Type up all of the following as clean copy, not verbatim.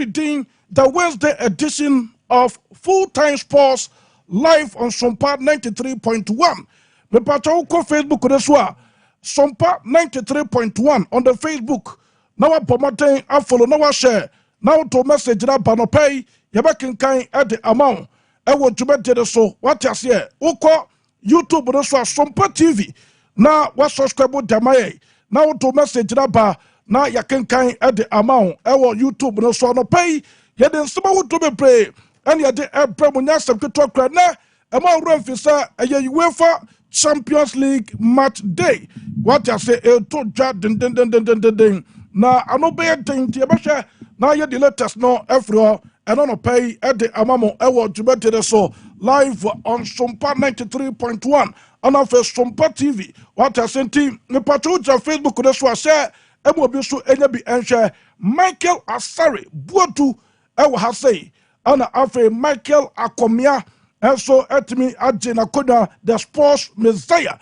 Reading the Wednesday edition of Full-Time Sports live on Sompa 93.1. Me pacha uko Facebook deswa Sompa 93.1 on the Facebook. Now I promoting I follow now I share. Now to message na banopay yabakinkan at the amount. I want to bet the so what you say. Uko YouTube deswa Sompa TV. Now what subscribe damaye. Now to message na ba na yakinkan at the amount. I want YouTube no so no pay. Yɛde nsɛm wo to bebree ɛne yɛde ɛbrɛ mu nyasɛm ketewa kora na ɛma wura mfi sɛ ɛyɛ UEFA Champions League match day what I say ɛto dwa dendendendendenden na ano bɛyɛ den nti yɛbɛhwɛ na yɛde latest no ɛfiri hɔ ɛno no pɛi ɛde ama mo ɛwɔ dwumadie so live on Sompa 93.1 ɛna afei Sompa TV what I say nti mepatwo gya Facebook no so ahyɛ ɛmu obi so ɛnya bi ɛnhwɛ Michael Asare Buatu ɛwɔ ha sei ɛna afei Michael Akomia ɛnso ɛtumi agye n'akonnwa the sports messiah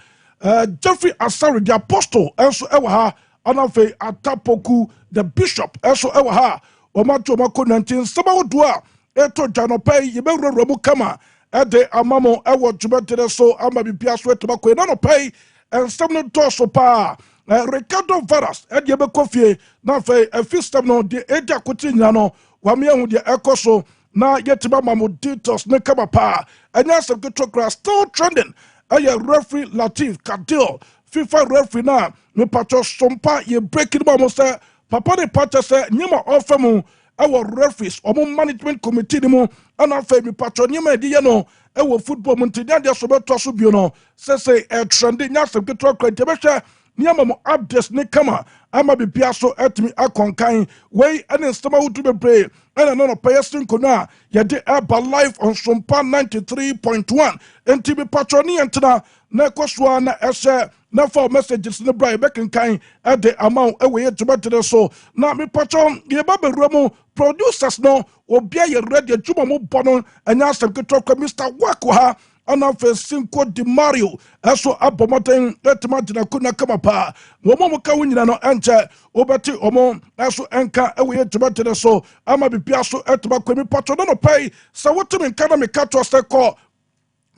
Jeffrey Asare the apostle ɛnso ɛwɔ ha ɛna afei Atapoku the bishop ɛnso ɛwɔ ha wɔn ato wɔn akonnwa nti nsɛm ahodoɔ a ɛto gya nɔpɛ yi yɛbɛwurawura mu kama ɛde ama mo ɛwɔ dwumadie so ama bibia so ɛtuma kɔ ɛna nɔpɛ yi nsɛm no dɔɔso paa. Ricardo Varas ɛde ɛbɛkɔ fie na afei ɛfisɛm no de ɛdi akote nyina no wame ahu deɛ ɛkɔ so na yɛtumi ama mo details ne kama paa ɛnyɛ asɛm ketewa kora still trending ɛyɛ referee Latif Kadil FIFA referee na mepatɔ Sompa yɛ breaking ma mo sɛ papa ne pakyɛ sɛ nneɛma ɔfa mu ɛwɔ referees ɔmo management committee ne mu ɛna afei mepatɔ nneɛma ɛde yɛ no ɛwɔ football mu nti deɛ so bɛtɔ so bio no sɛsɛ ɛtrende nyɛ asɛm ketewa kora nti ɛbɛhwɛ nneɛma mo updates ne kama ama bibia so ɛtumi akɔnkan wei ɛne nsɛm ahodoɔ bebree ɛna no pɛyɛ sinko no a yɛde ɛba live on Sompa 93.1 enti mepatwɔ ne yɛntena na ɛkɔ soa na ɛhyɛ na fa messages ne bra yɛbɛkenkan ɛde ama wo ɛwɔ yɛ dwumadie so na mepatwɔ yɛba bɛwura mu producers no obia yɛ ready adwuma mo bɔ no ɛnyɛ asɛm ketewa kɔ Mr. Wako ha ana afei Cinco de Mario ɛso abɔ mmɔden ɛtuma gyina kuna kama paa wɔn mo ka wo nyina no ɛnkyɛ wobɛte ɔmo ɛso ɛnka ɛwɔ yɛ dwumadie so ama bibia so ɛtuma kɔ mi patro no pɛi sɛ wotumi nka na meka to sɛ kɔ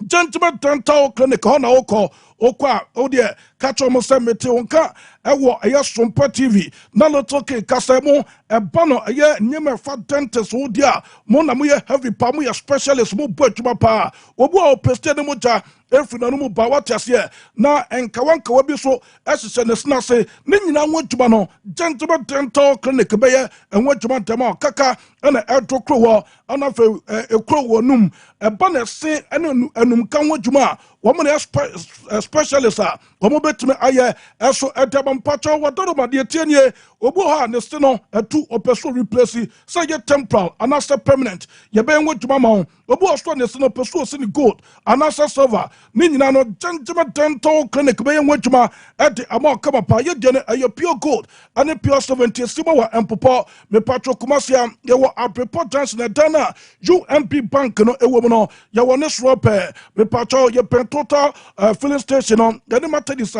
Gentleman Dental Clinic hɔ na wokɔ a wodeɛ ka kyerɛ mo sɛ mete wo nka ɛwɔ ɛyɛ Sompa TV na little king kasa mu ɛba no ɛyɛ nneɛma ɛfa dentist wo deɛ a mo na moyɛ heavy pa moyɛ specialist mo bɔ adwuma paa obu a ɔpɛsite ne mo gya ɛfiri na no mu ba wate aseɛ na nkawankawa bi so ɛhyehyɛ ne sena ase ne nyinaa ho adwuma no Gentleman Dental Clinic bɛyɛ ɛho adwuma ntɛm a kaka ɛna ɛdo kuro hɔ ɛna afei ɛkuro wɔ num ɛba na ɛse ɛne anumka ho adwuma a wɔn na specialist a wɔn bɛtumi ayɛ ɛso ɛdɛm mpakyɛw wɔdɔrɔmadeɛ tie nie obu hɔ a ne se no ɛtu ɔpɛ so replace sɛ yɛ temporal anaasɛ permanent yɛbɛyɛ ho adwuma ma wɔn obu hɔ so ne se no pɛ so osi ne gold anaasɛ silver ne nyinaa no Gentleman Dental Clinic bɛyɛ ho adwuma ɛde ama ɔkama paa yɛ deɛ no ɛyɛ pure gold ɛne pure silver nti esi ma wɔ mpopɔ mepatro kumasi a yɛwɔ aprepɔ junction ɛdan a UMP bank no ɛwɔ mu no yɛwɔ ne soro pɛɛ mepatro yɛpɛn total filling station no yɛne Methodist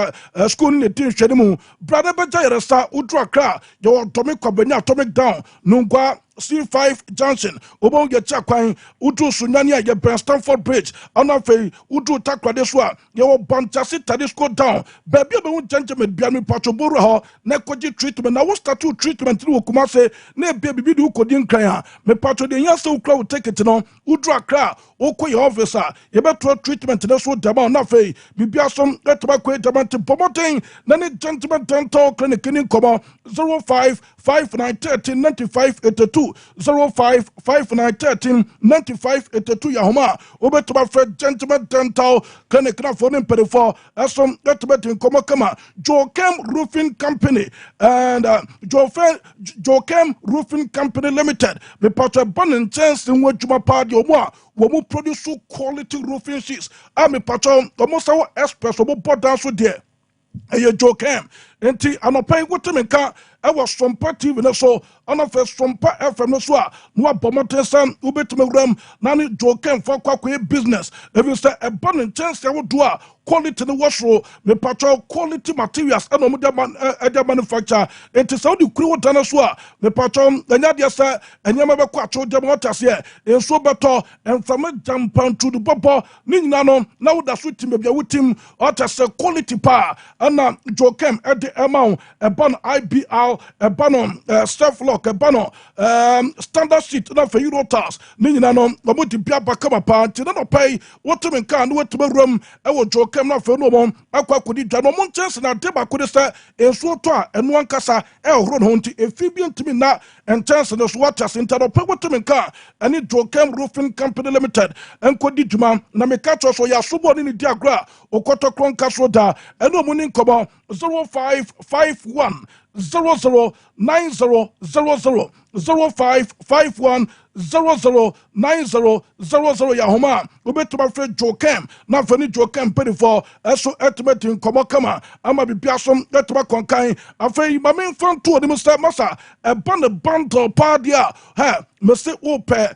school ne di nhwɛ ne mu brada bɛgya yɛresa woduru Accra yɛwɔ atomic kwabanya atomic down nungwa C5 junction obo yɛkya kwan udu sunyani a yɛbɛn Stamford Bridge ana afei udu takrade so a yɛwɔ Banchasi Tadisco down baabi a bɛhu Gentleman bia me patro boru hɔ na kɔgye treatment na wo start treatment ne wɔ Kumase na ebia bibi de wokɔdi nkran a me patro de nya sɛ wokura wo ticket no udu Accra wokɔ yɛ office a yɛbɛtɔ treatment ne so dama na afei bibia som ɛtaba kɔ dama te promoting na ne Gentleman Dental Clinic ne nkɔmɔ 05 5913 9582 05 5913 9582 Yahoma Obetuma Fred Gentleman Dental Clinic na for mpedifo ɛsom ɛtuma nkɔmɔ kama Jokem Roofing Company and Jokem Roofing Company Limited me patra ban chance nwo adwuma pa de omo a wo mu produce quality roofing sheets a me patra omo sawo express omo bodan so de ɛyɛ Jokem enti anɔpɛn wotemenka ɛwɔ Sompa TV no so ɔno fɛ Sompa FM no so a no abɔmɔten sɛ wobɛtumi wuram na ne Jokem for kwakɔyɛ business ebi sɛ ɛba ne nkyɛnse awodoɔ a quality no wɔsoro mepatɔ quality materials ɛna ɔmo de manufacture enti sɛ wode kuri wo dana so a mepatɔ ɛnya deɛ sɛ ɛnyɛma bɛkɔ atwo gyama wɔtaseɛ nsuo bɛtɔ ɛmframa gyampantu de bɔbɔ ne nyina no na woda so tim baabi a wotim ɔta sɛ quality paa ɛna Jokem ɛde ɛma wo ɛba no IBR ɛba no step lock ɛba no standard sheet na fɛ Euro tiles ne nyina no ɔmo de bia ba kama paa nti na nɔpɛ yi wotumi nka ne wotumi wuram ɛwɔ Jokem na fɛ no mo akɔ akɔdi dwa no mo nkyɛnse na de baako de sɛ nsuo tɔ a ɛno ankasa ɛhoro no ho nti efi bi ntumi na nkyɛnse no so wata se nta nɔpɛ wotumi nka ɛne Jokem Roofing Company Limited ɛnkɔdi dwuma na meka kyerɛ so yɛ asobɔ ne ne di agorɔ a ɔkɔtɔ kronka so da ɛne ɔmo ne nkɔmmɔ 0551 009000 0551 009000 yahoma obetuma fre Jokem na fani Jokem pedifo eso estimate nkɔmɔ kama ama bibia som etuma konkan afei mame mfanto nim sɛ masa ɛba ne bundle padia ha mese ope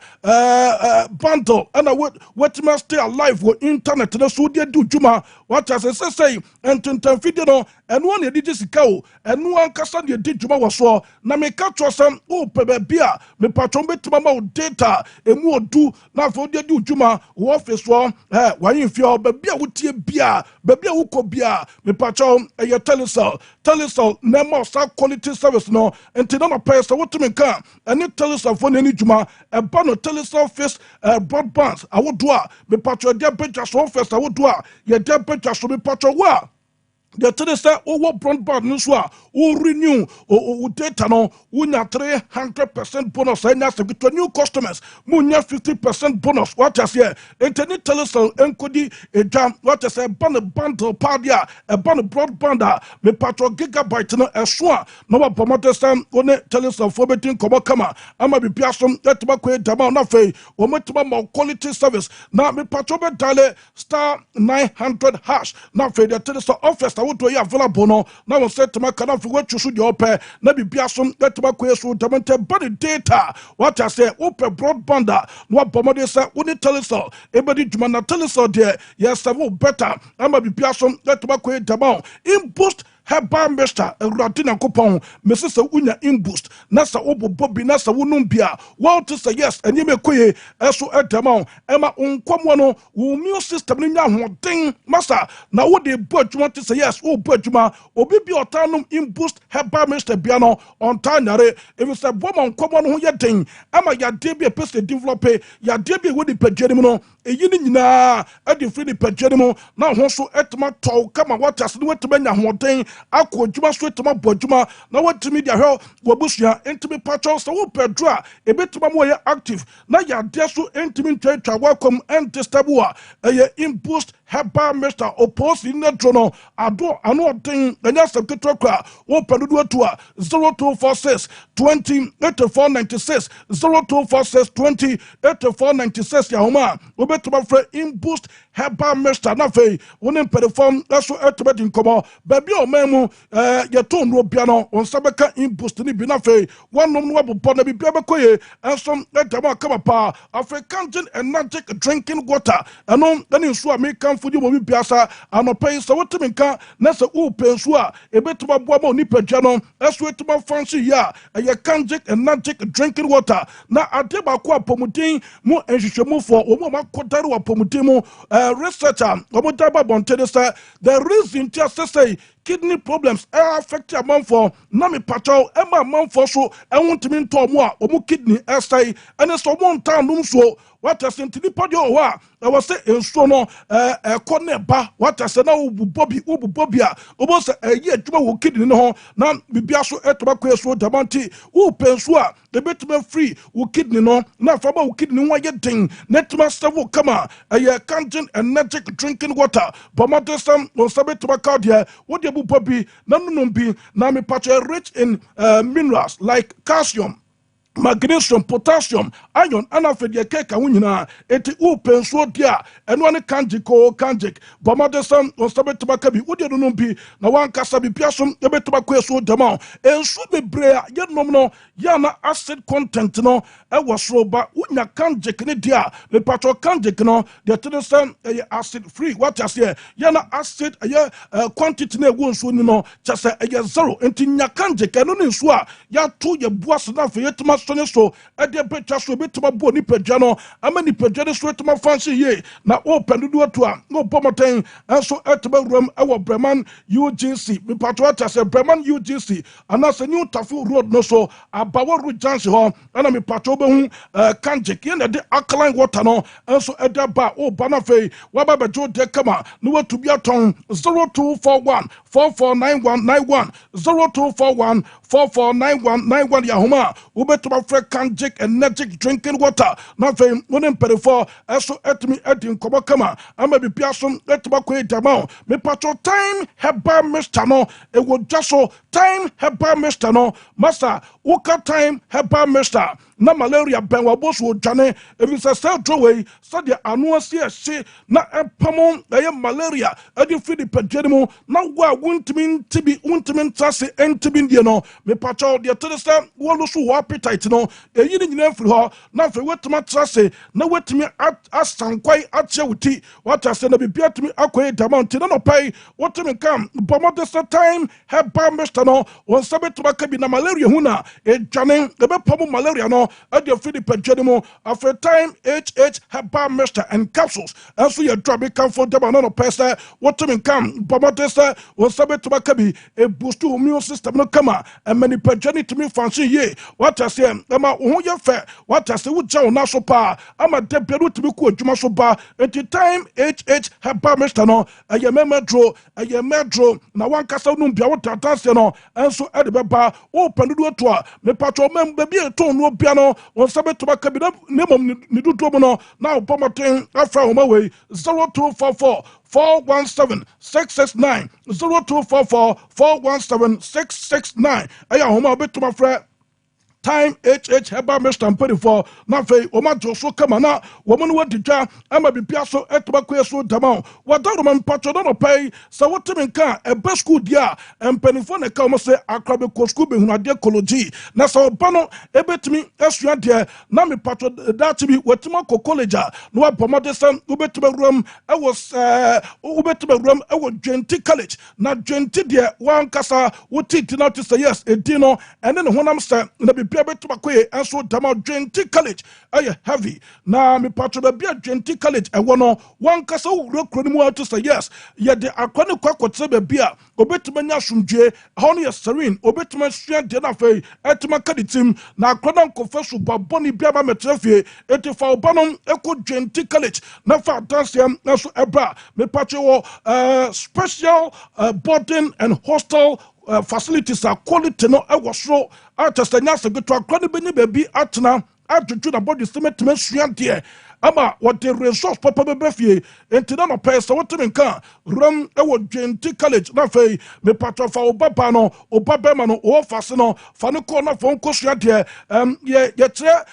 bundle ana wetuma stay alive wo internet na so de du dwuma what as say ententan video no ɛno na yɛde sika o ɛno ankasa na yɛde dwuma wɔ so na meka kyerɛ sɛ wopɛ baabi a mepatwɔn bɛtuma ma wo data ɛmu odu na afɔ wode di dwuma wɔ office hɔ wɔayɛ mfia baabi a wotie bia baabi a wokɔ bia mepatwɔn ɛyɛ telecell na ma sa quality service no nti na pɛ sɛ wotumi nka ɛne telecell fo n'ani dwuma ɛba no telecell face broadband awodo a mepatwɔn de abɛdwa so office awodo a yɛde abɛdwa so mepatwɔn wo a the thing say over broadband no so a o renew o data no unya 300% bonus anya se to new customers munya 50% bonus what I say internet telecell enkodi edwa what I say ban bundle padia e ban broadband a me patro gigabyte no eso a no wa promote sam one telecell for betin komo kama ama bi piasom etba ko edama na fei o metba mo quality service na me patro be dial star 900 hash na fei the telecell office woto ya available no na won set ma kana fi watchu so de opɛ na bibia so etma ko so tamante body data what I say open broadband no bomode say woni telecell ebedi dwuma na telecell de yes several better ama bibia so etma ko dama in boost Heba Mr. Radina Coupon, Mrs. Unya in boost, Nasa Obo Bobby Nasa Wunumbia, well to say yes, and you may quay, so at the amount, Emma Uncomono, who system in one thing, Massa. Now what they but you want to say yes, oh, Bertuma, or Bibi Autumn in boost, Heba Mr. Piano on Tanare, if it's a woman common who yet thing, Emma ya debut a pest developer, ya debut with the Pejerimo, a unina, a different Pejerimo, now also at my toe, come on, what has to be one thing. Akɔ dwuma so etuma bɔ dwuma na watimi dia hɔ wabusua entimi patro so wo pedro a ebetuma mo yɛ active na ya de so entimi ntwatwa welcome stable a ɛyɛ impulse Heba Mr. Oppose in the trono ado ano den anya sekretary kra wo pedudu atu a 0246 20 8496 0246 20 8496 ya homa obetuma frɛ impulse Heba Mr. na fei wonim perform so etobedi nkomo baby o memu yeton ro bia no on sabeka impulse ni bi na fei wonom no abobɔ na bibia bekoye ensom etama kama pa African energetic drinking water eno ani nsu a meka fudi mo biasa anopai so wotimi nka na se upensu a ebetuma boa ma onipadwa no eso etuma fancy ya eye kanjik energetic drinking water na adeba ko apomudin mu enhwehwemu fo omo makodare apomudin mu researcher omo daba bontede say the reason to say kidney problems affect a man for nami pacho ema man for so enwontimi nto mo a omo kidney essay ene so mo ntan num so what I sent the podio wa I was say enso no corner ba what I said na ubu bobia obo say ye adwuma wo kidney no ho na bibia so etoba ko so damanti wo penso a the betuma free wo kidney no na fa ba wo kidney ho ye den netuma sevo kama ye canteen energetic drinking water bomoto sam on sabetuma cardia wo de bu bobi na nunum bi na me patch rich in minerals like calcium magnesium, potassium, iron, and after the cake and winner, it open so dear, and one kanjik, Bomadeson, or Sabet Tobacco, would you know be, no one casabi piasum, the bet tobacco so demand, and should be brea, yet no, yana acid content, no, I was so, but unya kanjik in dear, the patro kanjik, no, the tenison acid free, what I say, yana acid, a quantity ne wounds, no, just a zero, and tinya kanjik, and only swa, ya two your boss enough for yet much. So at the better so bit my body pejano, I many pejano straight to my fancy ye. Now open the door to no pomatain, and so at the room our Bremen UGC. Me patwata say Bremen UGC, and that's a new Tafu road no so a Bawa Rujansi home, and I'm a patobe kanjik in the alkaline water no, and so at the bar oh Banafe, Wababa Joe Decama, no to be a tongue 0241 449191 0241 449191 Yahoma, Ubeto. Kanjik energetic drinking water. Nothing wouldn't pay for so at me at in Kobakama. I may be Piason at Bakwe Damao. Me patro time have by Mr. No, it would just so time have by Mr. No, Master, Uka time have by Mr. Na malaria benwa bosu jane if it's a cell draway so the annual see na pamon malaria adi free the pejemo na wa wuntimin tibi wuntimin tase entibin die no me patro the tedesta wolu so appetite no eyi ni nyina free ho na fe wetuma tase na wetumi asankwai atchewuti what I say na bibia tumi akoye damount na no pay wotumi kam bomodesta time have ba mr no won sabetuma kabi na malaria huna e jane e be pamon malaria no at your Philip Genimo after time HH Haba Mister and capsules. And so your drop it comfortable no pesta. What to come? Bomotesta was subject to Makabi, a boost to immune system no come and many perjani to me fancy ye. What I say, Emma, who you fair? What I say, would Joe Naso Pa? I'm a deputy to be called Jumaso Ba. At the time HH Haba Mister no, a Yamedro, a Yamedro, now one castle no Biawata Tansano, and so at the Baba, open the door to her. Me patrol member be a tone no piano. On Sabbath to Macabina, Nimum Nidutomono, now Pomatin, Afra Homaway, 0244 417 669, 0244 417 669. I am home a bit to my friend. Time HH Heba Mr. and 34 Nafe Omajo so come na woman what did I'ma be piasso at Tobacco so damon. What Donoman Patron pay so what time can a best school dia and penifone come say akrabe ko school be huna de ecology na so bano ebet me esua de na me patron that be wetima ko college no pomodesam ubetuma room I was ubetuma room I was Genti college na Genti de one kasa wuti na to say yes e dino and then when I'm say na be and so Dama Genti College, I heavy. Now, me patron be a Genti College, I want one castle rock to say yes. Yet the Aquanic Quackot beer, Obetman Sunjay, Honey Serene, Obetman Strand Denafe, Etma Caditim, now Cronan Confessor Baboni Biaba Metrefie, Etifal Banon, Echo Genti College, Nafa Dansiam, Nasu Ebra, me patro special boarding and hostel. Facilities are quality no I was so artist and yes good to a baby at now after to the body stomach to mention here. Ama what the resource papa befie enti na no pesa what me kan ram e wo Genti College na fei me patro fa obaba no obaba ma no o fase no fa no ko na fon ko sua de ye tre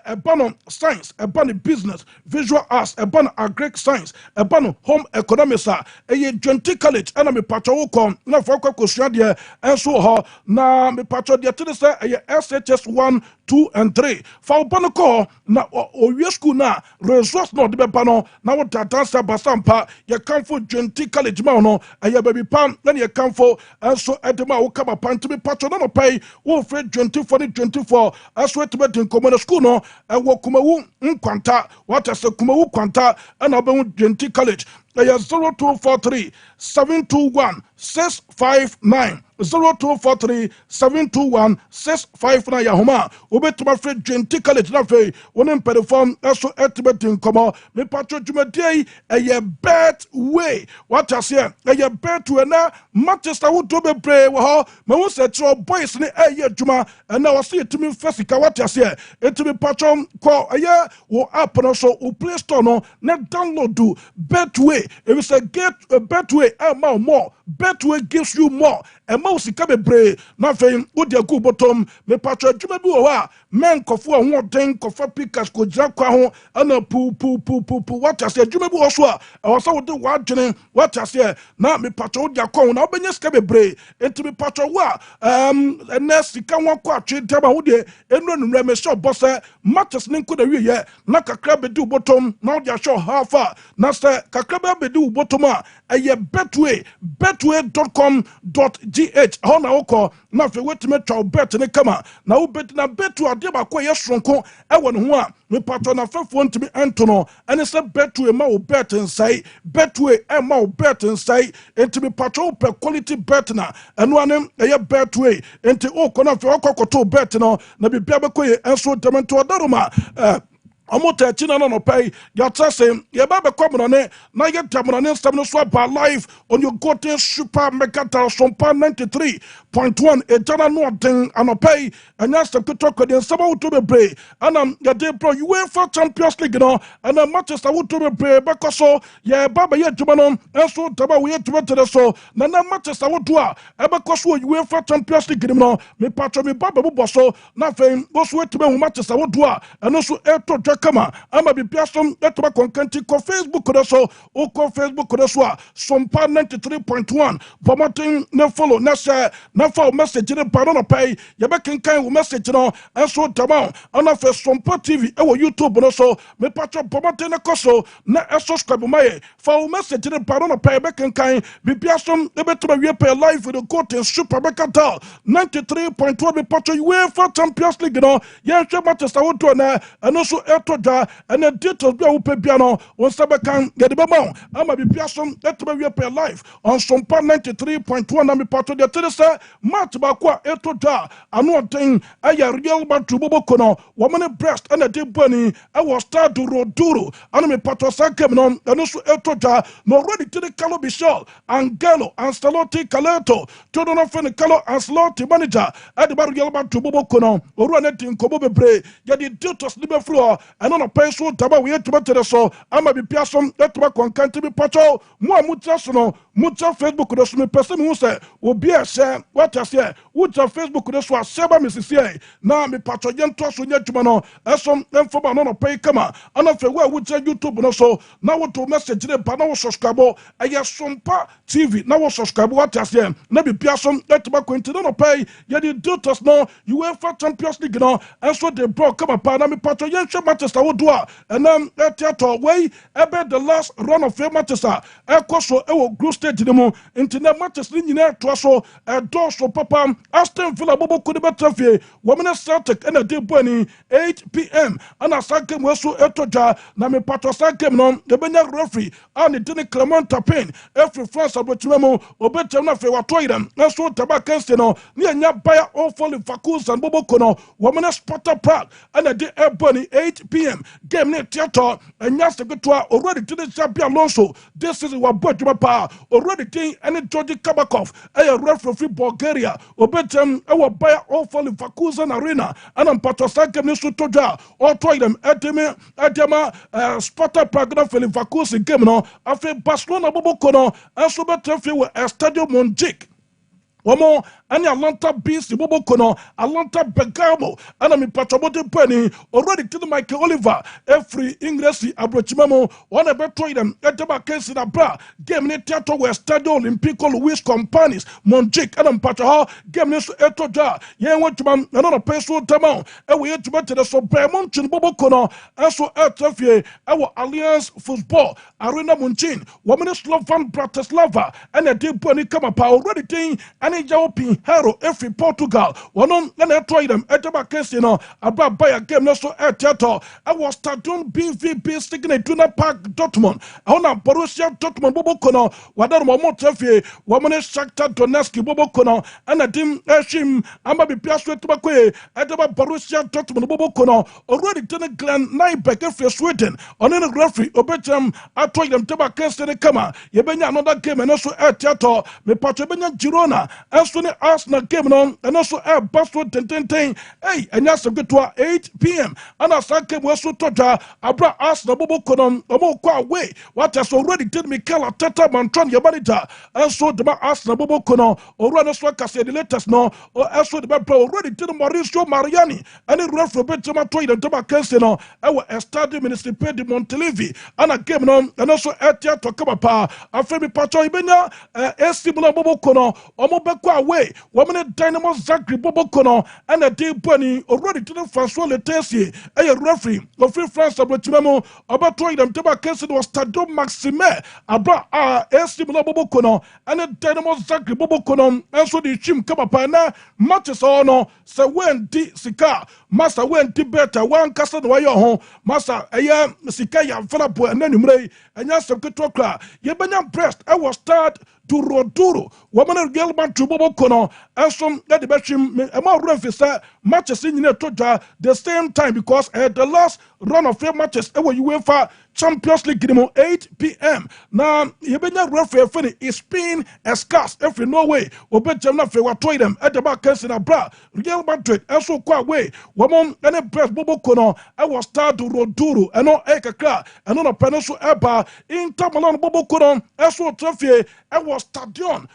e bano science e bano business visual arts e bano agric science e bano home economics e ye Genti College ana me patro wo kom na fo ko sua de enso ho na me patro de te say e SHS 1 2 and 3 fa obano ko na o wi school na resource no de beba no na what dancer basampa ye come for Genti College ma no aye baby pam na ye come for so edema wo kama pan to be patron no pay wo free 2024 aso to be in common school no e wo kumawu nkwanta what as kumawu kwanta na obewu Genti College 0243 721 659 0243 721 659 Yahoma Ubetuma Free Genti College na fe wonen perform aso etibetin komo me patro dwumadei eye bet way what I say eye bet way na Manchester wo do bebre wo ho me wo se tro boys ne eye dwuma na wo se etimi fasika what I say etimi patro ko eye wo app no so wo Play Store no na download do Betway if it's a get a Betway more Betway gives you more. A mouse bebre, nothing, would your good bottom, me patcha, Jumabu, men coffee and one thing, coffee pickers, could jack, and a poo, what I said, Jumabu Oswa, I was so do what I said, now me patcha, Jacon, now ben yes cabebre, and to be patcha, and next, you can't walk out, tell who they, and run remesso, bossa, matches ninku the year, naka crab do bottom, now they show how far, Nasta, Kakraba do bottom, a ye betway.com.gh, Hona Oko, nothing wait to make your bet in a kama, now bet na bet to a deba quay shrunko, I want one, me patron of 1 to be Antono, and it's a betway mau bet and say, betway and mau bet and say, and to be patron per quality betna, and one a betway, and to Oko, not for Oko to betno, na be Babaquay, and so Dementor Daruma, Amote china no pay ya tase ya baba come on it na ya tamon stamina swap live on your golden super mega Sompa 93.1 e jana no den anopay anya step to talk with some to be play and ya dey pro UEFA Champions League no and Manchester would to be play because so ya baba ya juma no enso taba we to better so na Manchester would do e because so UEFA Champions League no me patro me baba bo so na fe go so to be Manchester would do and also e kama ama bibia som etoma konkanti ko Facebook so o ko Facebook so Sompa 93.1 promoting na follow na share na follow message ni pa no pay ya be kenkan wo message no enso tama ona fe Sompa TV e wo YouTube no so me patcho promoting na koso na subscribe my follow message ni pa no pay be kenkan bibia som e betoma we pay live with the golden super becatal 93.1 me patcho UEFA Champions League no ya hwe Manchester wo to na eno so and the details be a piano on Sabakan get the bamon. I'm a piason that we pay life on Sompa 93.1 and be part of the Teresa Match Bakwa Etoda. I know thing I real but to Bobokono, woman breast and a deep bunny. I was start to Roduro and me part of Sakemon and also Etoda, no ready to the Calo Bishal and Gallo and Stalotti Caleto, Todono Fenicalo and Slotty manager at the Barrial but to Bobokono or run it in Kobobe Bray. Get the details liber floor. And on a peso taba we to better so ama bi piasom etwa konkanti bi pacho mo amutra so no mutra Facebook do so me person who say obi a share what I say mutra Facebook do so aseba mesisi na me pacho yento so nya dwuma no esom emfo no pay kama ana fe we wutra YouTube no so na wo to message ne pa na wo subscribe aye Sompa TV na wo subscribe what I say na bi piasom etwa konti no pay ye di details no UEFA Champions League no enso de bro kama pa na me pacho yenhwe Manchester would do and then theater way about the last run of Manchester Ekoso ewo group stage demo into the Manchester nyina to so so papa Aston Villa bobo could be trafie women Celtic and a day bunny 8 p.m. and a second was so etoja na me pato second no the benya referee and it didn't Clement Tapin every France abotimo obetem na fe watoidam na so tabakense no ne nya buy all fall Fakus and bobo kono women Sparta Prague and a day bunny 8 p.m. Game near theater and Yasakutwa already to the champion Alonso. This is what brought my power already king and Georgi Kabakov, a referee Bulgaria, Obetem, our buyer all falling Fakuzan Arena, and I'm Patosaka Nisutoja, or try them at Adema, Sparta Paragraph in Fakus in Gemino, after Barcelona Bobokono, and so better feel a stadium Monjik. Omo ani Atlanta Beast bobo kono Atlanta Bergamo ana mi patrobote penny already to the Michael Oliver every English abrochimamo one a better them etaba case na bra game ne theater west Stadio Olimpico Luis Companies Monjik ana patro game ne so etoja ye wontima na no peso tamon e we yetuma te so Bremen chin bobo kono enso etafie e wo Alliance Football Arena Munchin woman Slovan Bratislava and a deep bunny come pa already thing and Jaopin Hero every Portugal. One on and try them at the case, you know, about buy a game so at theater. I was starting BVB sticking to Park Dortmund. I want a Borussia Dortmund Bobokono, Wadar Momotefi, woman is Shakhtar Donetsk Bobokono, and a dim Eshim, Amabi Piaswe Tobacque, at the Borussia Dortmund Bobokono, already to the Glen Nybeck if Sweden, on any referee, Obetum, I tried them to the case in the Kama, Yebenya another game and also at theater, me Patrebenya Girona. ɛnso ne Arsenal game no ɛno nso ɛba so tententen ɛnyɛ asɛm ketewa 8 p.m. ɛna saa game wɔ so tɔdwa abra Arsenal bobo kono ɔmo kɔ away what has already did Mikel Arteta Mantron your manager ɛnso de ma Arsenal bobo kono ɔwura no so akasɛ the latest no ɛnso de ba already did Mauricio Mariani ɛne referee betema to yɛ ntoma kɛnse no ɛwɔ Estadio Municipal de Montelivi ɛna game no ɛno nso ɛtia tɔ kama paa afei mi patɔ ibenya AC Milan bobo kono ɔmo bɛkɔ away wɔn ne Dynamo Zagreb bobo kono ɛna de bɔni already did François Letessier ɛyɛ referee ofi France abotuma mu ɔbɛtɔ yɛ ntoma kɛnse no Stade Maximin abra AC Milan bobo kono ɛne Dynamo Zagreb bobo kono ɛnso de chim kama paa na matches all no sɛ wɛnti sika masa wɛnti bɛta wankasa na wayɛ ho masa ɛyɛ sika yɛ mfana po ɛna numere ɛnya asɛm ketewa kora yɛbɛnya breast ɛwɔ start duro wɔn Real Madrid bobo kono ɛnso ɛde bɛhwim ɛma ɔwura mfi sɛ matches nyina tɔdwa the same time because the last run of fair matches ɛwɔ UEFA Champions League game 8 p.m. na yɛbɛnya referee fini is Spain escas every Norway obɛgyam na fɛ watɔi dem ɛde ba kɛnse na bra Real Madrid ɛnso kɔ away wɔn ɛne breast bobo kono ɛwɔ start duro ɛno ɛkakra ɛno na pɛno so ɛba Inter Milan bobo kono ɛnso trafie ɛwɔ stadion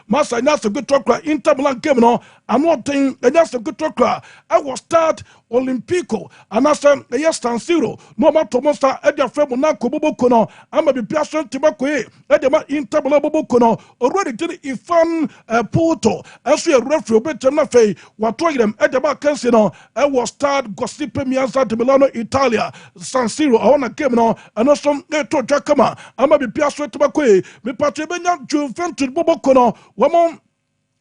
masa nyasa gutokra Inter Milan game no anoten nyasa gutokra ɛwɔ start Olympico anasa ɛyɛ San Siro no ma tomosa ɛde afɛ Monaco bobo kono ama bi piaso tibakoe ɛde ma Inter Milan bobo kono already did Ivan Porto ɛso yɛ referee obetem na fɛ wato yɛm ɛde ba kansi no ɛwɔ start Giuseppe Meazza de Milano Italia San Siro ɔna game no ɛno so ɛto twa kama ama bi piaso tibakoe me patwe benya Juventus bobo kono wɔn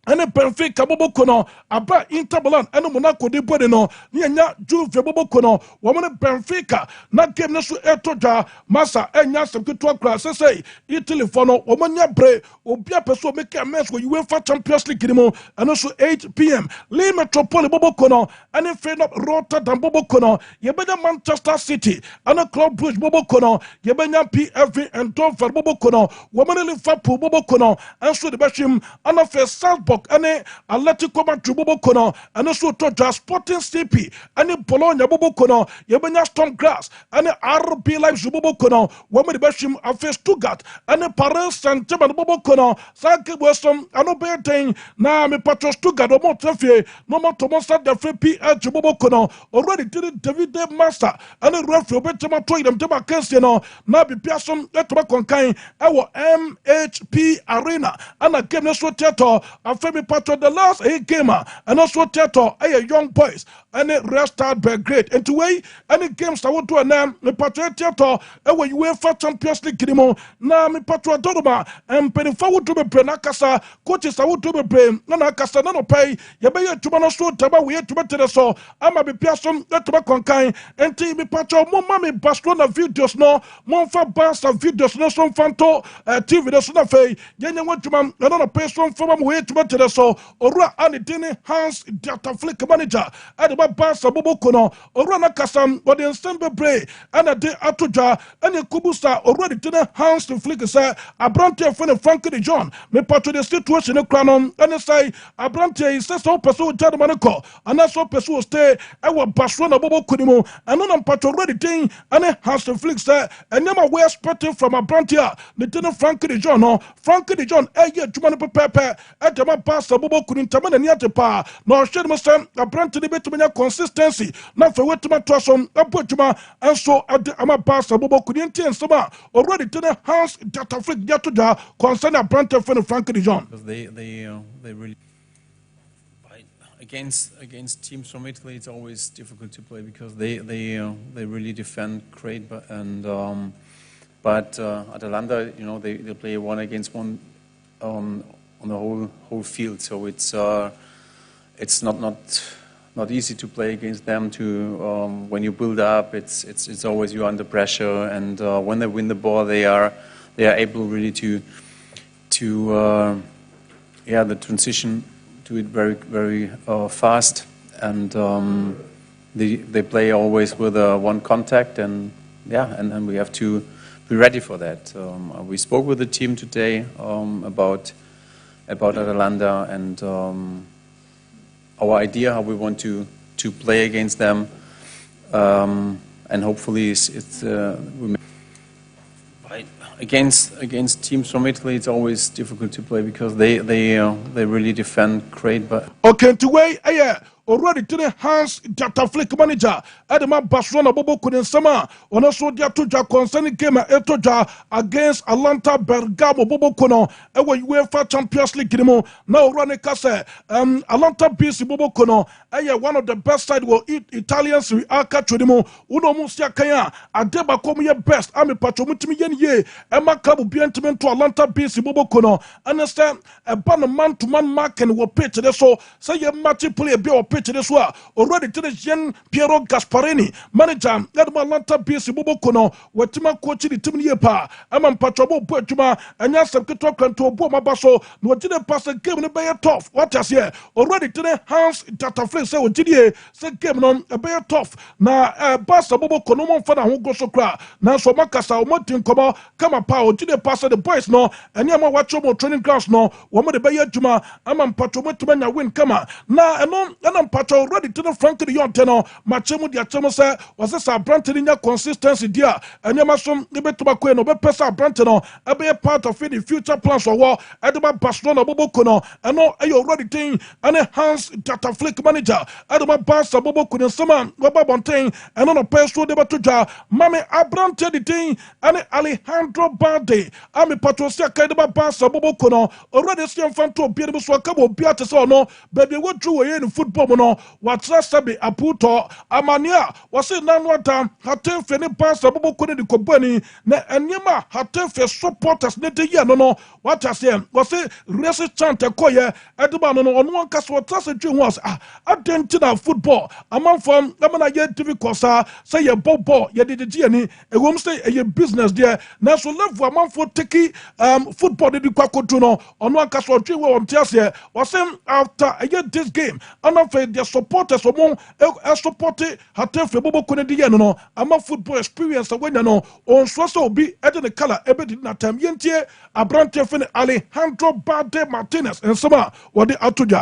ɛne Benfica bobo kono aba Inter Milan ɛne Monaco de bɔde no ne nya Juve bobo kono wɔn ne Benfica na game no so ɛto dwa masa ɛnya asɛm ketewa kora sɛsɛ Italy fo no wɔn nya bre obi apɛso make a mess wɔ UEFA Champions League ni mu ɛno so 8 p.m. Le Metropole bobo kono ɛne Feyenoord Rotterdam bobo kono yɛbɛnya Manchester City ɛne Club Brugge bobo kono yɛbɛnya PSV Eindhoven bobo kono wɔn ne Liverpool bobo kono ɛnso de bɛhwim ɛna fɛ Salzburg ane Atletico Madrid bobo kono ane so to Sporting CP ane Bologna bobo kono yebenya Storm Graz ane RB Leipzig bobo kono wame de bashim afe Stuttgart ane Paris Saint-Germain bobo kono sake bosom ano beten na me patro Stuttgart o mo trafie no mo to mo sa de free PH bobo kono already did David Master ane referee obetema to idem tema kense no na bi piasom etoma konkan ewo MHP Arena ana game no so theater Femi Patro the last gamer and also theater young boys and restart Belgrade and to way any games I would do a name me Patro theater UEFA Champions League game na me Patro Dodoma and penny forward to be Brenakasa coaches I would do be brain nana kasa no pay ye be to no so taba we to better so ama be piasom to ba konkan and me Patro mo mama Barcelona videos no mo fa Barca videos no so fanto TV no so na fay yenya wantuma no pay so for mo we to so Ora Anidini Hans Data Flick manager at the Barca bobo kono Ora na kasam or the ensemble bray and a day atuja and the Kubusa already didn't Hans to Flick say Abrante for Frankie de John me part of the situation in Cranon and say Abrante says so pursue Jadamanico and that's so pursue stay our Barcelona bobo kunimo and on part already thing and Hans to Flick say and never wear spotting from Abrante Lieutenant Frankie de John no Frankie de John Jumano Pepe at the Barca bobo kunintama na niate pa na ohwe dem sam Abrante de betumenya consistency na fa wetuma toasom abotuma enso ade ama Barca bobo kuninti ensama already to the Hans Data Flick to da concern Abrante for Frankie de Jong because they really against teams from Italy it's always difficult to play because they really defend great but Atalanta they play one against one on the whole field, so it's not easy to play against them. When you build up, it's always you're under pressure, and when they win the ball, they are able really to the transition to it very fast, and they play always with one contact, and we have to be ready for that. We spoke with the team today about about Atalanta and our idea how we want to play against them, and hopefully against teams from Italy it's always difficult to play because they really defend great. But okay, to way already to the hands data flick manager Adama Barcelona Bobo Kunsama on a soldier to ja concerning game etoja against Atlanta Bergamo Bobo Kono ewa UEFA Champions League game now run a case Atlanta BC Bobo Kono one of the best side will eat Italian Serie A Chudimo Uno Musia Kaya Adeba Komuye best Ami Patromutimi ye Emma Club Bientiment to Atlanta BC Bobo Kono understand a man to man mark and will pitch this so say you match play a bit of pitch this one already to the Jean Piero Gasparini manager Atlanta BC Bobo Kono Watima coach the team year pa Amam Patrobo Putuma and Yasam Kitokan to Boma Basso no didn't pass a game in the Bay tough what has here already to the hands data flip say what did say game on a Bay tough na Bassa Bobo Kono Fana who goes so cry now so Macasa Mountain come a power didn't pass the boys no and Yama Wachomo training grounds no woman the Bay Juma Amam Patromo win come na and I'm Patro already to the front of the young tenor Machemo the Achemo say was this a brand in your consistency dear and Yamasum the Betubako no Bepesa Brantano a be a part of it in future plans for war at the Barcelona Bobo Kono and no I already think and a hands data flick manager at the Barca Bobo Kono Sama Baba Bontain and on a peso de Batuja Mame Abrante the thing and Alejandro Bade Ami Patrosia Kadaba Barca Bobo Kono already see him fan to a beautiful Swakabo Beatis or no baby what drew in football no what's that sabi Aputo Amania was it none one time Hate Feni Barca Bobo Kono the Kobani na Enyama Hate Fe supporters nete ye no what I say was it racist chant a koye Edman no on one cast what a dream was Argentina football among from Lamana ye difficult say ye bobo ye did the GNE a home stay a business there now so love for among for tiki football did Quacotuno on one cast what dream on Tiasia was him after a year this game and of their supporters among a supported Hate Fe Bobo Kone no among football experience when you know on so be at the color ebedi na time yentie Abrante Fene Alejandro Bade Martinez en Sama o de Atuya.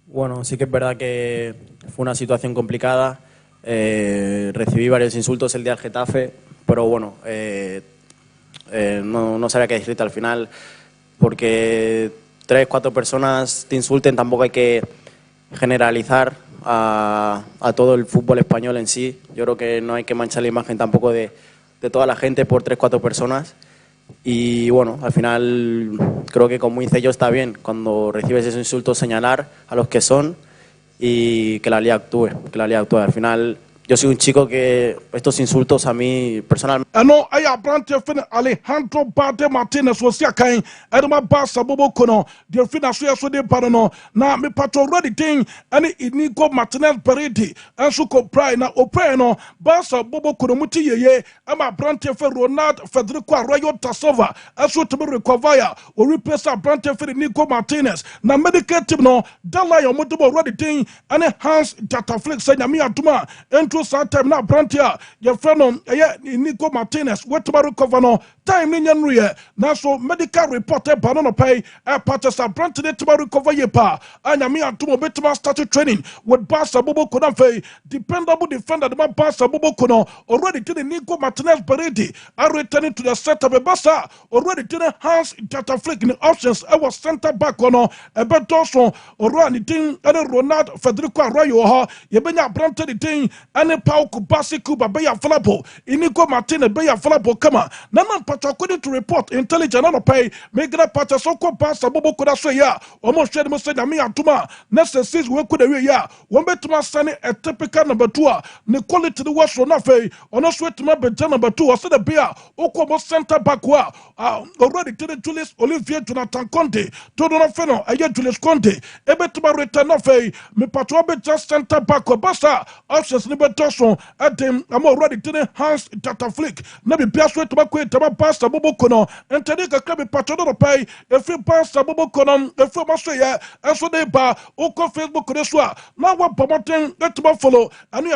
Bueno, sí que es verdad que fue una situación complicada. Recibí varios insultos el día del Getafe, pero bueno, no sabía qué decirte al final, porque 3, 4 personas te insulten, tampoco hay que generalizar a todo el fútbol español en sí. Yo creo que no hay que manchar la imagen tampoco de toda la gente por 3, 4 personas. Y bueno, al final creo que como hice yo está bien, cuando recibes esos insultos señalar a los que son y que la liga actúe, Al final yo soy un chico que estos insultos a mí personalmente... No, I Abrante Fene Alejandro Bade Martinez was ya kind Edma Barca Bobo Kono the financial so de parano na me patro ready thing and Inigo Martinez Peredi and so comply na openo Barca Bobo Kono muti ye ama Abrante Fe Ronald Federico Arroyo Tasova and so to be recover or replace Abrante Fe Nico Martinez na medical team no dala yo muto ready thing and hands data flex say mi atuma entro time na Abrante your friend Nico Martinez what to recover no time in January now so medical report banana pay parties are branded to recover ye pa and me and to betuma started training with Barca Bobo Kono dependable defender the Barca Bobo Kono already to the Nico Martinez Beredi are returning to the setup of Barca already to the hands data flick in the options I was center back on a better also already thing and Ronald Federico Arroyo ye benya branded the thing and Pau Kubasi Kuba Beya Flapo Inigo Martinez Beya Flapo kama Naman Pacha according to report intelligent on pay make that Pacha so ko Barca Bobo Kono so ya almost said must say na me atuma next season we could away ya one betuma sani a typical number 2 ne quality the was na fay on us wait to be number 2 said the beer oko center back wa already to the Julius Olivier Jonathan Conte to do not feno a Julius Conte e betuma return na fay me Pacha be just center back wa Barca options ni beto so at them I'm already to the hands data flick na be piaso to ba pastor bobo kono entedi kakra be pato no pay efi pastor bobo kono efi maso ye enso de ba oko Facebook de so a na wa promoting etba follow anu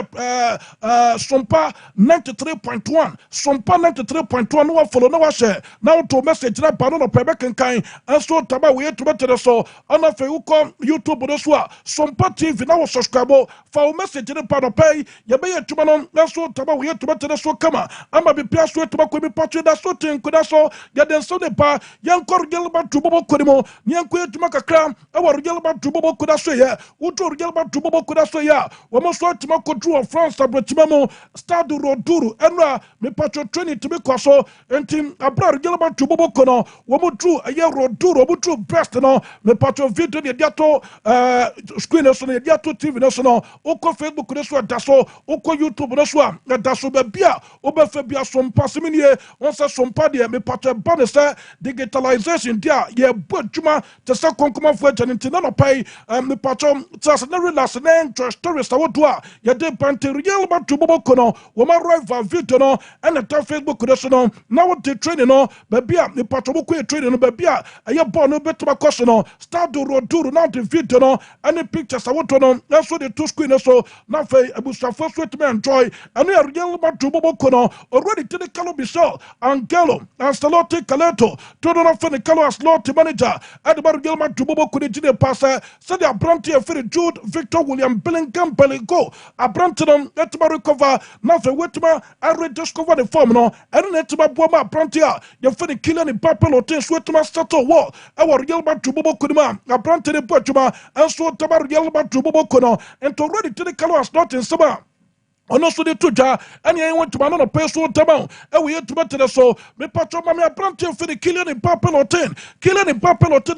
Sompa 93.1 Sompa 93.1 no wa follow no wa share na to message na ba no pebe kenkan enso taba we to betere so ana fe uko YouTube de so a Sompa TV na wo subscribe fa o message ne pa no pay ye be yetuma no enso taba we to betere so kama ama be pia so etuma ko bi patwe da so tin ko da so ya den so de pa yan kor gelba tubo ko mo nyan ko etuma kakra e wo gelba tubo ko da so ye uto gelba tubo ko da so ya wo mo so etuma ko tru of France abrotima mo stade roduru enra me patwe training to be ko so entim abra gelba tubo ko no wo mo tru ye roduru wo mo tru best no me patwe video de diato screen so ne diato TV no so no uko Facebook de so da so uko YouTube no so da so be bia obefe bia Sompa siminie on se Sompa de me patwe bane se digitalization dia ye bodjuma te se konkoma fu agenti na no pay me patwe tsa na relax na interest stories ta wodua ye de pante real ba tubo kono wo ma rival video no and ta Facebook de so no na wo de training no be bia me patwe ko training no be bia ye ball no betuma koso no start do roduru na de video no and pictures ta wodo no na so de two screen so na fe abusafo so to enjoy and real ba tubo kono already to the Calo Bissau, Angelo, Ancelotti Caleto, Todoro Fenicalo as Lord manager, at the Bargelman to Bobo Kudijine Passer, said the Abranti Ferry Jude, Victor William Bellingham Bellingo, Abrantinum, Etma recover, nothing Wetma, I discover the form no, and Etma Boma Abrantia, the Fenny Killing in Papel or Tin Sweatma Stato Wall, our Gelman to Bobo Kudima, Abranti de Portuma, and so Tabar Gelman to Bobo Kono, and already to the Calo as not in summer. Ono so de tuja ani en want to man no peso tama e we to better so me patro ma me apprenti for the killing in Papel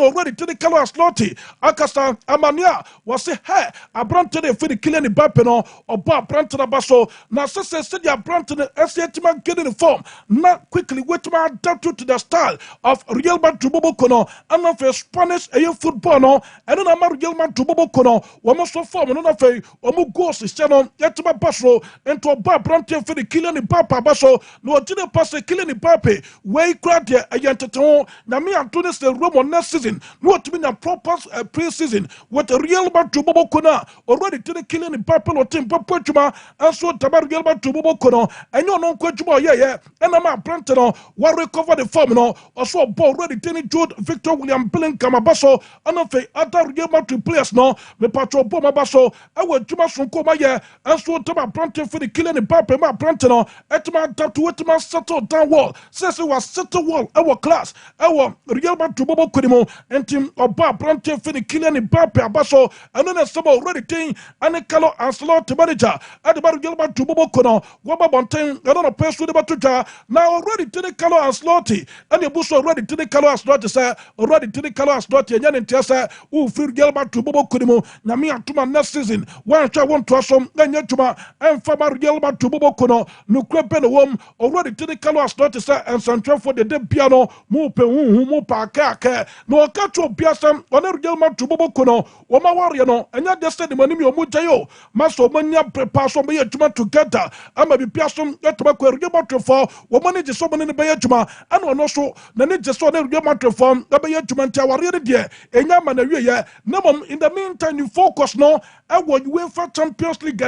already to the color slotty akasa amania was say hey apprenti for the killing in Papel or ba apprenti na baso na se the apprenti esetima get in the form not quickly wait to adapt to the style of Real Madrid Bobo Kono and of Spanish football no and na Real Madrid Bobo Kono wo mo so form no na fe o mo goals channel yetima baso into a bar branch for the killing in Papa Basso, no didn't pass a killing in Pape, way crowd here, a yantaton, Nami Antonis the Roman next season, not to be a proper pre-season, what a real man to Bobo Kona, already to the killing in Papa or Tim Papachuma, and so Tabar Gilbert to Bobo Kono, and you're non quenchable, yeah, and I'm a Brantano, what recover the formula, or so a ball ready, Tenny Jude, Victor William Bellingham Basso, and of a other Gilbert to players no, the Patro Boma Basso, I will Juma Sunkoma, yeah, and so Tabar for the killing in Papa, my Brantano, Etman to Etman settle down wall, says it was settle wall, our class, our real man to Bobo Kudimo, and Tim or Bar Brante for the killing in Papa Basso, and then a summer already thing, and a color and slot to manager, at the Bar Gilbert to Bobo Kono, Wabba Bontain, another person with the Batuja, now already to the color and slotty, and the bush already to the color and slot, sir, already to the color and slot, and Yan and Tessa, who feel Gilbert to Bobo Kudimo, Namia to my next season, one I want to have some, and Yatuma, and Faber Gilbert to Bobo Kono, no crepe the womb, already to the color as not and Santra for the dead piano, Mupe, Mupa, no catch of Piasam, or Gilbert to Bobo Kono, or Mawariano, and not just the money of Mujayo, Maso Mania prepare some Bayatuma together, and maybe Piasam, that Tobacco Gilbert for, or money just someone in the Bayatuma, and one also, the need just saw the Gilbert form, the Bayatuma Tower, dear, and Yaman, no, in the meantime, you focus no, and what UEFA Champions League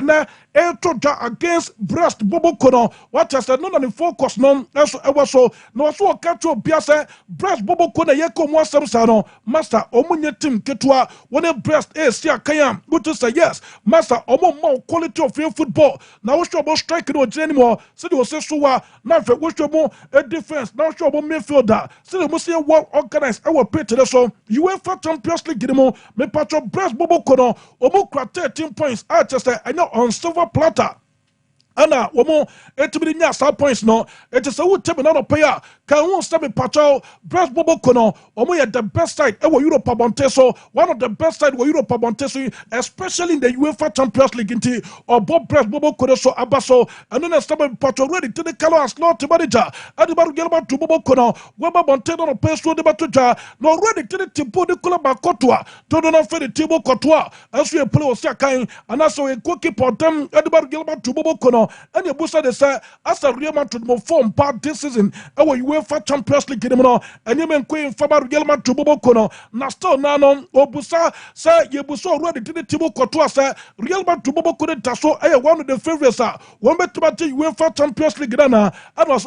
against Brest Bobo Kono, what has said, none of focus non, as I was so, no, so catch your Piasa, Brest Bobo Kona Yako Mwasano, Master Omunya Tim Ketua, when a Brest is Sia Kayam, good to say yes, Master Omo more quality of your football. Now, show about striking or anymore, so you say so, now for which more a defense, now show about midfielder, so you must see a well organized our pay to the so, UEFA Champions League Gidimo, me patch Brest Bobo Kono, Omo 13 points, I just say, I know on silver platter. Ana womo etibiri nya sa points no etise wo tebe na no pay a kan won step patrol Brest Bobo Kono omo ye the best side e wo Europe abonte so one of the best side wo Europe abonte so especially in the UEFA Champions League nti obo Brest Bobo Kono so abaso and then step patrol ready to the color as not manager adibaru gelba to Bobo Kono wo abonte no pay so de batoja no ready to the tipo de club akotwa to do na fe the table kotwa as we play o sia kan and also a goalkeeper them adibaru gelba to Bobo Kono and your busa de say as a Real Madrid mo form part this season our UEFA Champions League no and you men queen fama Real Madrid bobo kono na still nano obusa say ye buso already did tibo kotoa say Real Madrid bobo kono taso one of the favorites one bet to UEFA Champions League na and was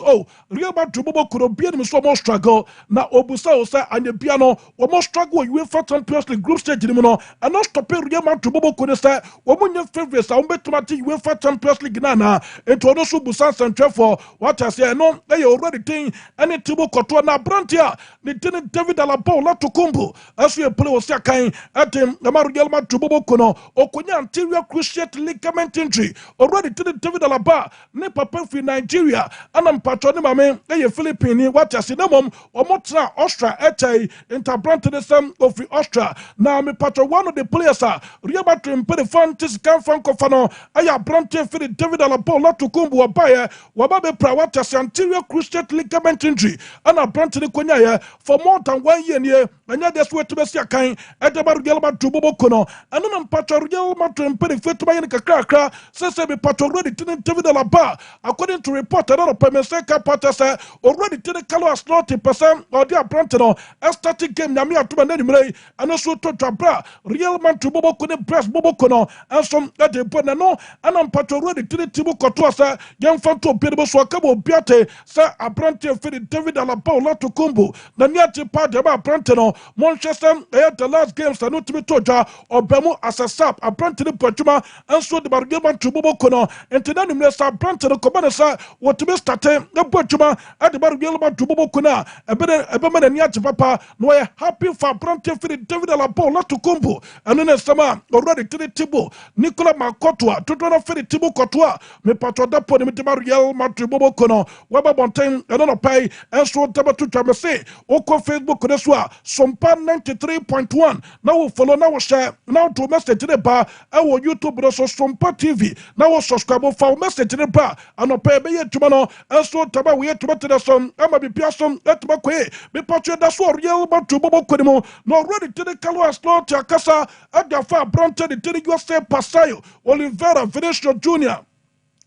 Real Madrid bobo kono be me so more struggle na obusa o say and piano o more struggle UEFA Champions League group stage no and not stop Real Madrid bobo kono say wo munye favorites one bet to UEFA Champions League na into no so busa central for what I say no they already think any tibo kotoa na brantia ni tini David Alaba la tukumbu as we play was yakai at him Real Madrid bobo kono okonya anterior cruciate ligament injury already tini David Alaba ne papa fi Nigeria anam patro ne mame Philippine what I say no mom omotra Austria etai interbrand the same of Austria na me patro one of the players Real Madrid pay the fantasy can fan kofano aya brante fi David Alaba la tukumbu abaye wababe pra what I say anterior cruciate ligament injury ana brante ne konya for more than 1 year near and yet that's where to be kind at about Real Madrid bobo kono and then patro Real Madrid pay the fit to buy in kakra says be patro already didn't David Alaba according to report another Pemeseka Pata say already didn't call us 90% or their brantano a static game Yamia to Manimre and also to Tabra Real Madrid bobo kono press bobo kono and some that they put no and I'm patro already didn't Tibo Kotoasa young fan to Pedro Swakabo Biate say a brante fit David Alaba lot to Kumbu the Niati part about brantano Manchester the last games are not to be toja or Bemu as a sap a brante Portuma and so the Bargaman to Bobo Kono and to them less a brante the Comanasa what to be started the Portuma at the Bargaman to Bobo Kona a better a Beman and Yati Papa no happy for brante for David Alaba lot to Kumbu and then summer already to the Tibo Nicola Makotua to turn off the Tibo Kotua me patro da po me Real Madrid Bobo Kono Waba Bontain and on pay and so Tabatu Tamase Oko Facebook Kodeswa Sompa 93.1 now follow now share now to message to the bar our YouTube also Sompa TV now subscribe for message to the bar and pay be tumano and so taba we to the son ama be piason at makwe be patro that's what Real Madrid Bobo Kodimo no ready to the Kalo slot Akasa at the far Bronte the USA Pasayo Oliveira Vinicius Jr.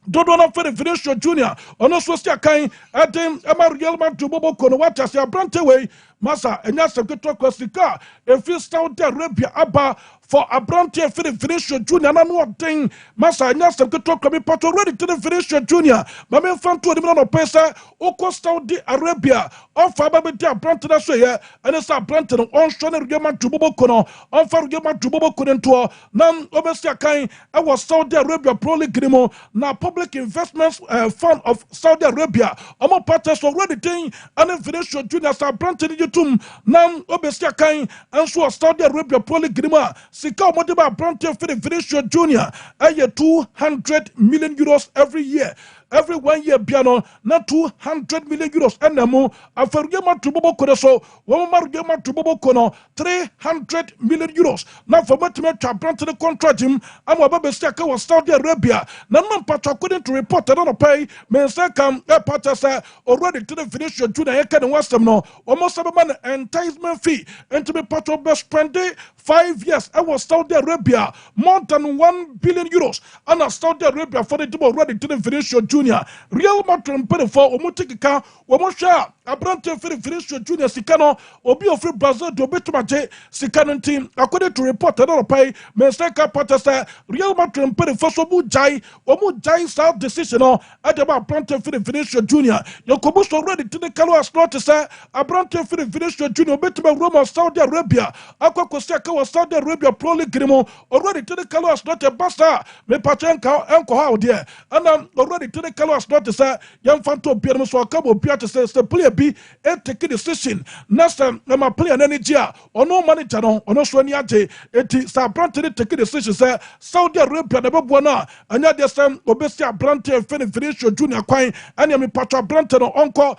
Dodona for the Vinicius Jr. Ono swastia kain atem ama Real Madrid Bobo Kono wacha se abrante way masa enya sekretary kwasika efi Saudi Arabia aba for abrante for the Vinicius Jr. na no thing masa enya sekretary kwami pato ready to the Vinicius Jr. Mame fan to the no pesa oko Saudi Arabia of ababeti abrante na so ye ene sa abrante no on shone Real Madrid Bobo Kono on for Real Madrid Bobo Kono to nam obesia kain e was Saudi Arabia Pro League grimo na Public Investments Fund of Saudi Arabia. Omo parties already thing and Vinicius Jr. sa brante ni jutum nam obesia kain and so Saudi Arabia Pro League grima sika omodiba brante for the Vinicius Jr. aye 200 million euros every year. Every 1 year piano na 200 million euros enemu aferugema tubobo kono so wo marugema tubobo kono 300 million euros na formatime chabrante the contract him am ababa sika was Saudi Arabia na man part according to report that pay men say come a part say already to the Vinicius Jr. yeka ne wasem no almost man enticement fee and to be part of best spend 5 years I was Saudi Arabia more than 1 billion euros and Saudi Arabia for the already to the Vinicius Jr. Real Madrid pay for omutikika omosha abrante for Vinicius Jr. Sikano obi of Brazil do betumate Sikano team according to report that pay Menseka Pata say Real Madrid pay for so omu jai south decision at about abrante for Vinicius Jr. Yokobuso already to the Kalo as not to say abrante for Vinicius Jr. betuma Roma Saudi Arabia akwa koseka was Saudi Arabia Pro League grimo already to the Kalo as not a basta me pachenka enko how there and already to the Kalo as not to say young fanto Pierre so akabo Pierre says the player be a take decision next time my player energy or no manager no or no swaniate it sa brante take decision say Saudi Arabia never buona anya the same obesia brante Vinicius Jr. kwan anya me patwa brante no onko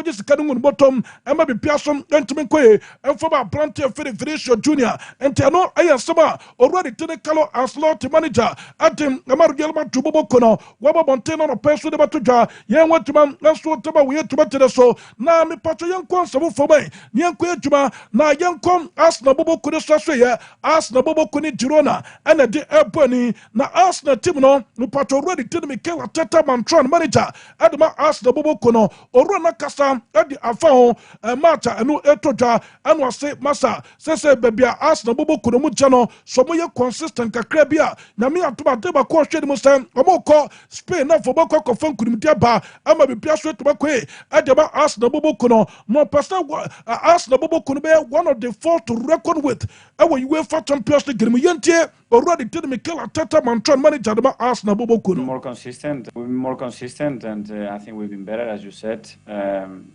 jisika no bottom e ma be piasom entime koye enfoma brante Vinicius Jr. entano ayasoma already to the Kalo as lot manager atem amaru Real Madrid Bobo Kono waba bonteno no peso de batuja yen watuma nso taba we tuma tede so na me pato yen kon sabo for me yen ko adwuma na yen kon Arsenal bobo ko so so ye Arsenal bobo ko ni Girona and de eboni na Arsenal team no me pato already did me Mikel Arteta Mantron manager adama Arsenal bobo ko no orona kasa edi afa ho mata enu etoja anu ase masa sese bebia Arsenal bobo ko no mu jano so mo ye consistent kakra bia na me atoma de ba ko hwede mo sem omo ko Spain na fo boko ko fan kunim dia ba ama bibia so etoma ko adama Arsenal bobo ko no mo person Arsenal bobo ko no be one of the four to record with our UEFA Champions League game yentie already did Mikel Arteta Mantron manager adama Arsenal bobo ko no more consistent. We've been more consistent, and I think we've been better, as you said.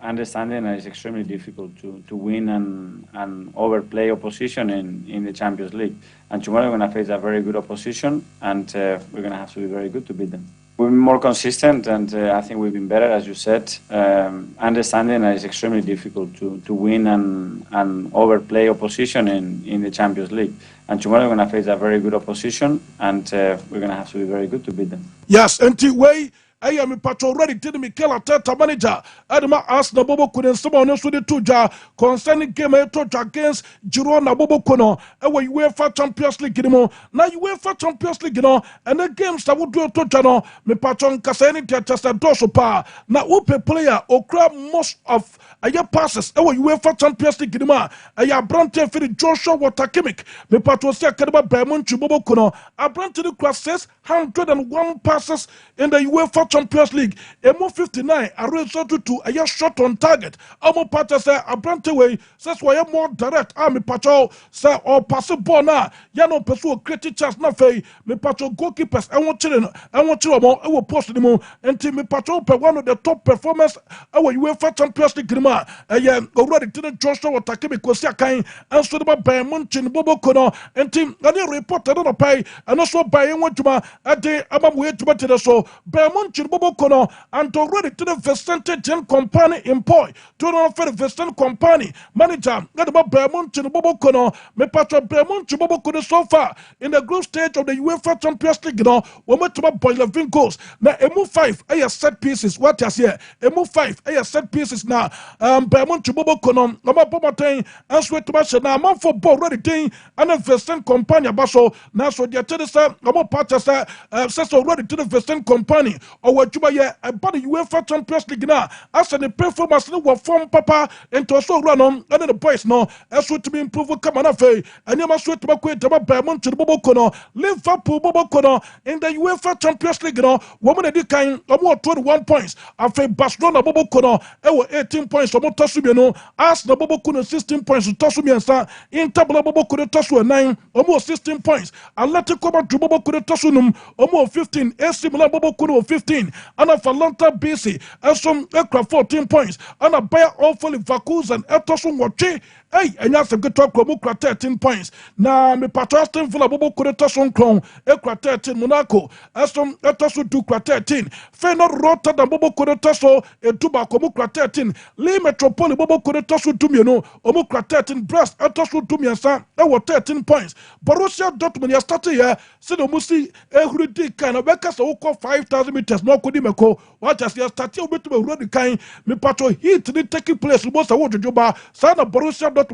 Understanding that it's extremely difficult to win and overplay opposition in the Champions League. And tomorrow we're going to face a very good opposition, and we're going to have to be very good to beat them. We've been more consistent, and I think we've been better, as you said. Understanding that it's extremely difficult to win and overplay opposition in the Champions League. And tomorrow we're going to face a very good opposition, and we're going to have to be very good to beat them. Yes, and way I am a patch already did Mikel Arteta manager. Adama Arsenal bobo couldn't someone else with the tuja concerning game against Girona bobo kono. Ewa UEFA Champions League game. Now UEFA Champions League and the games that would do to channel me patron kasani Chester doso pa. Now upe player okra most of aya passes. Ewa UEFA Champions League game. Aya brante for the Joshua Watakimik. Me patron se akadaba Bayern bobo kono. A brante the cross 601 passes in the UEFA Champions League. Emo 59 a result to a shot on target. Amo Pacha say a brante way says why more direct. Me Pacho say or pass a ball na. Yano pursue creative chance na fay. Me Pacho goalkeepers. I want more. I will post the more. And me Pacho one of the top performers. Our UEFA Champions League game. Already didn't Joshua Watakimi Kosia Kain and so about Bayern Munchen Bobo Kono and team. And they reported on the pay and also Bayern Wentuma at the Abamwe to so Bayern Munchen Bobo Kono and already to the Vicente Gen Company employ to the Vicente Company manager not about Bayern Munchen Bobo Kono me patro Bayern Munchen Bobo Kono so far in the group stage of the UEFA Champions League we met about boy 11 goals now emu 5 a set pieces what is here emu 5 a set pieces now Bayern Munchen Bobo Kono about Bomotain and sweat to match now man for ball ready thing and the Vicente Company abaso now so the tedisa about patches says already to the Vicente Company or what you buy about the UEFA Champions League now as the performance no form papa and to also run on and the boys no as to be improved come on and you must wait to quit about Bayern to the Bobo Kono Liverpool Bobo Kono in the UEFA Champions League no woman the kind of more 21 points after Barcelona Bobo Kono 18 points or more Tosubiano as the Bobo Kono 16 points to Tosubiansa in Tabla Bobo Kono Tosu 9 almost 16 points Atletico Madrid Bobo Kono Tosunum almost 15 AC Milan Bobo Kono 15 and a Falanta BC and some aircraft 14 points and a Bayer Awfully Vakus and Etosun Wachi. Hey, and you have to get up 13 points. Now, me patrastin full of Bobo Kuretason Clone, Ekra 13 Monaco, Aston Etosu 2 13, Fenor Rota than Bobo Kuretaso, a Tobacco Mukra 13, Lee Metropole Bobo Kuretasu Tumiano, Omukra 13, Breast Etosu Tumiansa, there were 13 points. Borussia Dortmund, you started here, Sidomusi, Ehrudi kind of Bekas, Oko 5,000 meters, no Kodimeko, what has you started with me already kind, me patro heat the taking place, most of what you do, Sana Borussia Dortmund,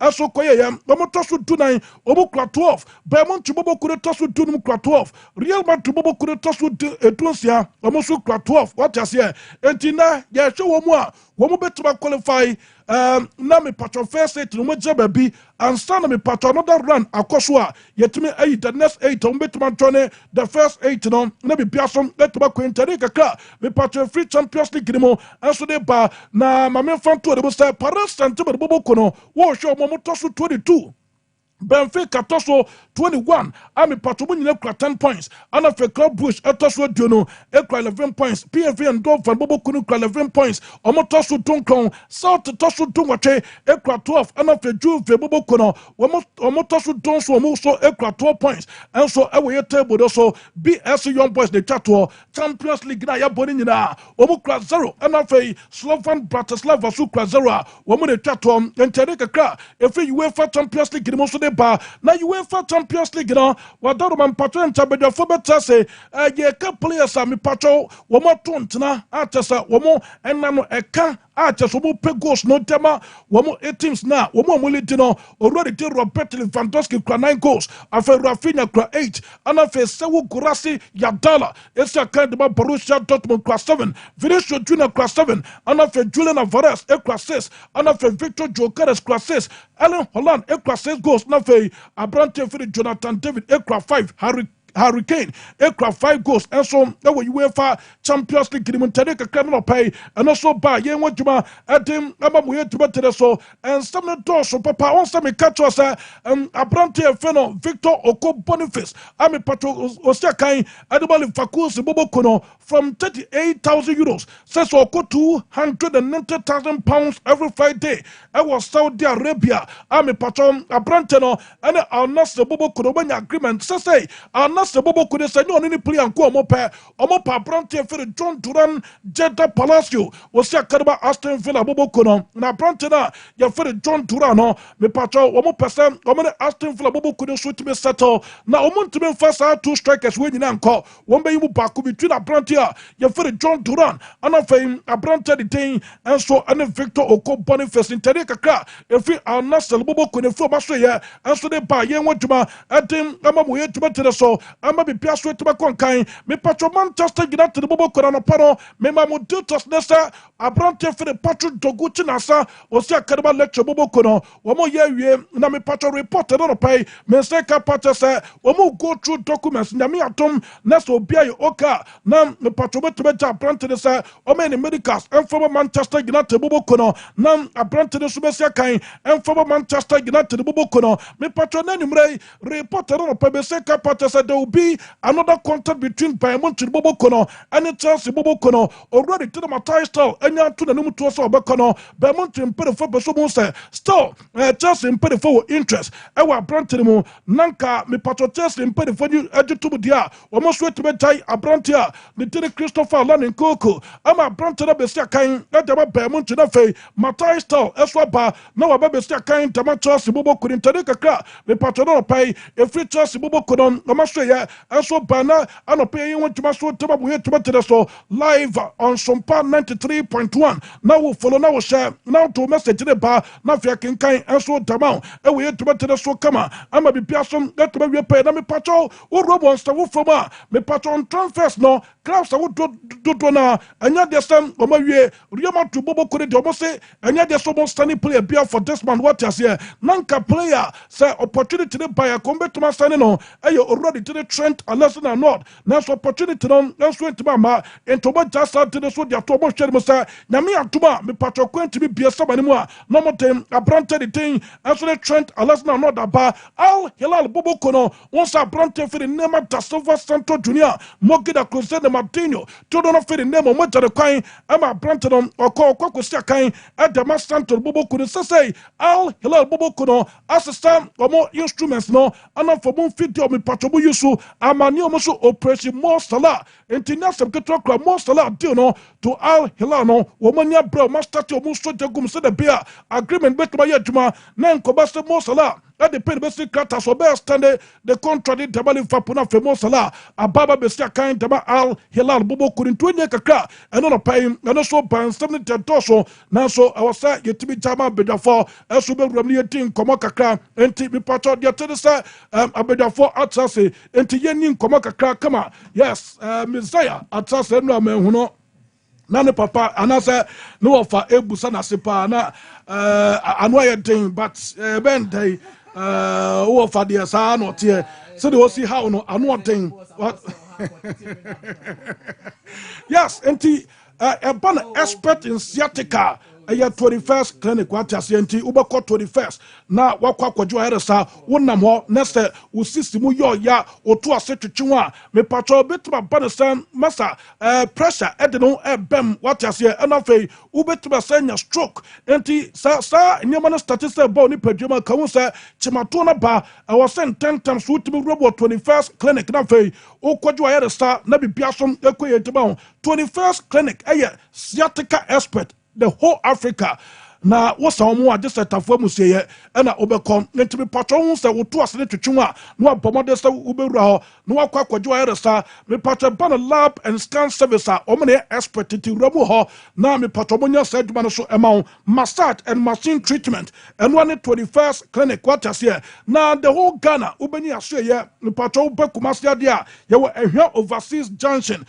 Aso Koya, Omotosu 29, Omukra 12, Bayern to Bobo Kuretasu 12, Real Madrid Bobo Kuretasu 12, Omosu 12, what has here, and Tina, yeah, show more, one better qualify. Na me patron first 8 no meja baby and stand me patron another run akoswa yetime 8 the next 8 on betman tone the first 8 no na be piasom let ba kwentare kakra me patron free Champions League mo anso de ba na mame fanto de bo say Paris Saint-Germain bobo kono wo show mo motoso 22 Benfica toso 21. I'm a patron 10 points. And if a club bush a toso duno, 11 points. PFV and Dolphin Bobo Kunu 11 points. Omotosu Tunkon, South Tosu Tunwache, Ekra 12. And if a Juve Bobo Kuno, Omotosu Tonso Muso, Ekra 12 points. And so away table also BS Young Boys the Chatua, Champions League Naya Bonina, Omukra 0. And if a Slovan Bratislava Sukra 0, Woman Chatua, and Tereka Kra, if you UEFA Champions League, most of de ba na UEFA Champions League no wadaro man patro nta bedafo beta say ye ka players a me patro wo mo to ntena atesa wo mo enna no eka so mo pe goals no tema wo mo 8 teams na wo mo lead no already did Robert Lewandowski kra 9 goals afa Rafinha kra 8 ana fe Sewu Gurasi Yadala esa kan de Borussia Dortmund kra 7 Vinicius Junior kra 7 ana fe Julian Alvarez kra 6 ana fe Victor Gyökeres kra 6 Erling Haaland kra 6 goals na fe Abrante fe Jonathan David kra 5 Hurricane ekra 5 goals and so that we UEFA Champions League limitary kakra no pay and also ba ye wadwuma adim ama mo yetuma tere so and some no so papa on some catch us Abrante Feno Victor Oko Boniface ami pato osiakan adibali Fakus Bobokono from 38,000 euros says Oko 290,000 pounds every Friday I was Saudi Arabia ami pato Abrante no and Al Nassr Bobokono when agreement say se bobo kude se no ni play anko omo pa Abrante for John Duran Jeddah Palacio wo se akadaba Aston Villa bobo kono na Abrante na ya for John Duran no me patro omo person omo ne Aston Villa bobo kude so to be settle na omo ntime fasa two strikers we nyina anko won be yimu baako between Abrante ya for John Duran ana fe Abrante the thing and so and Victor Oko Boniface in tere kakra efi Al Nassr bobo kude fo ba so ye and so de ba ye woduma adim ama mo ye tuma tere so ama bi piaso etuma konkan me patro Manchester United bobo kora no paro me ma mo dutos nessa Abrante for the patro Doguchi nasa osi akadaba lecture bobo kono wo mo ye wie na me patro report no pay me say ka patro say wo mo go through documents na me atom nessa obia yo oka na me patro betuma ja Abrante nessa o me ni medicals and from Manchester United bobo kono na Abrante nessa be say kan and from Manchester United bobo kono me patro na nimre report no pay me say ka patro say there will be another contract between Bayern Munich Bobo Kono and Chelsea Bobo Kono already to the Matai style and ya to the numu to so Bokono Bayern Munich pay for so say still Chelsea pay for interest e wa Abrante mu nanka me patro Chelsea pay for you to dia almost wait to be tie Abrante the tele Christopher Lanin Koko ama Abrante na be sia kan na de Bayern Munich na fe Matai style e so ba na wa be sia kan tama Chelsea Bobo Kono tele kakra me patro no pay e free Chelsea Bobo Kono no maso ya and so bana anope yin wantuma so tama bu yetuma tere so live on Sompa 93.1 now we follow now we share now to message the ba na fia kinkan and so tama e we yetuma tere so kama ama bi piasom letuma we pay na me pacho wo robo nsta wo from me pacho on transfers no crowds wo do na anya de sam o ma wie rioma to bobo kore de o mo say anya de so mo standing player bia for this man what is here nanka player say opportunity to buy a combetuma standing no ayo already to the Trent a lesson or not now opportunity no let's wait to mama into what just out to the so dia to mo share mo say na me atuma me patro kwenti bi bia somebody mo no mo tem Abrante the thing and so the Trent a lesson or not about Al Hilal bobo kono once Abrante for the name of Da Silva Santo Junior Mogida Cruzade Martinho to don't for the name of Moja the Quine am Abrante or call Kwako Kain at the Mas Santo bobo kono say Al Hilal bobo kono assistant or more instruments no and for mon fit me patro yusu amani omoso operation Mo Salah international ketro Mo Salah deal no to Al Hilal no womanya bro master to omoso jagum se the beer agreement betuma yeduma na nkobase Mo Salah that the pay basic class so best stand the contract the Mali Fapuna for Mo Salah ababa besia kind dama Al Hilal bobo kurintu nye kakra and no pay and also ban 70 toso na so I say yetimi jama bedafo esube ramni yetin komo kakra enti mi patro dia tede say abedafo atase enti yeni komo kakra kama yes Messiah atase no amehuno na ne papa anase no ofa ebusa na sepa na anwa yedin but ben day who of the San or tear, so they will see how no, I know thing. What? Yes, and a expert in sciatica. A 21st clinic, what has yenti, Ubako 21st. Now, what quack you had sa, one more, Nesta, who system ya, or to a set to chua, me patrol bit my bannersan, massa, pressure, edeno, bem, what has here, and of a ubet to send a stroke. Enti, sa, and your man statistic bony peduma, Kamusa, Chimatona bar, I was sent 10 times with me robot 21st clinic, Nafe, or quad you had a star, Nabi Piasom, Equate 21st clinic, a sciatica expert. The whole Africa. na wosa omo age setafo amusieye na obekon ntimi patron se woto asene twetwe a na abomode se ubewura ho na wakwa kwajo ayeresa me patron ban lab and scan service a omo ne expert ti ramu ho na me patron monya sa aduma no so ema massage and machine treatment and one 21st clinic quarters here na the whole Ghana ubeni aseye me patron bekumasi ade a ye wo ehwa overseas junction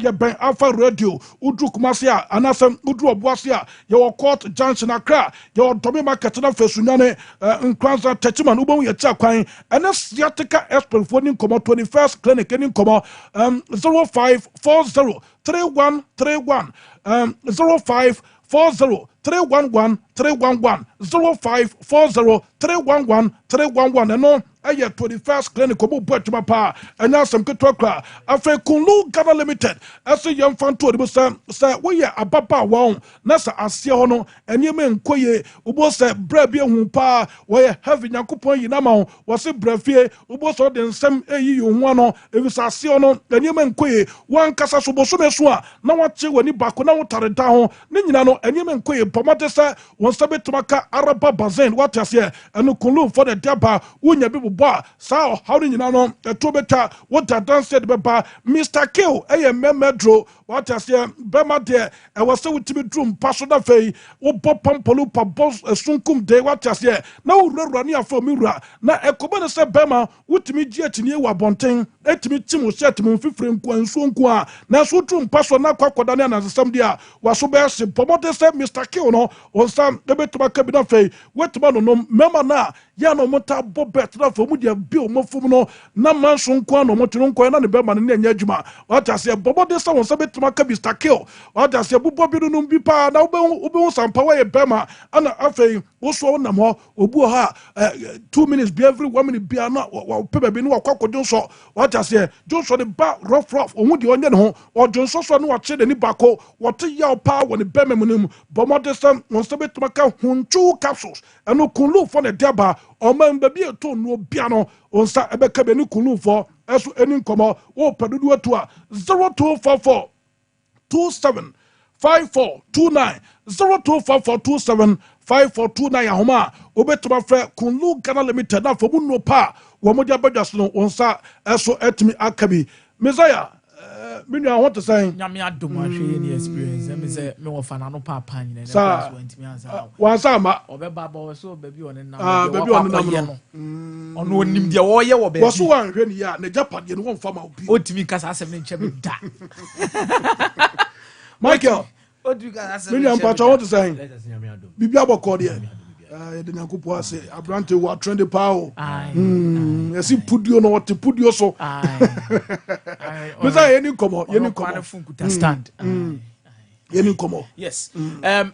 ye ben alpha radio udru kumasi a anasem udru obuasi a ye wo court junction akra ye wo domi market na fesunyane nkranza techiman ubon ye tia kwan ene sciatica expert for ni komo 21st clinic ni komo 0540 3131 0540 311 311 0540 311 311 eno aye 21st clinic obo botuma pa enya asem ketokra afa Kunlu Ghana Limited ase yem fanto de say we ye ababa won na sa ase ho no enye me nkoye obo say bra bi hu pa we ye heavy yakopon yina ma wo se bra fie obo so de nsem eyi yu ho no evisa ase ho no enye me nkoye wan kasa so bo so me so a na wache wani bako na wotare da ho ne nyina no enye me nkoye pomade say won sabe tumaka araba bazen what ase enu Kunlu for the deba unya bi boa sa how ni nyina no eto beta what dance said beba Mr. Kill memedro what ase bema de e was say wutimi drum paso da fei wo pompolu pa boss sunkum de what ase na wura ni afo mi wura na ekoba ne se bema wutimi gi atini wa bonten etimi tim set mu fifire nko nko a na so drum paso na kwakoda ne na sesam dia waso be se pomote se Mr. Kill no on sam de betuma ka bi da fei wetuma no mema na ya no mota bobet na fo mu dia bi o mofum no na manso nko na motino nko na ne be ma ne nya adwuma wata se bobo de sa won se betuma ka Mr. Kill wata se bubo bi no bi pa na obe sampa wa ye be ma ana afei wo so na mo obu ha 2 minutes be every 1 minute be na wa pe be no akwakodun so wata se Johnson de ba rough ohun de onye ne ho o Johnson so no wa che de ni bako wote ya pa woni be me munum bobo de sa won se betuma ka hunchu capsules eno Kunlu for the deba o man baby to no bia no onsa ebeka be ni Kunlu for eso eni nkomo wo padudu atu a 0244 27 5429 0244 5429 ahoma obetuma frɛ Kunlu Ghana Limited na fomu no pa wo mo dia badwaso no onsa eso etimi akabi Messiah me nua what to say nyame adom ahwe ni experience me say me wo fa na no papa nyina na so antimi ansa wansa ma obeba ba so baby on na baby on na no ono onim dia wo ye wo baby wo so wan hwe ni ya na japade no won fa ma obi otimi kasa asem ne nche be da Michael otimi kasa asem me nua mpacha what to say bibi aboko de de nyakopo ase abrante wa trend power yesi pudio no what pudio so me say yeni komo stand yeni komo yes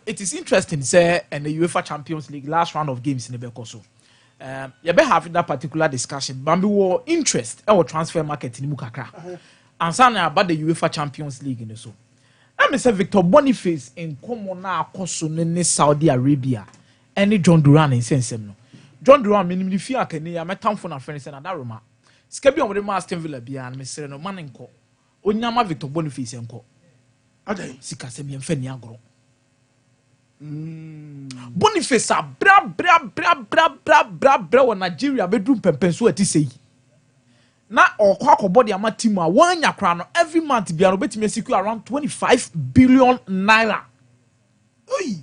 it is interesting say and the UEFA Champions League last round of games in the Bekoso you be having that particular discussion but we were interest our transfer market in mukakra and say about the UEFA Champions League in so I say Victor Boniface in komo na akoso ne Saudi Arabia any John Duran in sense no John Duran minim ni fia kane ya metamfo na friend say na daroma sika bi on de Aston Villa bia na mesere no man nko onyama Victor Boniface nko adai sika se mi mfa ni agoro Boniface bra wa Nigeria bedrum pempenso ati sei na okwa de ama team a wanya kra no every month bia no betimi secure around 25 billion naira oi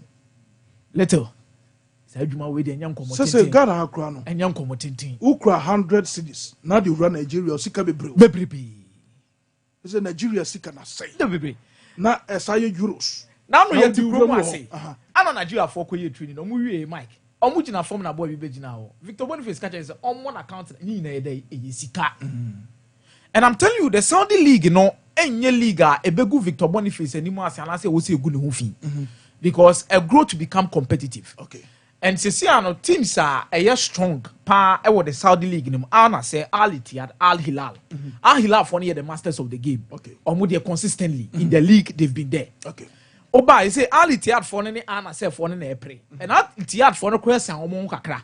little Sajuma we de nyam komo tintin. Say Ghana akra no. Enyam komo tintin. Ukra 100 cities. Na the run Nigeria sika bebre. Bebre. Say Nigeria sika na say. Bebre. Na esaye euros. Na no ye di promo say. Ana Nigeria for koye training no mu wie Mike. Omu gina form na boy bi begina ho. Victor Boniface catch say on one account ni na ye sika. And I'm telling you the Saudi league no enye league a ebegu Victor Boniface animo ase ana say wo say egu ne ho fi. Because a grow to become competitive. Okay. And Sisiano teams are a strong pa the Saudi League nim ana say Al Ittihad Al Hilal. Al Hilal for near the masters of the game. Okay. Omudia consistently in the league they've been there. Okay. Oba I say Al Ittihad for any ana say for any April. And Al Ittihad for no question omo kakra.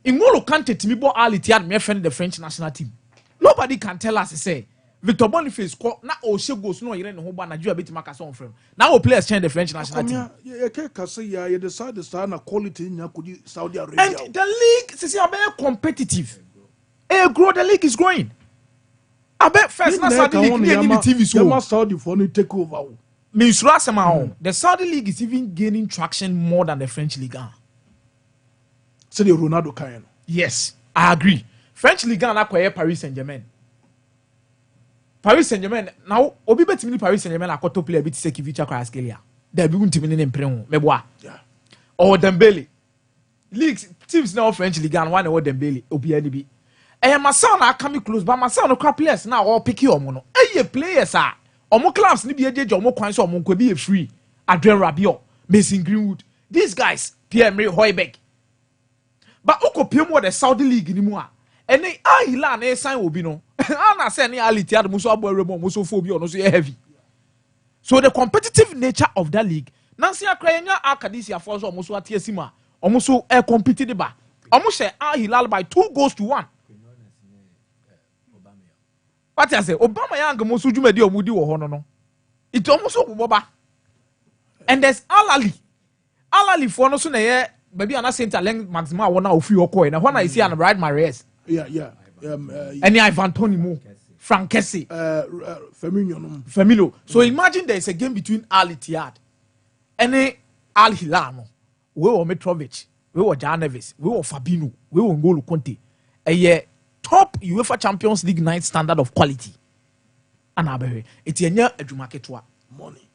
Ingolo Kante timi bo Al Ittihad me friend the French national team. Nobody can tell us say Victor Boniface ko na o she goals no yere ne ho ba Nigeria beti maka so on frame now o players change the French national team ya ke kase ya you decide na quality nya kudi Saudi Arabia and the league is very competitive grow the league is growing I bet first na Saudi league dey need TV so ya Saudi for no take over means Rasema the Saudi league is even gaining traction more than the French league say the Ronaldo kind yes I agree French league na acquire Paris Saint-Germain now obi betimi Paris Saint-Germain akoto player bit say Kivicha Kvaratskhelia there be untimi ne mpre meboa yeah or Dembele leagues teams now French league and one or Dembele obi ani bi Masao na come close but Masao no crap players now all pick you omo no players are omo clubs ni bi ejeje omo kwan so omo nko bi free Adrien Rabiot Mason Greenwood these guys Pierre-Emerick Højbjerg but ukopiem wo the Saudi league ni mu a ene ahila na sign obi no ana say ni ality ad muso aboremo muso phobia no so heavy so the competitive nature of that league nansi akranya Akadisia for so muso atiasima omuso compete ba omo share ahila by 2-1 what I say Obama yang muso dwumadi omudi wo ho no it omuso boba and there's Alali for no so na ye baby ana center length maximum I wanna ofri okoy na hona isi an Brad Mahrez yeah any Ivan Toney Mo Frank Kessie Firmino so imagine there is a game between Al Ittihad and Al Hilal no we were Mitrovic we were Jan Neves we were Fabinho we were N'Golo Conte a top UEFA Champions League 9 standard of quality and abehe it's a nya adwumaketwa money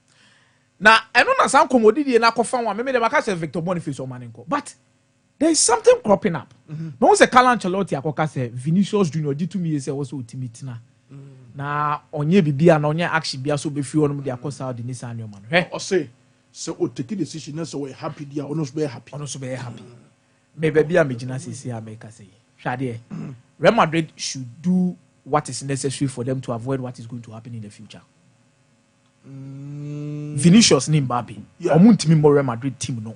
na eno na san komodidi na kofa wa me de maka say Victor Boniface o manenko but there is something cropping up no one say Carlo Ancelotti akoka say Vinicius Junior di to me say also ultimate na onye bibia na onye action bia so be fi onum de akosa de ni san man o say so o take decision na so we happy dia ono so be happy me baby am gina sisi America say hwade Real Madrid should do what is necessary for them to avoid what is going to happen in the future. Vinicius ni Mbappe omuntimi mo Real Madrid team no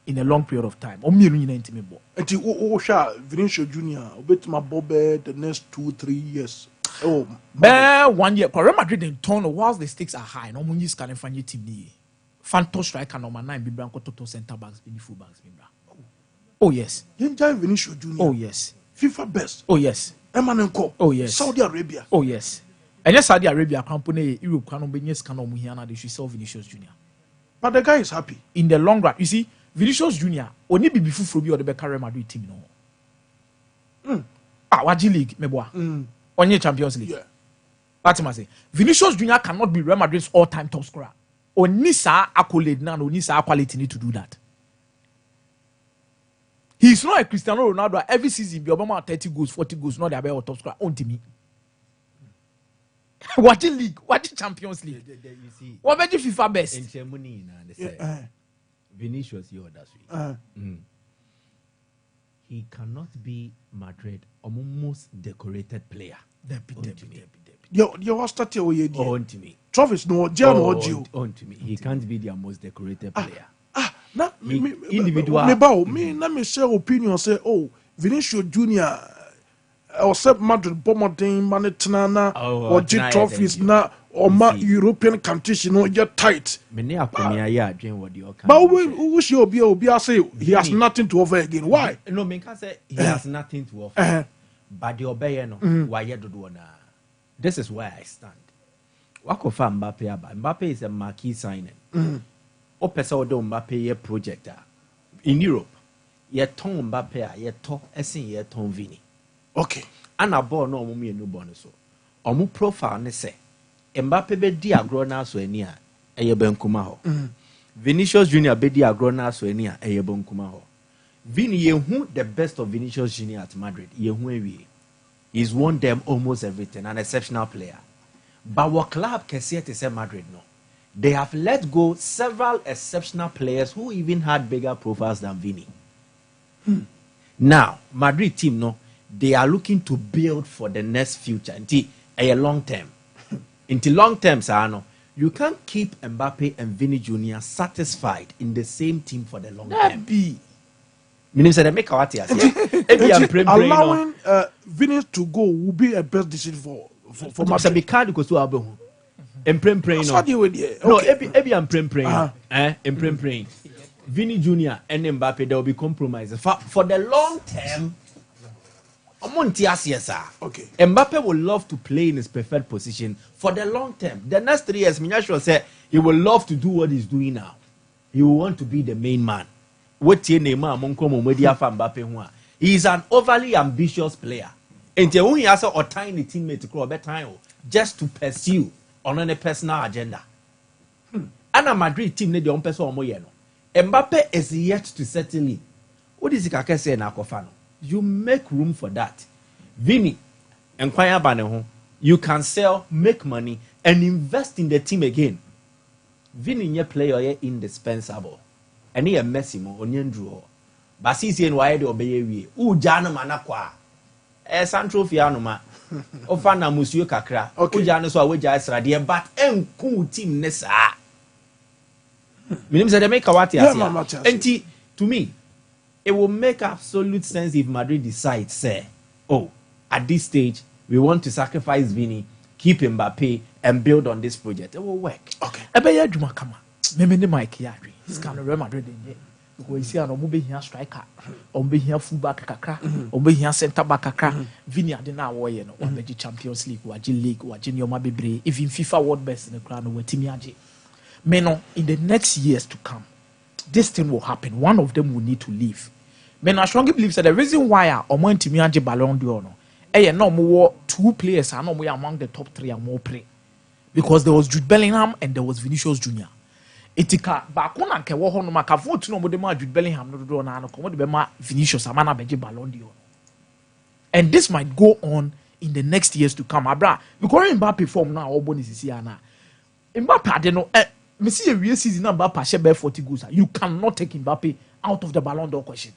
in a long period of time omienu nyina ntimi bo enti o sha Vinicius Junior obetima bobe the next 2-3 years 1 year Real Madrid in turn whilst the stakes are high no munyi scan fanye team ni Phantom striker number 9 bi branko total center backs bi full backs bi bra oh yes yenja Vinicius Junior oh yes FIFA best oh yes Emanenko oh yes Saudi Arabia oh yes and yes Saudi Arabia company Europe can be yes can omu here na they should sell Vinicius Junior but the guy is happy in the long run you see Vinicius Junior oni bibi fufuro bi o de be carry Madrid team no waji league meboa onye Champions League yeah what am I say Vinicius Junior cannot be Real Madrid's all-time top scorer oni sa accolade na oni sa quality need to do that he's not a Cristiano Ronaldo every season be about 30 goals 40 goals not the top scorer on to me what league what Champions League you see what about FIFA best in Germany na they say Vinicius you he cannot be Madrid most decorated player you was start your year on to me Travis no Jan or Gio on to me he can't be their most decorated player na individual me let me share opinion say Vinicius Junior or sep Madrid bomarding manetna na or G trophies na or European competition no get tight many akonia ya adwen what you can but we should obi say he has nothing to offer again why no me can say he has nothing to offer but the obey no why dodo na this is where I stand wakofa Mbappe is a marquee signing opesa odo Mbappe ye project in Europe ye ton Mbappe ye to esen ye ton Vini okay ana ball no omo mienu ball no so omo profile ne say Mbappe be di agro na so ani a eye bankuma ho Vinicius Junior be di agro na so ani a eye bankuma ho Vini ye hu the best of Vinicius Junior at Madrid ye hu ewie he's won them almost everything an exceptional player but what club can say to say Madrid no they have let go several exceptional players who even had bigger profiles than Vini now Madrid team no they are looking to build for the next future until a long term no you can't keep Mbappe and Vini Jr. satisfied in the same team for the long term meaning say they make our tears allowing Vini to go will be a best decision for my be card because to abu. Emprem so deal with you. No, every emprem. Vini Jr. and Mbappe, there will be compromises for the long term. Okay. Mbappe will love to play in his preferred position for the long term. The next 3 years, Minyashua said he will love to do what he's doing now. He will want to be the main man. He is an overly ambitious player. And he has a tiny teammate to grow better just to pursue on a personal agenda. And a Madrid team need your own person. Mbappe is yet to settle in. What is it say na Akofano? You make room for that. Vini, enquire Baneho, you can sell, make money, and invest in the team again. Vini nye player ye indispensable. And he a Messi mo onyen draw. Basi si en waye de obeye wie. U jano manakwa. Santro fiano ma. Ofana musio kakra. U jano so aweja esrade but enku team nesa. Minim say they make awati asia. Enti to me it will make absolute sense if Madrid decides, say, oh, at this stage, we want to sacrifice Vini, keep Mbappe, and build on this project. It will work. Okay. Ebe Juma kama. Meme ne Mike Yari. Scan Real Madrid in because you see an ombe here striker, ombe here fullback kakra, ombe here centre back kakra. Vini adena woye no. Wameji Champions League, waji League, waji Nyoma bebre. Even FIFA World Best in the crown, we timi aje. Meno in the next years to come, this thing will happen. One of them will need to leave. Men I strongly believe that the reason why Omo Ntimi Anje Ballon d'Or no, no more 2 players are no more among the top 3 and more play. Because there was Jude Bellingham and there was Vinicius Jr. Itika bakuna nke wo hono maka vote no mo de ma Jude Bellingham no do na no ko mo de be ma Vinicius amana beje Ballon d'Or. And this might go on in the next years to come. Abra because Mbappe form now obo ni sisi ana. Mbappe ade no me see a real season Mbappe share 40 goals. You cannot take Mbappe out of the Ballon d'Or question.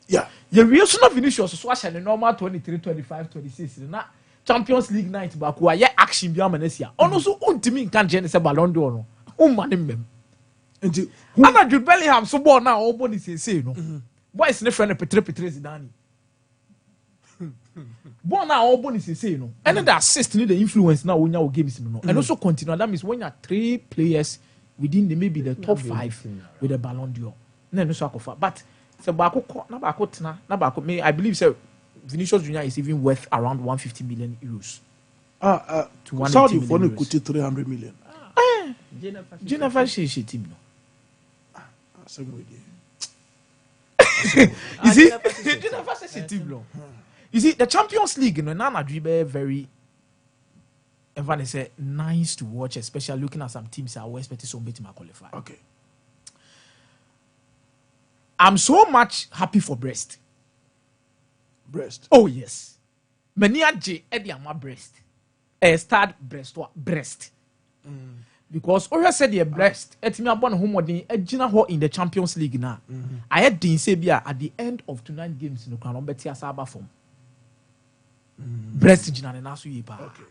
Yeah. You real soon Vinicius so the normal 23, 25, 26 na Champions League night back where ya action bi amanesia. Ono so untimi nkan je ne se Ballon d'Or no. Umane mbem. Enti ana Jude Bellingham so ball na obo ni say no. Boys ne friend Petre Zidane. Ball na obo ni say no. And the assist ni the influence na wonya o games no. And also continue that means when you are 3 players within the maybe the top 5 with the Ballon d'Or. Na no so akofa. But so I believe so Vinicius Jr. is even worth around 150 million euros. To 180 million euros. Could 300 million. Jennifer she team no. You see, Jennifer she team no. You see, the Champions League, you know, Nana Dribe very nice to watch, especially looking at some teams that were expecting somebody to qualify. Okay. I'm so much happy for Brest. Brest. Oh yes. Many J Eddie my Brest. Start Brest. Because already said the Brest. Etimi abon homodin ejina ho in the Champions League now. I had din say bia at the end of 29 games in the crown beti asaba form. Brest jina na so yi pa. Okay.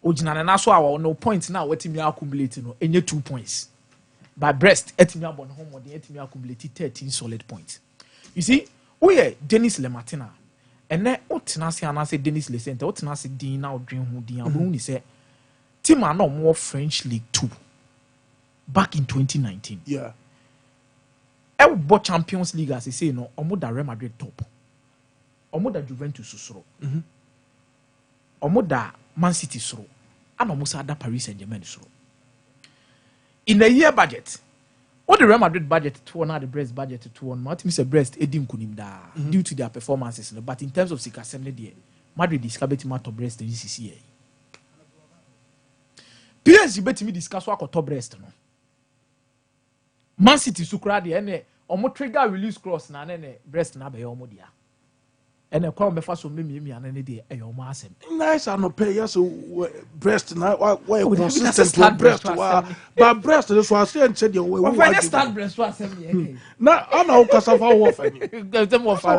O jina na so awo no points now wetimi accumulate no enye 2 points. By Brest, etimi abon homodin etimi accumulate 13 solid points. You see, we Dennis Lematina. And then otinasi anase Dennis Lecente, otinasi din na odrin hu din abun ni say team are no more French League 2 back in 2019. Yeah. Every Champions League as I say no, omo da Real Madrid top. Omo da Juventus soro. Omo da Man City soro. And omo sa da Paris Saint-Germain soro. In the year budget, what the Real Madrid budget to one, the Brest budget to one, Martin Mr. Brest edim kunim da due to their performances. But in terms of Sika Semne, Madrid is kabeti to Brest this year. PSG bet me discuss what top Brest no. Man City sukra de ene omo trigger release cross na ne Brest na be omo dia. Ene kwa me fa so me ana ne de e omo asem. Nice and no pay yes Brest na why consistent to Brest but Brest this was say said the way we start Brest was asem na ana o kasa fa wo fa ni. Dem wo fa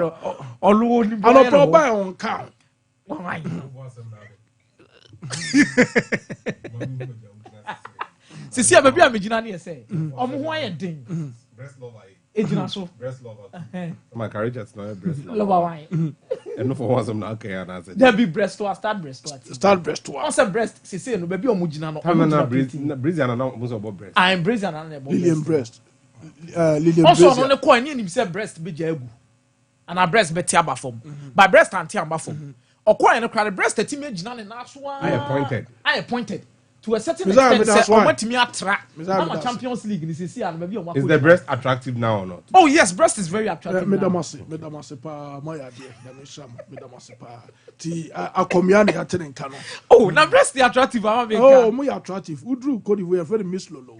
olu ni bo. Ana pro buy on count. Why? Sisi a baby amejina na say omo ho aye den. Brest love like ejina so breast lover. My courage is not a breast lover. lover wine And for once I'm not okay and I said there be breast to start breast to Start breast to once a breast say no baby omujina no I'm breezy and I'm most about breast. I am breast and I am Lillian breast. Lillian also breast. no coin ni say breast be jagu and a breast be tiaba form by breast and tiaba form or coin no cry breast that me jina na so I appointed to a certain extent say o want me attract I'm a Champions League ni say and baby o Is the breast attractive now or not? oh yes breast is very attractive Medamase pa moya de na me sham medamase pa ti akomia na yate nka no oh na breast is attractive am make oh moya attractive udru Cote d'Ivoire very Miss Lolo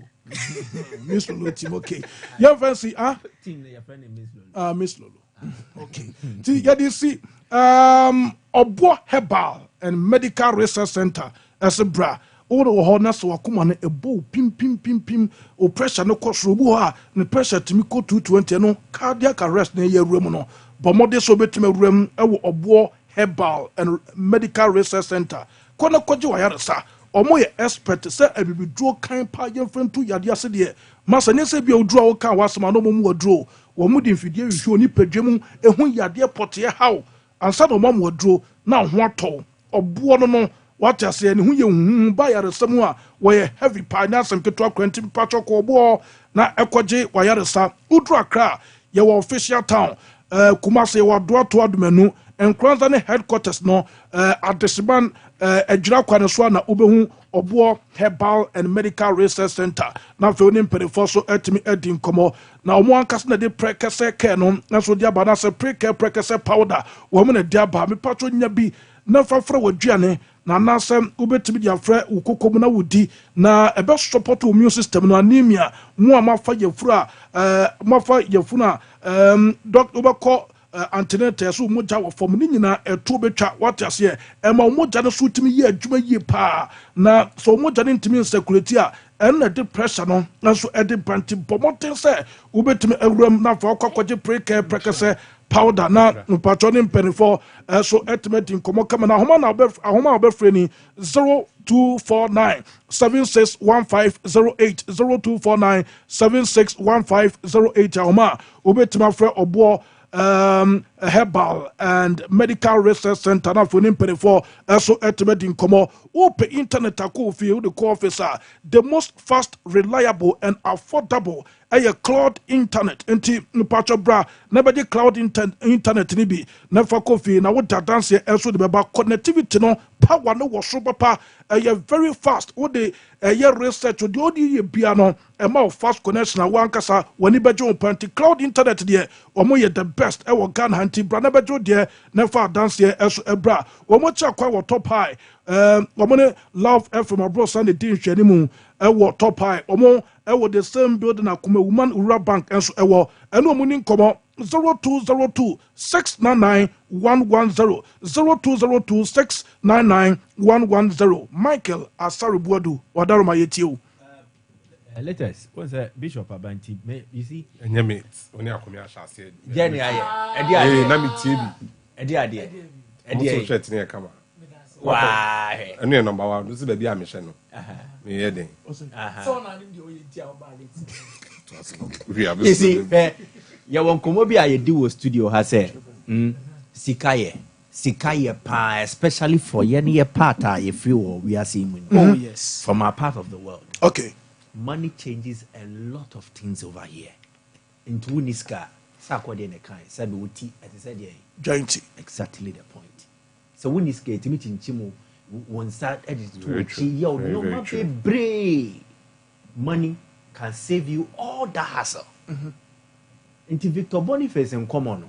Miss Lolo team okay you fancy team your friend is Miss Lolo okay ti ya dey see Obo Herbal and Medical Research Center as a bra all the whole so akuma no ebo pim o pressure no kosro bu ha ne pressure timi ko 220 no cardiac arrest na ye wura mu no bomode so betime wura mu e wo Obo Herbal and Medical Research Center kono koje wa yaresa omo ye expert say abibiduro kan pa ye mfentu yade ase de masa ne se bia oduro wo kan wasema no mo oduro wo mu di mfidie hwehwe oni padwem ehu yade pote haw ansa no mo oduro na ho atɔ obo no what I say, and who you buy a somewhere where heavy pioneers and Ketua Quentin Patrick or na Ekoje, Wayaresa, Udra Kra, your official town, Kumasi, or Dua menu, and Kranzani headquarters no, at the Siban, Ejrakwaneswana, Ubehu, Obo, Herbal, and Medical Research Center. Now, for him, Perifoso, Etimi Edin Como. Now, one casting the precase canon, that's what Yabanasa precase powder, woman a diaba, me patron yabi, never for what Gianni. Na nasem ubetimi dia frɛ ukokom na wudi na ebe support immune system no anemia mu amafa yefura mafa yefuna doctor ubekɔ antenatal so moja wo fom ni nyina eto betwa what ase e ma moja no so timi ye adwuma yie pa na so moja no ntimi insecurity a ɛna de pressure no na so ɛde banti bomoten sɛ ubetimi awuram na fa kwakwaje prekese powder na mpatroni mpenifo so estimate nkomo kama na ahoma obefreni 0249 761508 0249 761508 ahoma obetima frɛ Obo Herbal and Medical Research Center na for nimpenifo so estimate nkomo ope internet akofi the co-officer the most fast reliable and affordable a cloud internet enti mpatcho bra na be cloud internet ni bi na fa kofi na wo dance so de beba connectivity no power no wo so papa very fast wo de research de odi ye bia no ma fast connection na wankasa wani bejo panti cloud internet de omo ye the best e wo Ghana anti bra na bejo de na fa dance so ebra wo mo cha kwa wo top high omo love FM abro Sunday din hwani mu wo top high omo ewo the same building akuma woman ura bank enso ewo eno mu ni nkomo 0202 699 110 0202 699 110 Michael Asaribuadu wadaroma yetie letters what's that Bishop Abanti you see enyame oni akomi ahase jenny aye na mi tie bi ade so shirt ne kama why eno number 1 do se ba bi a me hye no me ye den so na ndi o yetia o ba you see ya won komo bi a ye di wo studio ha say sikaye pa especially for ye part a ye free we are seeing oh yes from our part of the world okay money changes a lot of things over here into uniska sakode ne kan sabe wuti at said giant exactly the point so uniska etimi chinchimo one start edit to chi yo no ma be money can save you all the hassle into Victor Boniface in common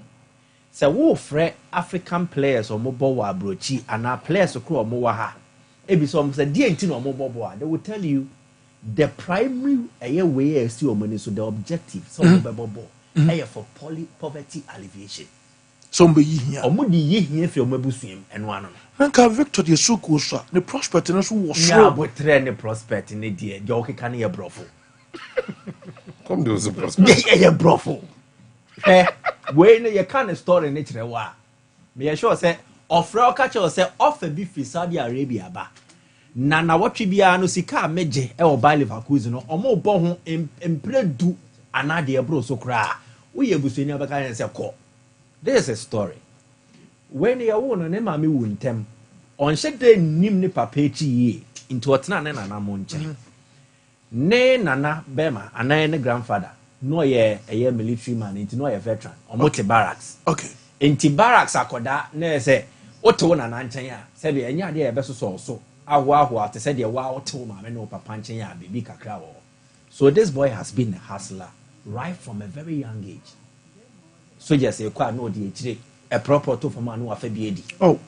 so wo frɛ African players or mobile wa brochi and our players okro mo wa ha ebi so mo say die nti no mo bobo they will tell you the primary way is still money so the objective so bobo for poverty alleviation so mbe yi hia omo di yi hia fi omo abusuam eno ano nka Victor de suku so ne prospect no so wo so na botre ne prospect ne die je okeka ne ye brofo come do the prospect ye brofo we ne ye kan story ne kire wa me ye sure say ofra o ka che o say offer bi fi Saudi Arabia ba na watwe bia no sika meje e wo Bayer Leverkusen no omo bo ho empredu anade e bro so kra we ebusuani abaka yen say ko. This is a story. When you won on mama wu ntem, on shede nim ne papa echi ye into otna na nana mo nche. Ne nana bema ana ne grandfather no ye military man into no ye veteran omote barracks. Okay. Inti barracks akoda na say oto na na nchen ya say de enya de e be so aho te say de wa oto ma me no papa nchen ya baby kakra wo. So this boy has been a hustler right from a very young age. So just say kwa no de echire a proper to for man no afa bi edi. Oh,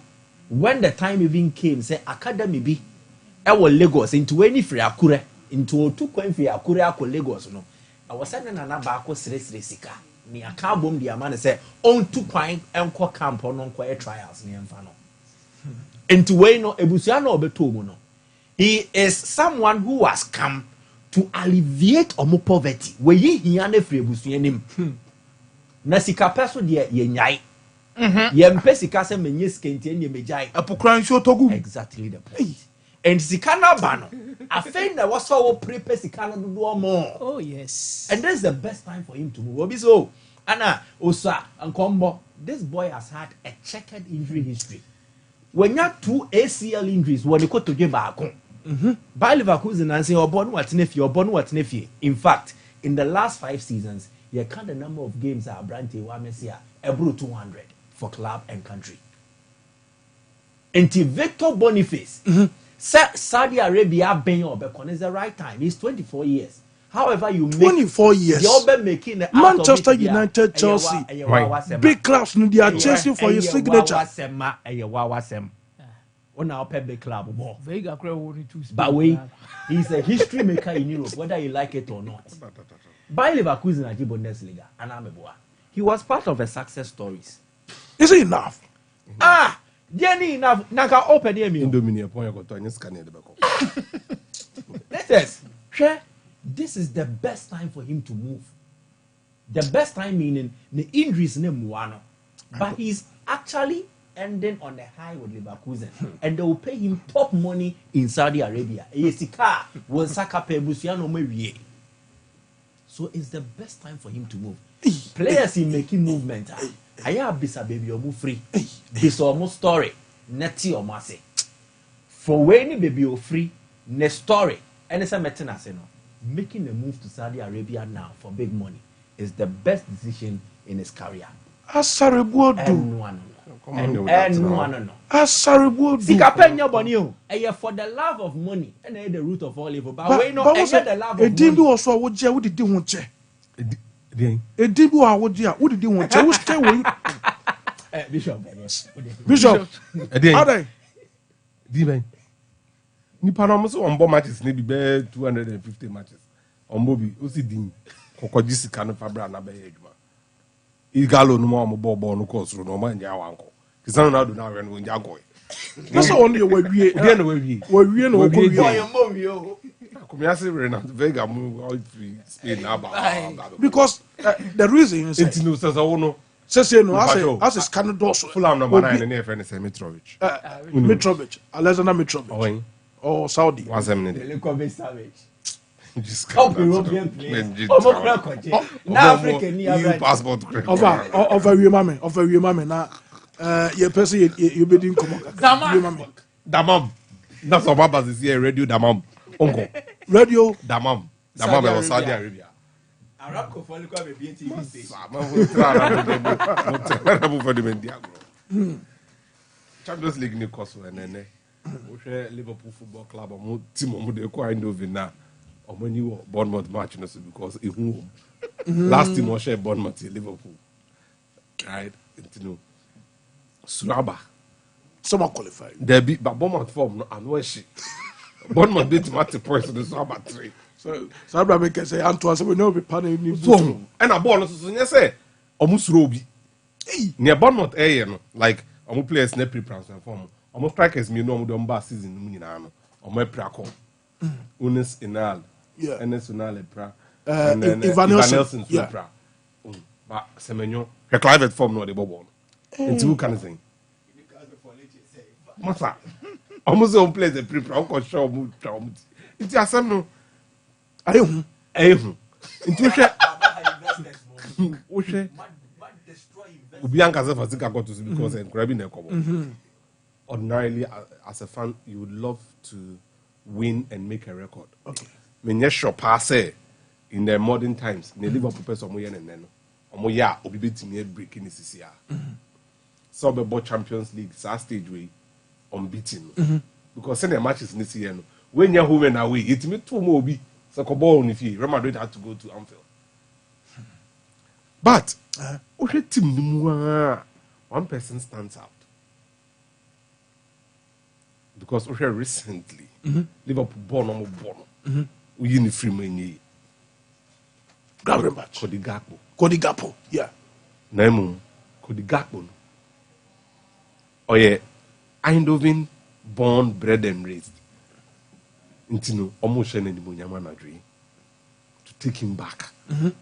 when the time even came say academy bi e wo Lagos into any free Akure into otu kwan free Akure akọ Lagos no. I was saying na ba akọ sire sika. Ni aka bom di amane say on tu kwan enko camp on enko trials ni emfa no. Into we no ebusua no obeto mu no. He is someone who has come to alleviate omo poverty. We yi hia na free ebusua nim. Na sika peso de ye nyai. Ye mpe sika se menye skenti enye mejai. apokran so togu. Exactly the point. And sika na ba no. Afei na was so prepare sika no do more. Oh yes. And that's the best time for him to move. Obi so Anna Osa and Combo. This boy has had a checkered injury history. When you have 2 ACL injuries, when you go to give back, by Leverkusen and say you're born what nefi. In fact, in the last 5 seasons, you count the number of games that Brante Wamesia Ebru 200 for club and country. Until Victor Boniface, Saudi Arabia Ben Obekon is the right time. He's 24 years. However, you make 24 years. You're making the Manchester United, Chelsea, big clubs, they are chasing for his signature. On our big club, Vega only 2 but wait, he's a history maker in Europe, whether you like it or not. By Leverkusen at the Bundesliga, and Ameboa, he was part of the success stories. Is it enough? Jenny enough. Naka open here, me. Indomini upon your got on your scanner. This is the best time for him to move. The best time meaning the injuries name Muano. But he's actually ending on a high with Leverkusen. And they will pay him top money in Saudi Arabia. So it's the best time for him to move. Players in making movement. I have bisa baby omu free. Bisa omu story. Neti omase. For when baby o free, ne story. And it's a metinase no. Making a move to Saudi Arabia now for big money is the best decision in his career. Asaribuodu. Asaribuodu. Sikapenya bonio. For the love of money, and the root of all evil. But we know the love of money. Edimbi was what would you did want to? Edimbi would you? What did you want to stay with? Bishop. Ade. Diben. Nipa no so on matches ne bi be 250 matches. On bi o si din kokoji sika no fabra na be adwuma. Igalo no mo bo no course no ma nja wanko. Kisano na do na we no nja goy. That's on your way. Dey no we. We no go we. Kumiase Rena Vega move all three Spain about. Because the reason is it no says no. Say no as a scandal. Fulham number 9 in the FN say Mitrovic. Mitrovic, Alexander Mitrovic. Oh, Saudi. Was him in the savage. Just European players. Now African EU passport. Of a woman now. Your person you be doing come. Damam. That's what Baba is here. Radio Damam. Uncle. Radio Damam. Damam was Saudi Arabia. Arab Kofaliko be BTV station. Champions League ni course and then Liverpool Football Club or team of the acquired Novena or when you Bournemouth match because if last team was share Bournemouth Liverpool. Right? Suraba. Some are qualified. There be but Bournemouth form and where she Bournemouth beat Matty Points in the Suraba 3. So Abraham can say Antoine, so we know be panel ni so and a ball so you say almost robi. Near Bournemouth area like almost players ne pre-transfer form. Almost strikers me no do mba season mu nyina no. Almost prako. Unis Inal. Yeah. Enes Inal pra. And then Ivan Nelson pra. But Semenyo, the climate form no the ball. Into who can say? Masa. Almost on plays the pre-pro ko show mu traum. It's asem no. Ayo. Into Oshe. Ubianka se fasika got to because grabbing a couple. Ordinarily, as a fan, you would love to win and make a record. Okay. Menye shop say in the modern times, ne Liverpool person omo yen neno. Omo ya obi betimi breaking this year. So be Champions League stage way unbeaten. Because the matches this year no. When you're home and away, it me two more be so ball if you Real Madrid had to go to Anfield. But team one person stands out. Because recently Liverpool born. We in the free money. Grab him back. Cody Gakpo. Yeah. Naimu Cody Gakpo. Oh yeah, Eindhoven born, bred and raised. Intino almost share any Madrid to take him back.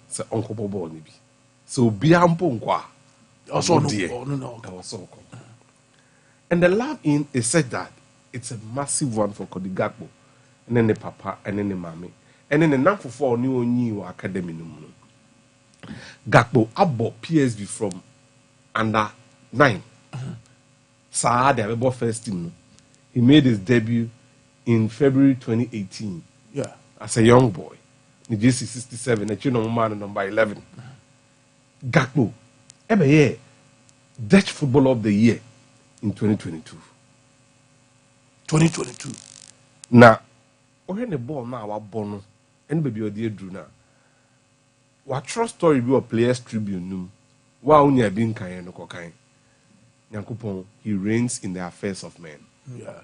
Say Uncle Bobo maybe. So Biampo Nkwa Also no. And the love in is said that it's a massive one for Cody Gakpo, and then the papa, and then the mommy, and then the number for new academy. Gakpo abo PSV from under 9. Saad the first team. He made his debut in February 2018. Yeah. As a young boy. In JC 67, a children man number 11. Gakpo, every year, Dutch Footballer of the Year in 2022. 2022. Now, when the ball now our bono, and baby or dear Drew now. What trust story be a Players Tribune? Wow, only a being kind no cocaine. Nyankopon, he reigns in the affairs of men. Yeah.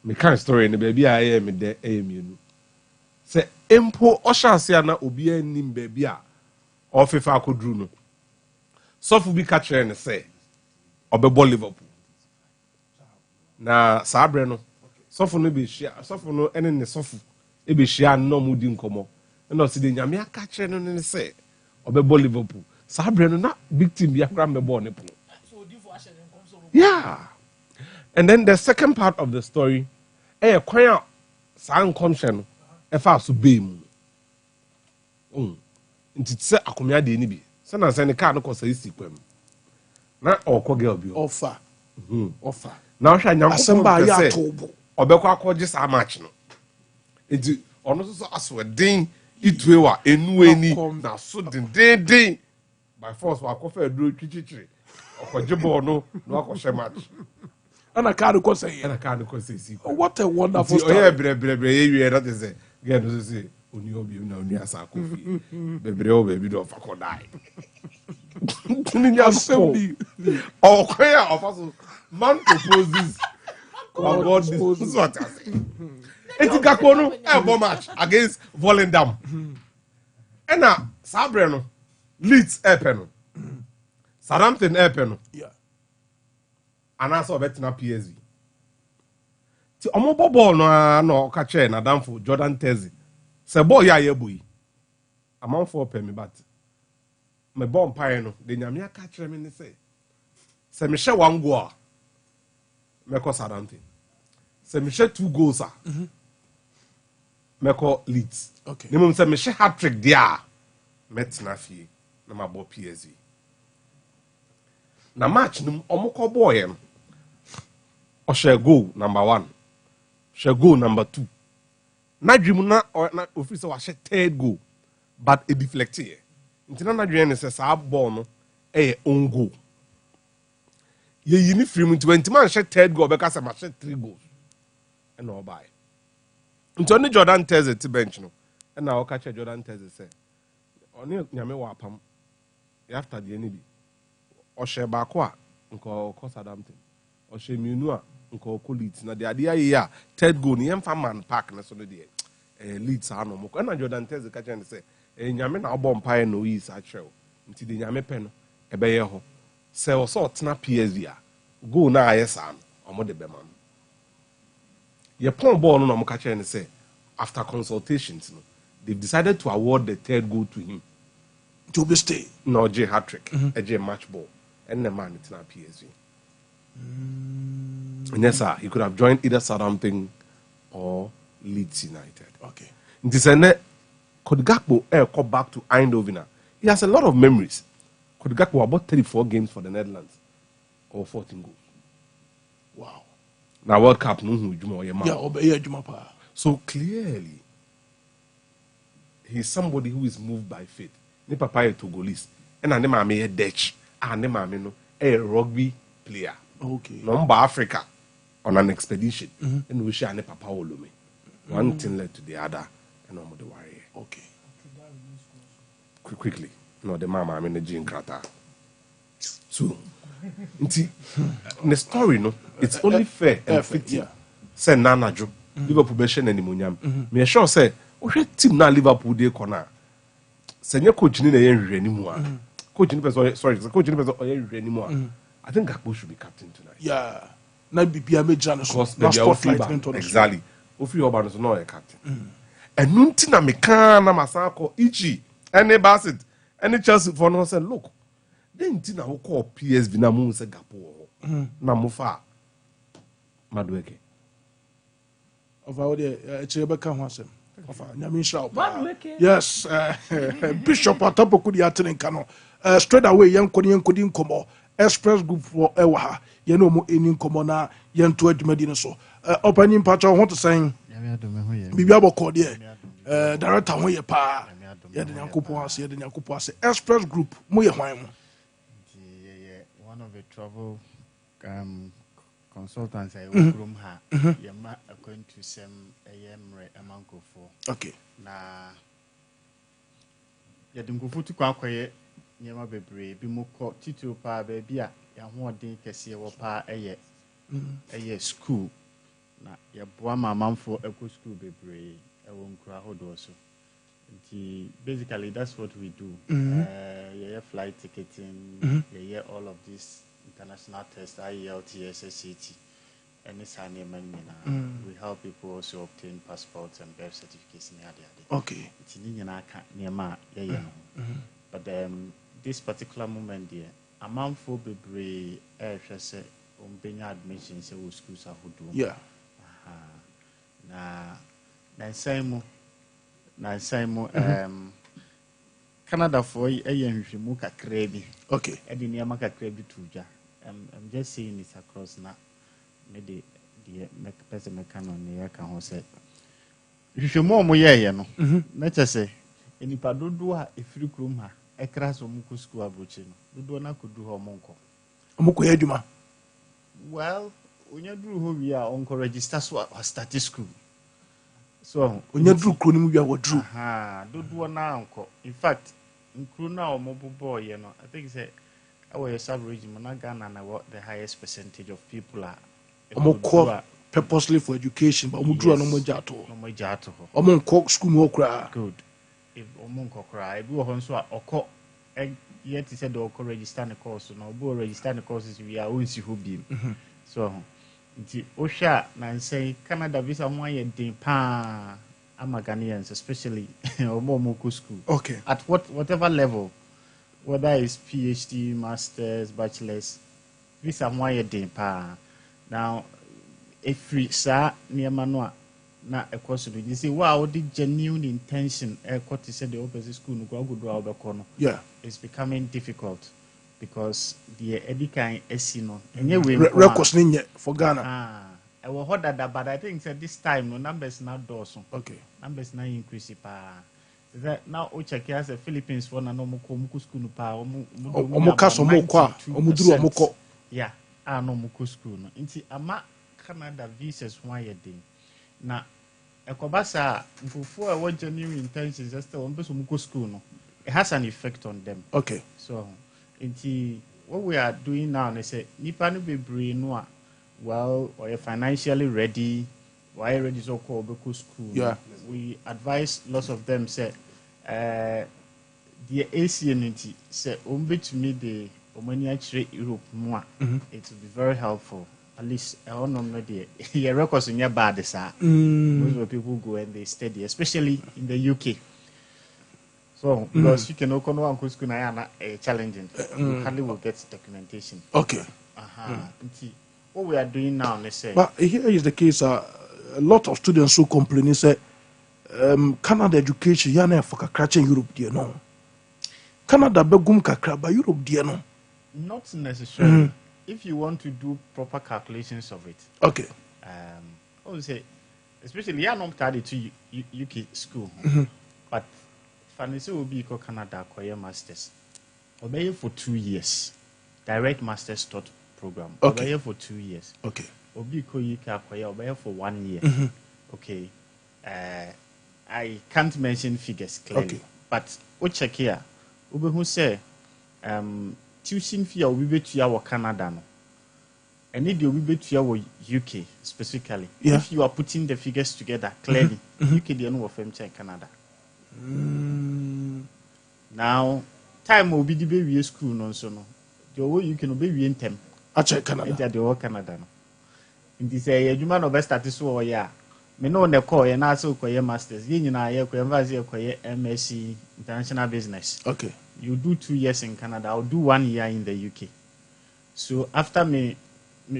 Me kind story in the baby I am in the aim you. Say empo oshansia na obi anim baby a ofifa akodru no. Sofu bi ka kire ne say obebo Liverpool. Na sabre no. Sofu no be shia, sofu no ene ne sofu e be shia no mu di nkomo. Na si de nyame aka kire no ne say obebo Liverpool. Sabre no na big team bi akra mbebo ne po. Yeah. And then the second part of the story, kwanya san connection e fa so be mu. Nti se akomia de ni bi. Se na se ne car no kosa isi kwam. Na okọ girl bi. Offer. Offer. Na hwa nyam Asamba ya tobo. Obekọ akọje sa match no. Nti ono so aso den ituewa enu eni na so den by force wa akọfa aduro twichichiri. Okọje ball no na akọhye match. And I can't go say. What a wonderful story. Oh, yeah, bre, that is it. Get to say, Uni obi na uni asa kofi. Baby do fa die. Assembly. Oh, where of us man proposes. Oh God, this is what I say. Enti Gakpo no e match against Volendam. And now Sabre no Leeds no. Southampton no. Yeah. And also betina PSV. Ti omo ball no ka che na damfo Jordan Terzi. Se ball ya boy. Amount for pay me but me ball pie no de nyame aka kire me ne se me hye one goal me ko Southampton. Se me hye 2 goals me ko Leeds. Okay. Ne mum se me hye hat-trick dia metina fie na ma ball PSV. Na match num omo ko boy no or share goal number 1, share goal number 2. Na dream na officer wa share 3rd goal, but a deflect here. Intina na dream is a ball no own goal. Ye yini free 20 man share 3rd goal because I share 3 goals. And all by. Until Jordan tells it to bench no, and now catch Jordan tells it say, "Oni nyame wa pam. After the enemy, or share bakwa nko Southampton, or share minua." Nko Leeds na the idea here 3rd goal ni emfa man park na so no dey Leeds ano mo na Jordan Terzi ka chen say nyame na obom pae no yi sa kyerɛw nti de nyame pɛ no ɛbɛyɛ ho sɛ ɔsɔ ɔtena PSV a goal na ayɛ saa no ɔmo de bɛma no ye pon ball no na mo ka kyerɛ ne say after consultations no they've decided to award the 3rd goal to him to be stay no J hat-trick a match ball and the man it's na PSV. And yes, sir, he could have joined either Southampton or Leeds United. Okay. This Cody Gakpo come back to Eindhoven. He has a lot of memories Gakpo about 34 games for the Netherlands or 14 goals. Wow. Now World Cup no hu dwuma oyɛ ma. Yeah, obey Juma pa. So clearly he's somebody who is moved by faith. Ne papa is Togolese. And ne maame yɛ Dutch. Ne maame no a rugby player. Okay. Number Africa on an expedition. And we share ne papa Olome. One thing led to the other and I'm the warrior. Okay. Quickly. No, the mama I'm in the gene krata. So in the story, no, it's only fair and fitting. Yeah. Say Nana Joe, Liverpool Beshen and Munyam. Me sure say, what team now Liverpool de corner? Senior coach in the anymore. Coach in person, sorry, coach in person anymore. I think Gakpo should be captain tonight. Yeah. Na be a major Because na maybe spotlight exactly. Ofi Oba no a captain. And nunti na meka na masako Ichi, any Bassett, any Chelsea for no say look. Then nti na wo call PSV na mu say Gakpo. Na mu fa Madueke. Of our Echebeka ho asem. Of Nyame nhyira wo. Yes, Bishop Atapoku di atene kano. Straight away yankodi nkomo. Express group for ewa ha. Ye no mo eni nkomo na ye nto adwumadi no so. Opening patch ho to saying bibia bokọ de director ho ye pa. Ye de nyankopon ase, ye de nyankopon ase. Express group mo ye hwan mo. One of the travel consultants I work from her. Yema going to some ayemre amanko for. Okay. Na ya dunkufu tu kwa kwaye nyema bebre bi mo kọ titiro pa ba bia ya ho odin kese wo pa eye school na ya boa mamamfo eko school bebre ewo nkura hodo so. Basically that's what we do. Yeah, flight ticketing, yeah, all of these international tests, IELTS, SAT, and this we help people also obtain passports and birth certificates in the Okay. But this particular moment there, a month for Bebre say admission say schools are who do. Yeah. Na same Canada for a nhwemu kakra bi. Okay. E de niam kakra bi tuja. I'm just saying this across na me de make person make canon ne ka ho say. Nhwemu mo ye no. Na chese enipa dodo a efiri krom ha e kra so mo ko school abrochi no. Dodo na kodu ho mo nko. Mo ko adwuma. Well, onya duru ho wi a onko register so start school. So onya duru kro ni mu wi a wo duru. Dodo na nko. In fact, nkru na o mo bobo ye no. I think say our sub-region na Ghana na what the highest percentage of people are omo purposely for education but omo duru no mo jato. No mo jato. Omo nko school mo kra. Good. If omo nko kra, ebi wo ho nso a okọ yet said the okọ register the course no bo register the courses we are onsi ho bi. So nti ohwa na say Canada visa ho aye den pa ama Ghanaians especially omo ko school. Okay. At whatever level, whether it's PhD, masters, bachelors, visa ho aye den pa. Now if we sa niema no na ekoso do you say wow the genuine intention ekọ to say the opposite school no go do obekọ no. Yeah. It's becoming difficult because the edikan esi no enye we records ni for Ghana. I will hold that but I think said this time no numbers now doors. Okay. Numbers now increase pa. That now o check as the Philippines for na no mo ko school no pa omo kaso mo kwa omo duru omo ko. Yeah, no mo ko school no. Nti ama Canada visas ho ayedin. Na ekobasa mfufo a what genuine intentions just on be so mo ko school no. It has an effect on them. Okay. So, what we are doing now, they say, nipa no bebre no well, or you're financially ready, why you ready to call school. Yeah. We advise lots of them say, the ACNT say, to me the Omania actually Europe more. It will be very helpful. At least I don't know your records in your bad, sir. Most of the people go and they study, especially in the UK. So, because you can open one school na challenging, you hardly will get documentation. Okay. What we are doing now, let's say. But here is the case. A lot of students who complain say, Canada education, you are for catching Europe, do you know? Canada begum kakra ba Europe deɛ no. Not necessarily. If you want to do proper calculations of it. Okay. I would say, especially yeah, not study to UK school, but fancy will be ko Canada koye masters. Obey for 2 years, direct masters taught program. Okay. Obey for 2 years. Okay. Obi ko UK koye obey for 1 year. Okay. I can't mention figures clearly, Okay. but we check here. Obi who say tuition fee a obi betua wɔ Canada no. And if you betua UK specifically, yeah. if you are putting the figures together clearly, UK the no firm in Canada. Now, time will be the baby school no so no. The way you can obey in them. I check Canada. The whole Canada no. In this area, you man of start so yeah. Me know the call and also koye masters. You know, I koye MSc international business. Okay. You do 2 years in Canada. I'll do 1 year in the UK. So after my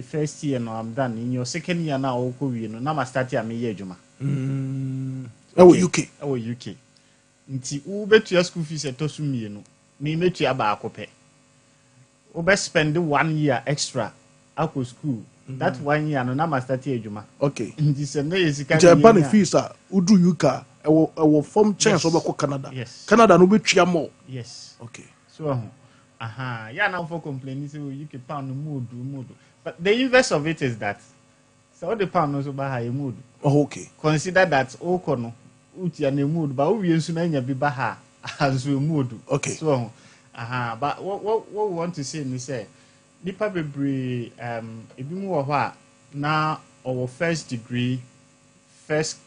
first year, no, I'm done. In your second year now, I'll go. You know, now I start here. Me year Juma. Oh, UK. Oh, UK. Nti ube to your school fees at Tosumi, you know. Me to your bar cope. Ube spend 1 year extra. Ako school. That 1 year, no, now I start here Juma. Okay. This is Japan fees are udu UK. I will form chance over Canada. Yes. Canada no be chia more. Yes. Okay. So, yeah, now for complaining, so you can pound mood. But the inverse of it is that so the pound also by high mood. Oh, okay. Consider that Okono, Uti and a mood, but we used to be baha as we mood. Okay. So, but what we want to say is say, the probably if you move now our first degree, first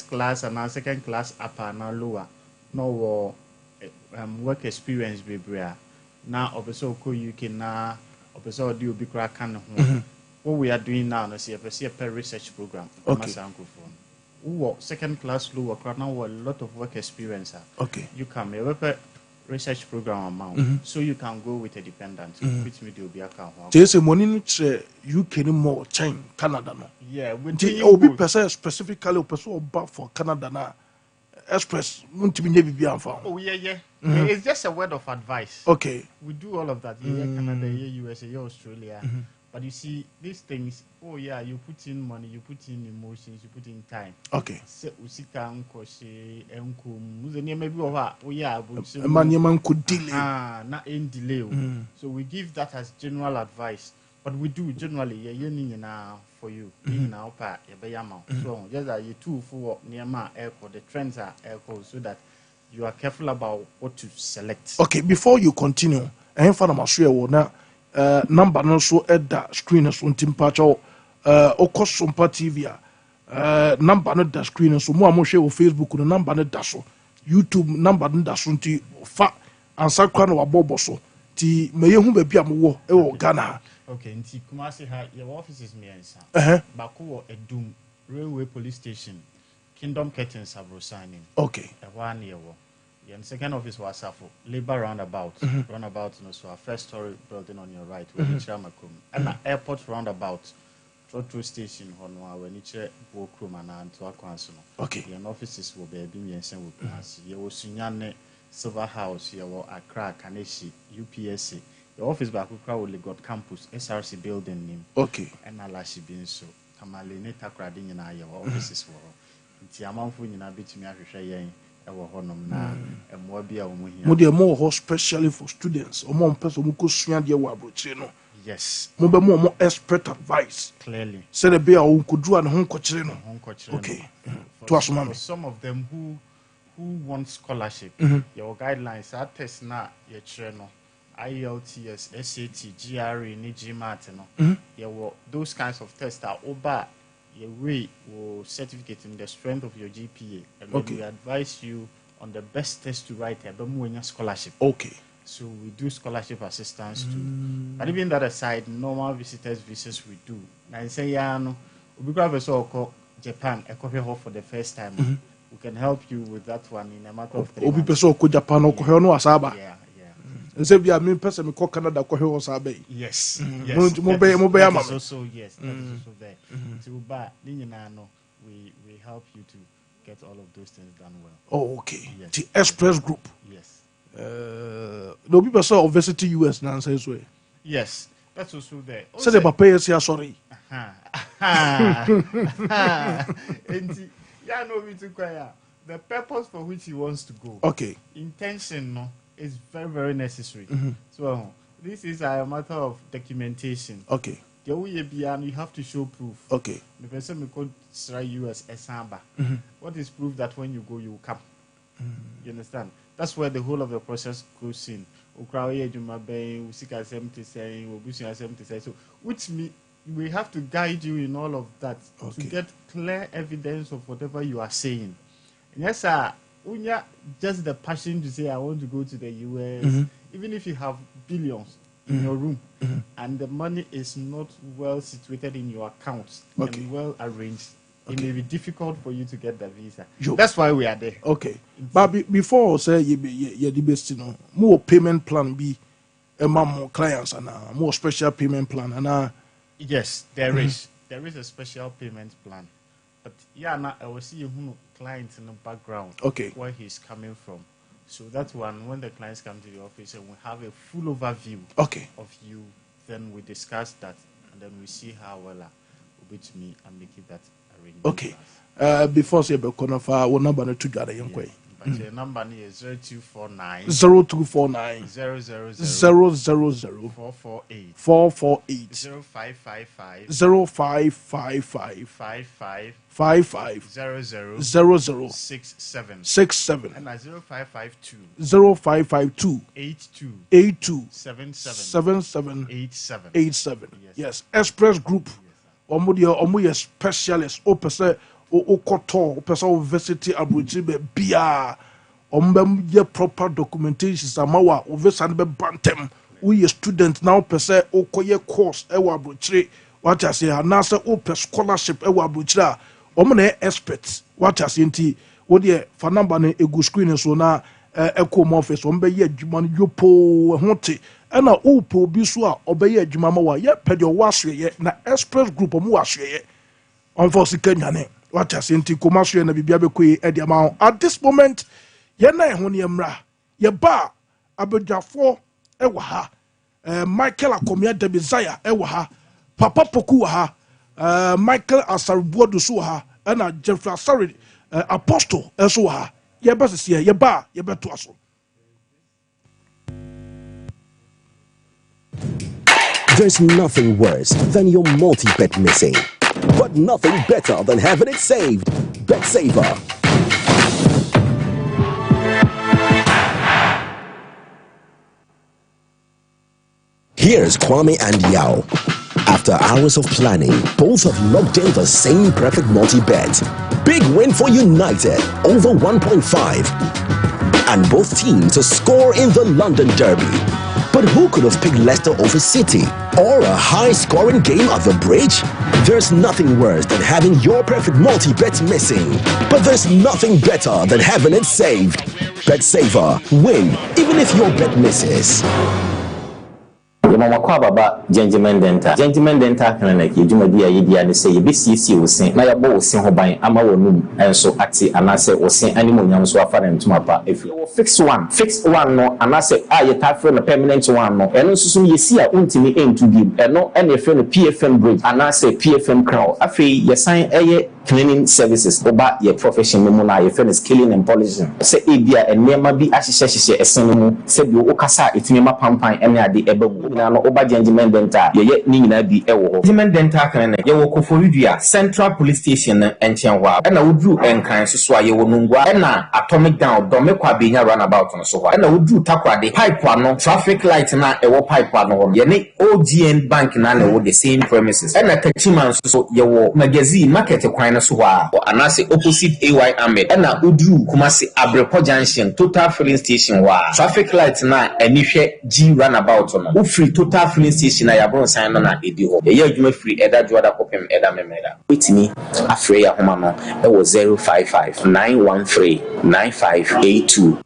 class and our second class upper now lower, no work experience baby now obviously UK now obviously do be crack can what we are doing now is a per research program. Okay. Second class lower now a lot of work experience. Okay. You can make a research program amount so you can go with a dependent which media will be account. There's a money UK no more China Canada no. Yeah, will be person specifically person about for Canada na express won't be never be found. Oh yeah. It's just a word of advice. Okay. We do all of that. Yeah, Canada, yeah, USA, yeah, Australia. But you see, these things, oh yeah, you put in money, you put in emotions, you put in time. Okay. So usika nkoshe enko muzeni maybe oh yeah, man could delay. Not in delay. So we give that as general advice. But we do generally yeah for you. Now pa so just that you too for near the trends are so that you are careful about what to select. Okay, before you continue, I have found my share now. Number no so at that screen so timpacho Oko Sompa TV number no da screen so mo share on Facebook no number no da so YouTube number no da so nti fa ansa kwa no wabobo so ti meye hu ba bia mo wo e wo Ghana. Okay, nti Kumasi ha your offices me ansa. Bako wo Edum Railway Police Station, Kingdom Curtains Abrosanim. Okay. E one year wo. The second office was Safo, Labour Roundabout. Roundabout, so our first story building on your right, where you share Macum. And the airport roundabout, Trotro Station, on when you check Bookroom and to Aquansono. Okay. The offices will be being and sent with us. You will Sunyane, Silver House, you will Accra, Kaneshi, UPSC. The office back will got campus, SRC building name. Okay. And Alashi being so. Kamale Neta Cradin and your offices were. Tiamanfu in a bit me after more especially for students or more person who could swing the wabro no. Yes. More expert advice. Clearly. Say the bear who could do and home coach. Okay. For some of them who want scholarship, your guidelines are test now your channel. IELTS, SAT, GRE, NIGMAT, those kinds of tests are over. Your way will certificate in the strength of your GPA, and we advise you on the best test to write a scholarship. Okay. So we do scholarship assistance too. But even that aside, normal visitors visas we do. Now I say we grab a so Japan, a coffee hall for the first time. We can help you with that one in a matter of 3 months. Japan or Asaba. Yeah. And say, I mean, person call Canada, call Sabe. Yes. That is also there. We help you to get all of those things done well. Oh, okay. Yes. The Express Group. Yes. No people say visit US now says way. Yes, that's also there. Say the papa is here, sorry. And yeah, no, we took the purpose for which he wants to go. Okay. Intention, no, is very, very necessary. So this is a matter of documentation. Okay. The way you have to show proof. Okay. The person may call you as a samba. What is proof that when you go, you will come? You understand? That's where the whole of the process goes in. So, which means we have to guide you in all of that to get clear evidence of whatever you are saying. And yes, sir, just the passion to say I want to go to the US, even if you have billions in your room and the money is not well situated in your accounts and well arranged, it may be difficult for you to get the visa. That's why we are there. Okay. But before say you the best, you know, more payment plan be more clients and more special payment plan and yes, there is a special payment plan. But yeah, now I will see you clients in the background where he's coming from. So that one, when the clients come to the office and we have a full overview of you, then we discuss that and then we see how well will be to me and make it that arrangement. Okay. Before say be konofa, what number to gather yonkwe? But the number is 0249 0249 000 448 448 0555 0555 55 00 67 and 0552 0552 82 77 87. Yes, Express Group. Omo specialist o pese o koto o pese university abrochi be bia ombem ye proper documentation samawa o visa be bantem we student now pese o koye course e wa abrochi what I say na say o pe scholarship e wa abrochi a omo na expert what I say nti wo de fa number na egu screen so na ekom office ombe ye adwuma no yopo hote ana upo obi so a obeye adwuma ma wa ye pede o waswe na Express Group omo waswe on for sikanyane what I say nti komaswe na bibia bekoyi e dia ma at this moment ye na ho ne mra ye ba abedwafo e wa ha Michael Akomia de Desire e wa ha Papa Poku wa ha Michael Asarbuodo so ha ana Jeffrey Asari Apostle e so ha ye ba se ye ba ye beto aso. There's nothing worse than your multi-bet missing, but nothing better than having it saved. Bet Saver. Here's Kwame and Yao. After hours of planning, both have locked in the same perfect multi-bet. Big win for United, over 1.5. And both teams to score in the London Derby. But who could have picked Leicester over City? Or a high-scoring game at the Bridge? There's nothing worse than having your perfect multi-bet missing. But there's nothing better than having it saved. Bet Saver. Win, even if your bet misses. Mama kwa baba gentleman dental clinic yedumadi ya yedi ane se yebesiesie wosen na yabo wosen ho ban ama wonum enso ate anase wosen animonyam so afare ntuma pa efi fix one no anase a yetafre no permanent one no eno susum yesi a untimi entu bi eno ene efe no PFM bridge anase PFM crown afi yesan eye cleaning services oba ye profession mu na ye finish scaling and polishing se ebia enema bi ahyehyehye esen mu se bi okasa etimi mapampan ene ade ebamu na no oba gentleman dental ye ni nyina bi ewo ho gentleman dental clinic ye wo Koforidua Central Police Station enchen ho na wodru enkan so a ye wo nungwa na atomic down do mekwa benya runabout no so ho na wodru takwade pipe ano traffic light na ewo pipe ano ye ni OGN bank na wo the same premises na kachiman so ye wo magazine market kwan so wa anase opposite AY Ahmed na udru Kumasi Abrepo Junction Total Filling Station wa traffic light na anihwe G runabout no u free Total Filling Station na yabron san no na edi ho ye adwuma free eda joda kopem eda memeda witimi afre ya homa no e wo 055 913 9582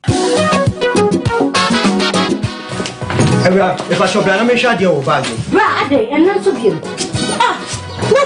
if I shop na me sha dey o bag bra ade and not so bien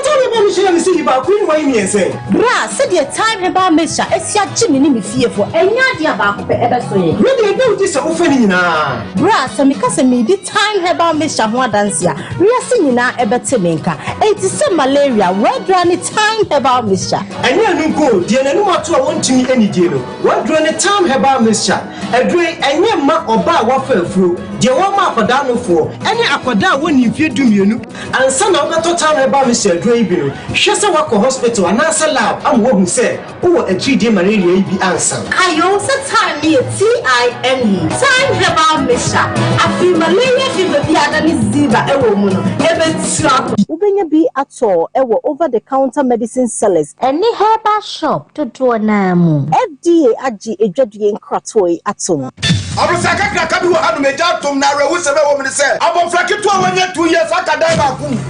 tell me Michelle is about Queen Wayne say. Bra, said your time about Misha, it's your Jimmy me fear for any idea about the ever so. Really do this offending now. Bra, so because me the time about Misha one dance ya. We are singing now about Timinka. It is some malaria, where granny time about Misha. And you go, dear, no more to want to me any deal. What granny time about Misha? A drink and your mark or bar waffle through. Dear one mark for down for any aquada when you fear do you know. And some of the time about Mr. Draven. She's a walk hospital and answer lab. I'm what who said, oh, a 3-day malaria be answer. I also time me TIME. Time about Misha. I feel malaria fever be than is Ziva, a woman. Ever slap. Ubenya be at all, ever over the counter medicine sellers. Any herbal shop to do a name. FDA Aji a judging cratoi at home. Abusaka Krakabi will have made out to Nara, who said, woman said, about Fracket to 1 year, 2 years, I can die.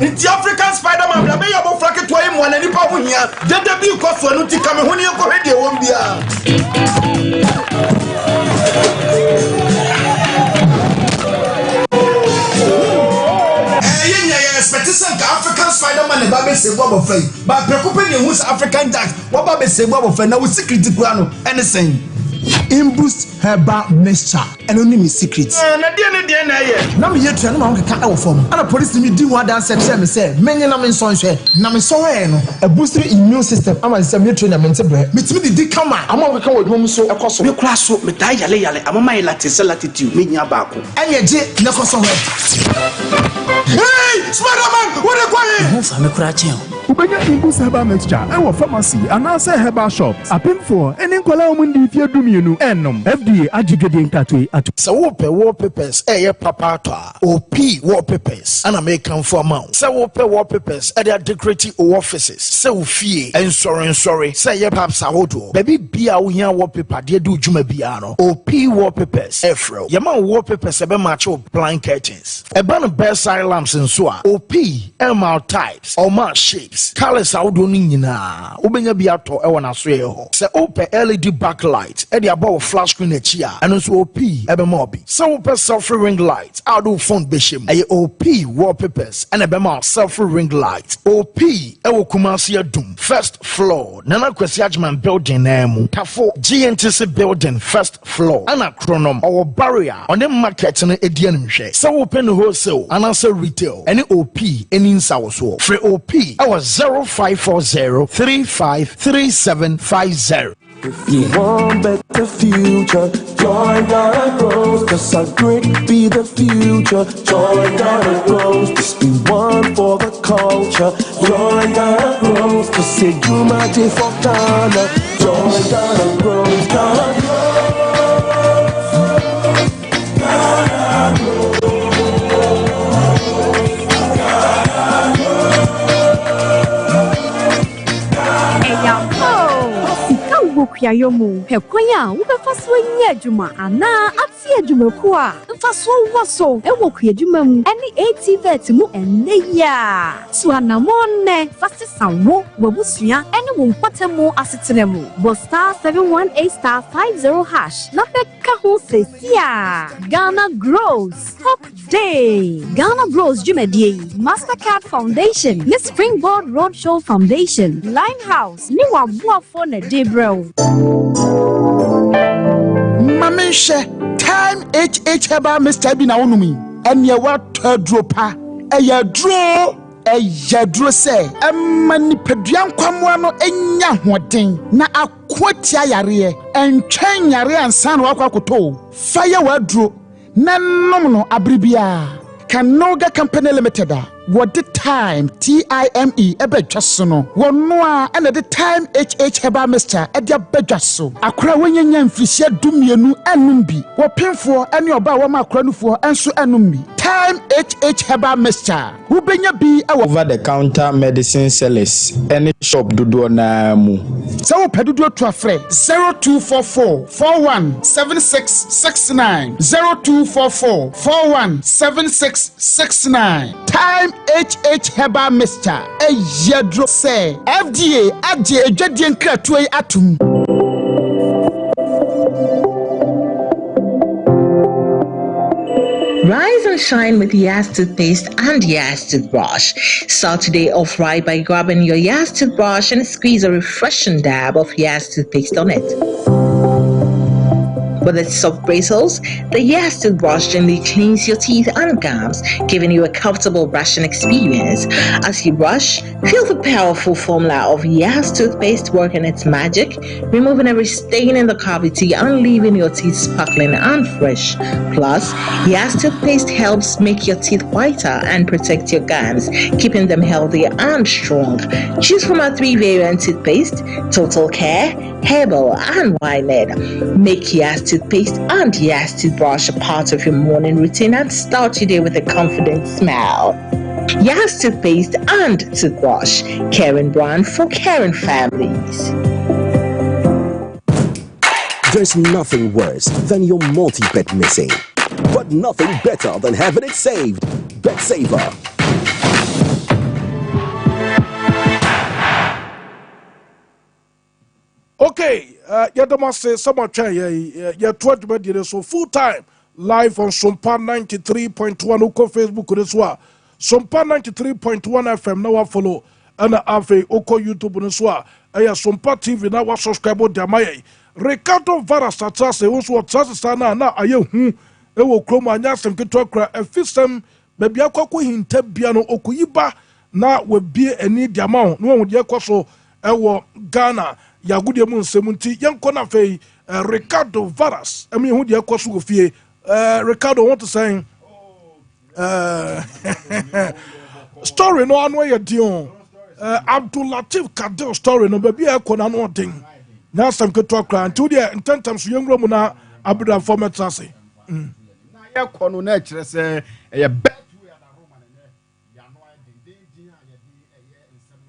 It's the African Spider-Man, I may have Fracket to him 1 and if I win here. Then the bill cost for Nuti coming when you go ready, won't be African Spider-Man and Baby say Bob of Faith, but preoccupying who's African Jack, what Baby say Bob of Faith, now with secret grano, and the same. Imboost herbal mixture and only me secrets. Now me yet no man can out from. And a police me do one dance say me say many na me son hwe na me so no a boost immune system am say me train na me bre me timi di come am am ka wadwom so ekoso me kura so me dai yale am my latitude me nya baako anye je na koso hwe. Hey Spider-Man what are you going? Fa me kura chen Ubenya Imboost herbal mixture and pharmacy and answer herbal shops. A pin for any kola umundi if you do me enom FDA ajigedi nkatwe atu. So wallpapers papa OP wallpapers and American for amount. So wallpapers at their decorative offices. So fee and sorry. Say ye perhaps a hodo. Baby bia unya wallpaper de do juma biano. OP wallpapers Efro. Yama wallpapers ebe macho blind curtains. Eba bedside lamps and so OP MR types or mark shapes. Colors out do nyina. Ubenya biato e wana so ye ho. Se OP LED backlight e de above flash screen echia and also OP ebe mobi. So OP selfie ring light out do phone beshim. E OP wallpapers and ebe ma selfie ring light. OP e wo Kumasi Adum first floor. Nana Kwesi Ajman building name. Tafo GNTC building first floor. Ana chronom or barrier on the market na edian hwe. So open wholesale and also retail. Any OP any insa so. Free OP our 0540353750. If you want better future, join Ghana Grows, cause our grit be the future. Join Ghana Grows, just be one for the culture. Join Ghana Grows, cause say you might be for Ghana. Join Ghana Grows, Ghana Grows, Ghana Grows. Yomu, Hequia, who be fast when Yajuma, Anna, Atsi Jumaqua, and fast was so, and walk Yajumum, any 80 vetimu, and ya. Swanamone, fastest sound, Wabusia, and won't put a more assetemu. But star 718 star 50 hash, not the Kaho says, yeah. Ghana Grows, Top Day. Ghana Grows Jumedie, Mastercard Foundation, Miss Springboard Roadshow Foundation, Limehouse, Niwa Buafone Debro. Mamisha, time HH herbal Mr. Bina Unumi, and your what dropa, a ya draw. Dro say, mani pedian kwamwano enya hoden na akwatia yare and train yare and san wakakoto fire wadro na nomno abribia can noga company limited. What the time TIME ebe jasono wonwa and the time HH heba Mr. Edia bejaso akra wenyenyan mfrisia dumienu enumbi wo pemfo ene oba wo makra nufo enso enumbi time HH heba Mr. Who benya bi over the counter medicine sellers any shop dodo na mu so wo pedodo to afre 0244 417669 0244 417669 time HH Heba Mr. Yadro say FDA adje ejadien kratoe atum. Rise and shine with Yas toothpaste and Yas toothbrush. Start today off right by grabbing your Yas toothbrush and squeeze a refreshing dab of Yas toothpaste on it. With its soft bristles, the Yas toothbrush gently cleans your teeth and gums, giving you a comfortable brushing experience. As you brush, feel the powerful formula of Yas toothpaste working its magic, removing every stain in the cavity and leaving your teeth sparkling and fresh. Plus, Yas toothpaste helps make your teeth whiter and protect your gums, keeping them healthy and strong. Choose from our 3-variant toothpaste: Total Care, Herbal, and Winehead. Make Yas toothpaste and Yas toothbrush a part of your morning routine and start your day with a confident smile. Yas toothpaste and toothbrush, caring brand for caring families. There's nothing worse than your multi-bet missing, but nothing better than having it saved. Bet Saver. Okay, say someone try so full time live on Sompa 93.1 Oko Facebook this wa. Sompa 93.1 FM now follow and afe Oko YouTube this wa. Sompa TV now wa subscribe to Ricardo Varas atase also atase sana na aye hu e wo krom anya sem keto kra efisem baby akwa hinta bia no okoyiba na we bie ani diama no wo de ekoso e wo Ghana yagudie mu nsemunti yenko na fei Ricardo Varas emi hu de ekoso go fie Ricardo want to say story no anu ye dion Abdul Latif Kadil story no baby ekona no den na some could talk until the intentams young Romana Abraham format sassy. Na ya kono na kire se e bet we na Roman ya no den ya ye nsem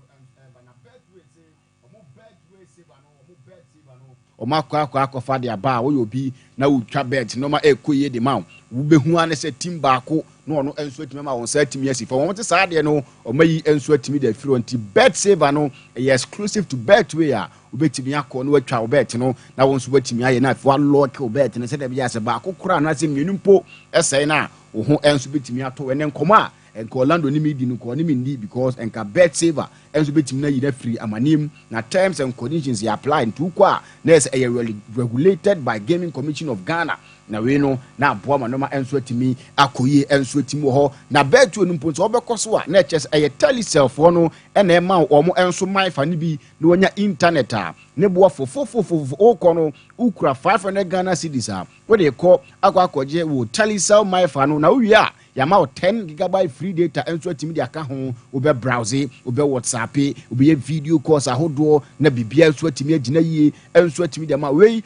na bet we say omo bet we say ba no omo bet say ba no omo akwa de aba wo obi na utwa bet no ma ekoye de ma wo behu ane se team baako no ono enso atimi ma won sa atimi asi for won te sa de no omayi enso atimi de firo nti bet saver no e exclusive to betway a obetimi akọ no atwa obet no na won so batimi aye na afo lock obet no se de bia se baako kura na se mienu mpo esai na wo ho enso betimi ato ene nkoma enko Orlando ni medi no ko ni mindi because enka bet saver enso betimi na yida free amanim na terms and conditions ya apply ntu kwa na is regulated by Gaming Commission of Ghana na we no na aboa ma no ma enso atimi akoye enso atimi ho na bet we no mpo so obekoso a na chess telecell fo no na e ma omo enso maifa ni bi na wonya internet a ne boa fofo okono ukura 500 Ghana cedis a we dey call akwakoje wo telecell maifa no na wo wi a yama 10 GB free data enso atimi de aka ho obe browse obe WhatsApp obe video calls ahodo na bibia enso atimi agina yie enso atimi de ma we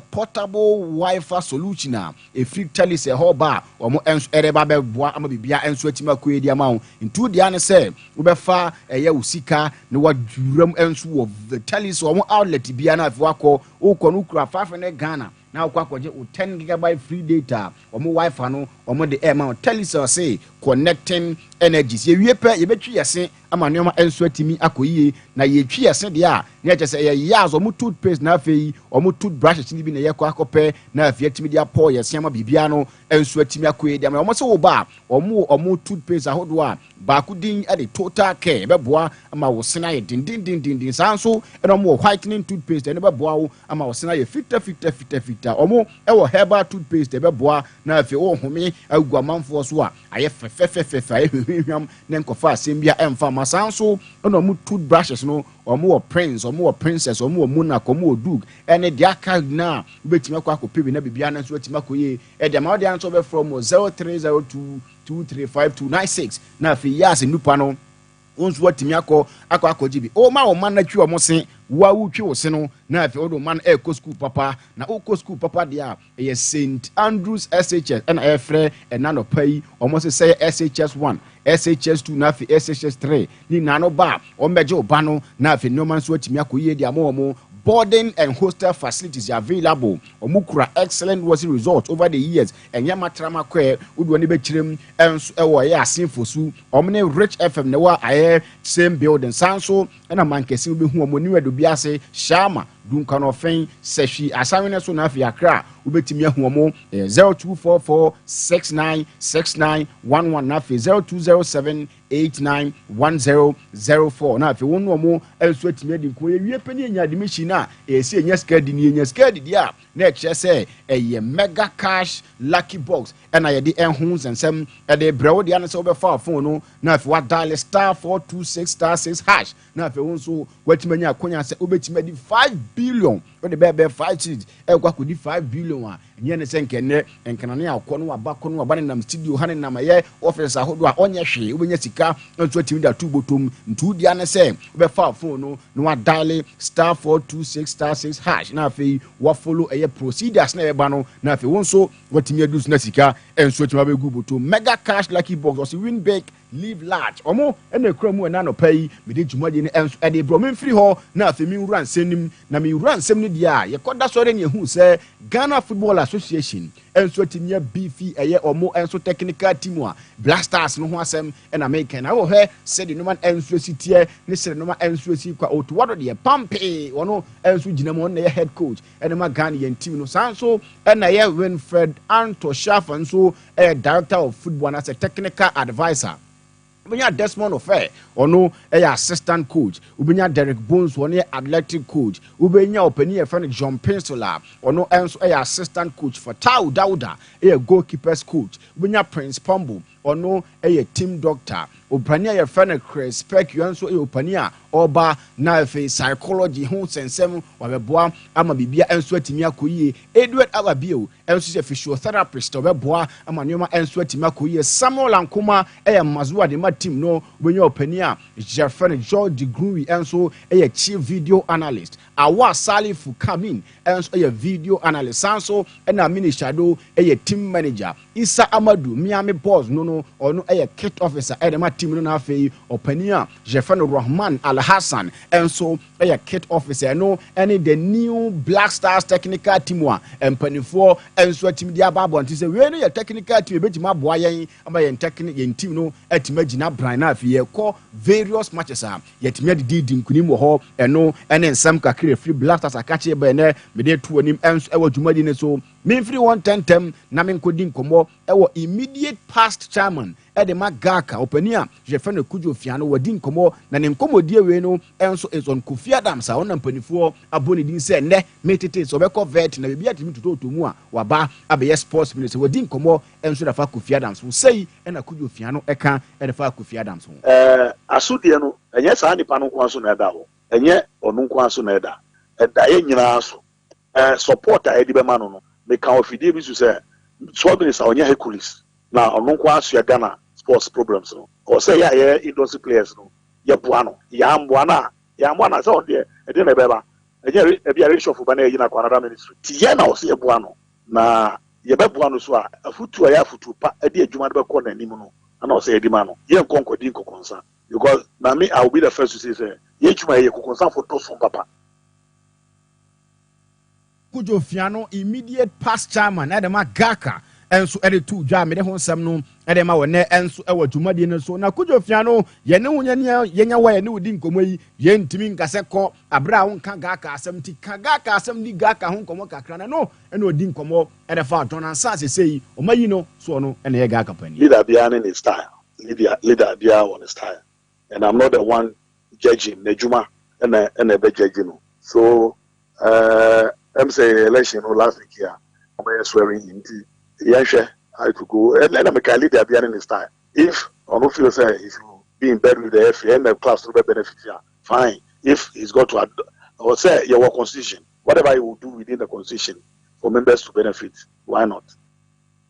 portable Wi-Fi solution a free telecell ho ba omo enso ereba be boa ama bibia enso atimi akoye de ama ho ntu de ane se obe fa usika na waduram enso of the telecell omo outlet bia na afo akọ ukọ no kura 500 Ghana na akwakoje 10 GB free data omo Wi-Fi no omo de air telecell say connecting energies ye wie pe ye betwi yese ama neoma enso atimi akoyie na ye twi yese de a na ye se ye yaz omo toothpaste na afei omo toothbrushes ni bi na ye kwa akope na afei atimi de apo yese ama bibia no enso atimi akoyie de ama omo se wo ba omo toothpaste ahodo a ba ku din e de Total Care beboa ama wo sena ye din sanso e no mo whitening toothpaste ne beboa wo ama wo sena ye fita omo e wo herbal toothpaste beboa na afei wo home aguamanfo so a aye hwehwam ne nkofa asembia emfa masanso no mu toothbrushes no omo prince omo princess omo monarch omo dug ene dia ka na ubetimi akwa akopebi na bibia na so atima akoye e dia ma dia nso be from 0302235296 na fi yas nupa no onso atimi akwakojibi o ma o man na twi o mo se wa wutwi wo se no na afi odo man e school papa na o school papa dia e St Andrews SHS na efre enano pai o mo se say SHS1 SHS2 na afi SHS3 ni nano ba o meje oba no na afi no man so atimi akoye dia mo boarding and hostel facilities are available. Omukura excellent was results over the years. And Yamatrama Kwe would be chrim and sinfosu. Omne Rich FM Newa air same building Sanso and a man can see who money to be Shama Duncan Ofen Seshi Asamina so na fi akra ubetimi ahu mo 0244696911 na fi 0207891004 na fi wonu mo enso atimi adi ko ye pani nya de machine na esi enya skadi ni enya skadi dia na ekye se eye mega cash lucky box na ye de enhu nsensem e de brewo de anase obefa phone no na fi wa dial *426*6# na fi wonso watimanya akonya se obetimi adi 5 billion o de be 5 cheat e kwa kodi 5 billion a nye ne se nkene enkanane akọ no aba kono aba ne nam studio hane nam ye office ahodo a onye hwe obenya sika nso atimi da tubotom ntu dia ne se obefa phone no no wa dial *426*6# na fi wa follow eye procedures na eba no na fi wonso watimi adus na sika enso atimi abegu botom mega cash lucky box or win big live large omo ene kura mu na no pai me de dwumaje ne enso e de bro free ho na fi mi wura nsenim na mi wura nsem ne dia ye koda sore ne hu se Ghana Football Association enso timia beefy eye omo enso technical team a Blasters no ho asem na American na wo he se de no man enso sitie ne se no man enso si kwa otwado de pampe wono enso ginamo na ye head coach ene ma Ghana yen team no sanso na ye Winfred Anto Shafa nso director of football as a technical advisor. Ubenya Desmond Ofe ono assistant coach. Ubenya Derek Bones ono athletic coach. Ubenya openi friend John Pensola ono enso assistant coach for Tau Dauda goalkeepers coach. Ubenya Prince Pombo ono team doctor. Opania your friend Chris Peck you enso opania oba na fe psychology ho sensem wabeboa ama bibia enso atimi akoyie Edward Ababio enso se physiotherapist obeboa ama nyoma enso atimi akoyie Samuel Ankoma mazuwa de ma team no benyo opania Jeffrey George de Gruy enso chief video analyst Awa Salifu Kamin enso video analyst sanso na Minishado team manager Isa Amadu Miami Boss no ono kit officer ma team no na fe opania Jeffrey Rahman Hassan enso kit officer no any the new Black Stars technical team wa empanifo enso team dia babo anti say we no your technical team betima boa yen ama yen technical yen team no atima gina bran na fe ye call various matches a yetima de dinkunim wo ho eno ene nsam kakire free Black Stars akache be ne me de tu onim enso ewo dwumadi ne so me free 110 na me nkodi nkomo ewo immediate past chairman de magaka opania je fe no kujo fiano wadi nkomo na ne nkomodie we no enso is on Kofi Adams a wona mpanifo aboni din se ne metete so be ko vet na bibia timi tutotomu a waba abe sports minister wadi nkomo enso da fa Kofi Adams wo sei na kujo fiano eka de fa Kofi Adams ho asudie no enye sa nipa no kwa so na da ho enye onu kwa so na da ye nyina so supporter edi be ma no me ka ofidie bi so se so minister onye Hercules na onu kwa so ya Ghana sports problems no or say ya industry players no ya buano ya mbwana so de e na beba e bia ratio for bana yina kwa another ministry ti ya na o se buano na ye be buano so a afutu ya afutu pa e de adwuma de be ko na nim no na o se edima no ye nkonko din kokonsa because na me I will be the first to say ye adwuma ye kokonsa for to so papa kujo fiano immediate past chairman na de magaka enso tu dwa me de ho nsam no ma wone enso dwumade ne so na kujo fiano ye ne wonya yenya wa ye ne wodi nkomo yi ye ntimi nkase ko abra wo nka gaka asam ti kagaka asam di gaka ho nkomo kakra na no ene odi nkomo fa don sa sesei o mayi no so no ene ye gaka pani leader bia ne his style leader bia on his style and I'm not the one judging nejuma ene be judging no so I'm say election last week here I'm swearing into Yasha, I could go and let me lead the in his time. If I don't feel say if you be in bed with the FA and the class to benefit here, fine. If he's got to or say your constitution, whatever you will do within the constitution for members to benefit, why not?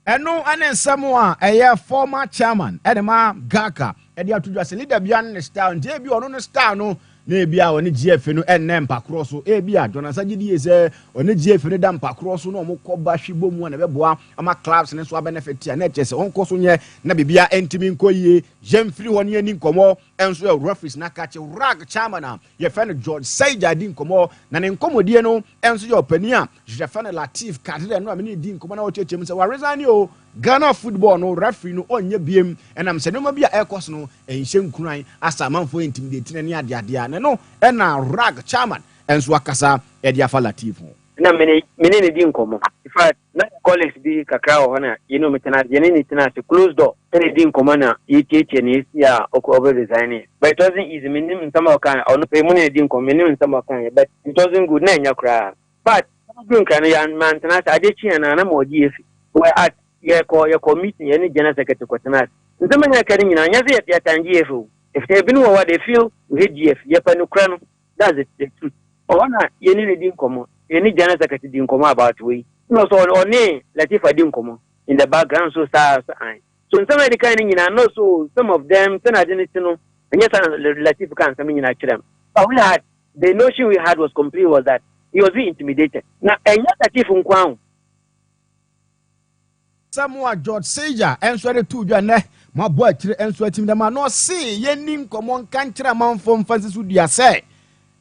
And no, and someone a former chairman, Edema Gaka, and you have to just lead the beyond the star and JB on the star no. Nebia oni GF no ennem pakro so ebia Jonathan Gidi eze oni GF no dam pakro so no mo koba hwibo mu na beboa ama clubs ne so benefit ya na chese onko so nye na bibia entimi nkoyie jemfiri woni ani nkomo enso e referees na kache rag chairman ye fan George Saija di nkomo na ne nkomodie no enso ye opani a je fan Latif Kadre no amini di nkomo na wo chechem se wa resign o Ghana football no referee no onye biem enam se no ma bia ekos no enhye nkuran asa manfo intimidate ne ade na no na rag chairman enso akasa e dia fa Latif ho na mene di nkomo in fact na college bi kakra ho na metana ye ne tina se close door ene di nkomo na yecheche ne ya over resign but it wasn't easy menim nsama kan ono pe mu ne di nkomo menim nsama kan but it wasn't good na nya kra but gun kan ya man tana sa adechi na mo di efi we at ye ko meeting ye ne general secretary ko tana nsama nya kan nyina nya se ya tangi efi if they been what they feel we GF ye pa no kra no that's the truth ona ye ne di nkomo any general secretary didn't come about we. No, so only Latifa didn't come in the background, so stars. So in some of the kind of know, so some of them, some I didn't know, and yes, Latifa can't come in actually. But we had the notion we had was complete was that he was being intimidated. Now, and yet Latifa Nkwan. Samuel George Seja, and so the two Jane, my boy, and so the man no see, ye nim come on, can't tell a man from Francis would ya say.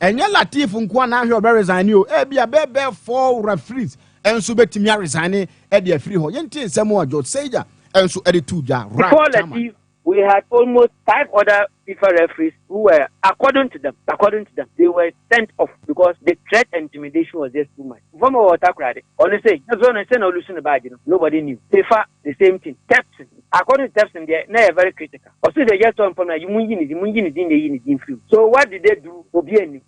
Enye Latif nkwa na ahwe obe resign o e bia bebe 4 referees enso betimi resign e de free ho yenti nsem o George Seja enso e de two ja before Latif we had almost 5 other FIFA referees who were according to them they were sent off because the threat and intimidation was just too much. From our attack honestly just one say no losing the badge nobody knew FIFA the same thing Tepson according to Tepson they are very critical also they just one from you mungi ni in field. So what did they do obieni